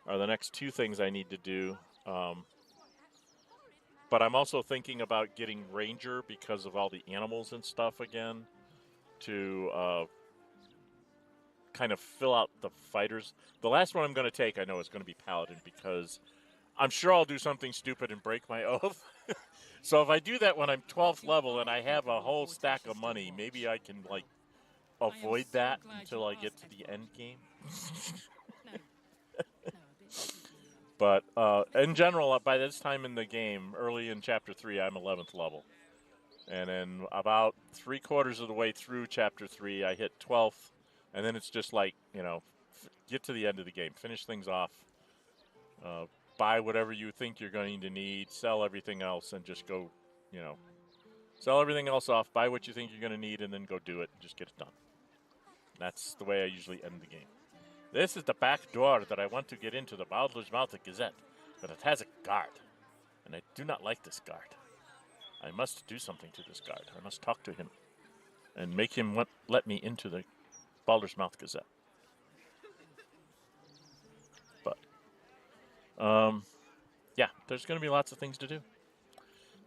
are the next 2 things I need to do. But I'm also thinking about getting Ranger because of all the animals and stuff again to kind of fill out the fighters. The last one I'm going to take, I know, is going to be Paladin because I'm sure I'll do something stupid and break my oath. So if I do that when I'm 12th level and I have a whole stack of money, maybe I can, like, avoid that until I get to the end game. But in general, by this time in the game, early in Chapter 3, I'm 11th level. And then about 3/4 of the way through Chapter 3, I hit 12th. And then it's just like, you know, get to the end of the game, finish things off, buy whatever you think you're going to need, sell everything else, and just go, you know, sell everything else off, buy what you think you're going to need, and then go do it and just get it done. That's the way I usually end the game. This is the back door that I want to get into the Baldur's Mouth Gazette, but it has a guard, and I do not like this guard. I must do something to this guard. I must talk to him and make him let me into the Baldur's Mouth Gazette. But, yeah, there's going to be lots of things to do.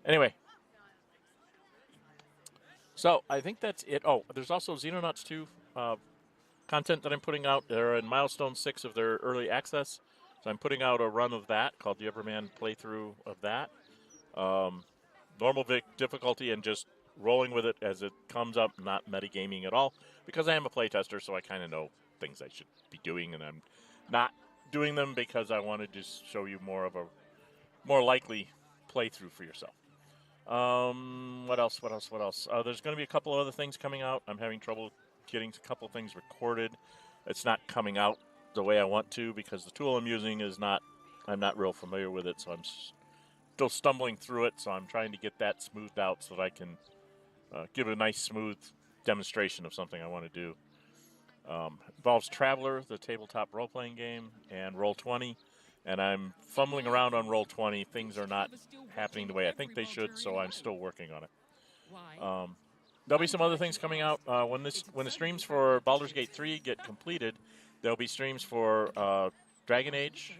Anyway, so I think that's it. Oh, there's also Xenonauts 2 content that I'm putting out. They're in milestone 6 of their early access, so I'm putting out a run of that called the Everman playthrough of that. Normal difficulty and just rolling with it as it comes up, not metagaming at all, because I am a playtester, so I kind of know things I should be doing, and I'm not doing them because I want to just show you more of a more likely playthrough for yourself. What else? There's going to be a couple of other things coming out. I'm having trouble getting a couple things recorded. It's not coming out the way I want to because the tool I'm using is not, I'm not real familiar with it, so I'm still stumbling through it, so I'm trying to get that smoothed out so that I can give a nice smooth demonstration of something I want to do. Involves Traveler, the tabletop role-playing game, and Roll20, and I'm fumbling around on Roll20. Things are not happening the way I think they should, so I'm still working on it. There'll be some other things coming out. When the streams for Baldur's Gate 3 get completed, there'll be streams for Dragon Age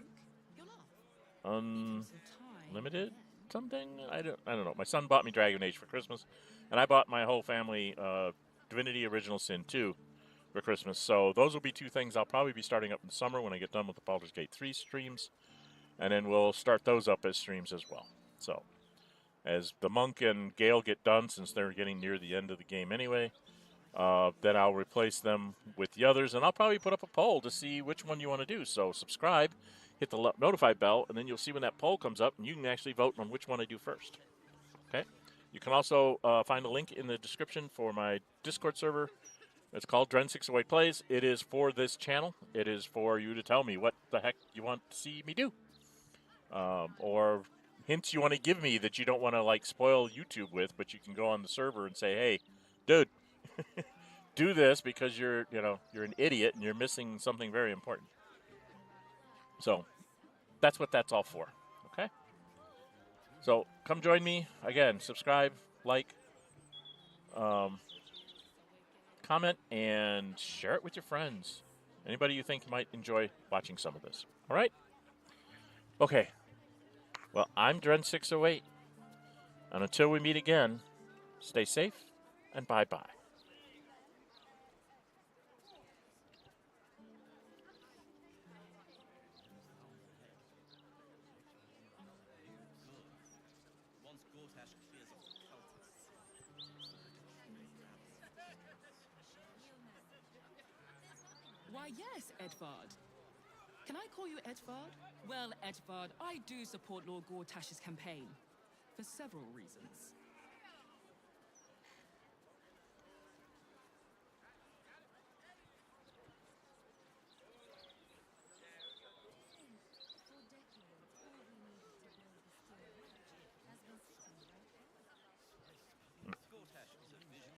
Unlimited something? I don't know. My son bought me Dragon Age for Christmas, and I bought my whole family Divinity Original Sin 2 for Christmas. So those will be 2 things I'll probably be starting up in the summer when I get done with the Baldur's Gate 3 streams, and then we'll start those up as streams as well. So as the Monk and Gale get done, since they're getting near the end of the game anyway, then I'll replace them with the others, and I'll probably put up a poll to see which one you want to do. So subscribe, hit the notify bell, and then you'll see when that poll comes up, and you can actually vote on which one I do first. Okay? You can also find a link in the description for my Discord server. It's called Dren608 Plays. It is for this channel. It is for you to tell me what the heck you want to see me do. Or hints you want to give me that you don't want to, like, spoil YouTube with, but you can go on the server and say, hey, dude, do this because you're an idiot and you're missing something very important. So that's what that's all for, okay? So come join me. Again, subscribe, like, comment, and share it with your friends. Anybody you think might enjoy watching some of this. All right? Okay. Well, I'm Dren608. And until we meet again, stay safe and bye-bye. Once Gortash clears off the cultists. Why, yes, Edvard. Can I call you Edvard? Well, Edvard, I do support Lord Gortash's campaign. For several reasons.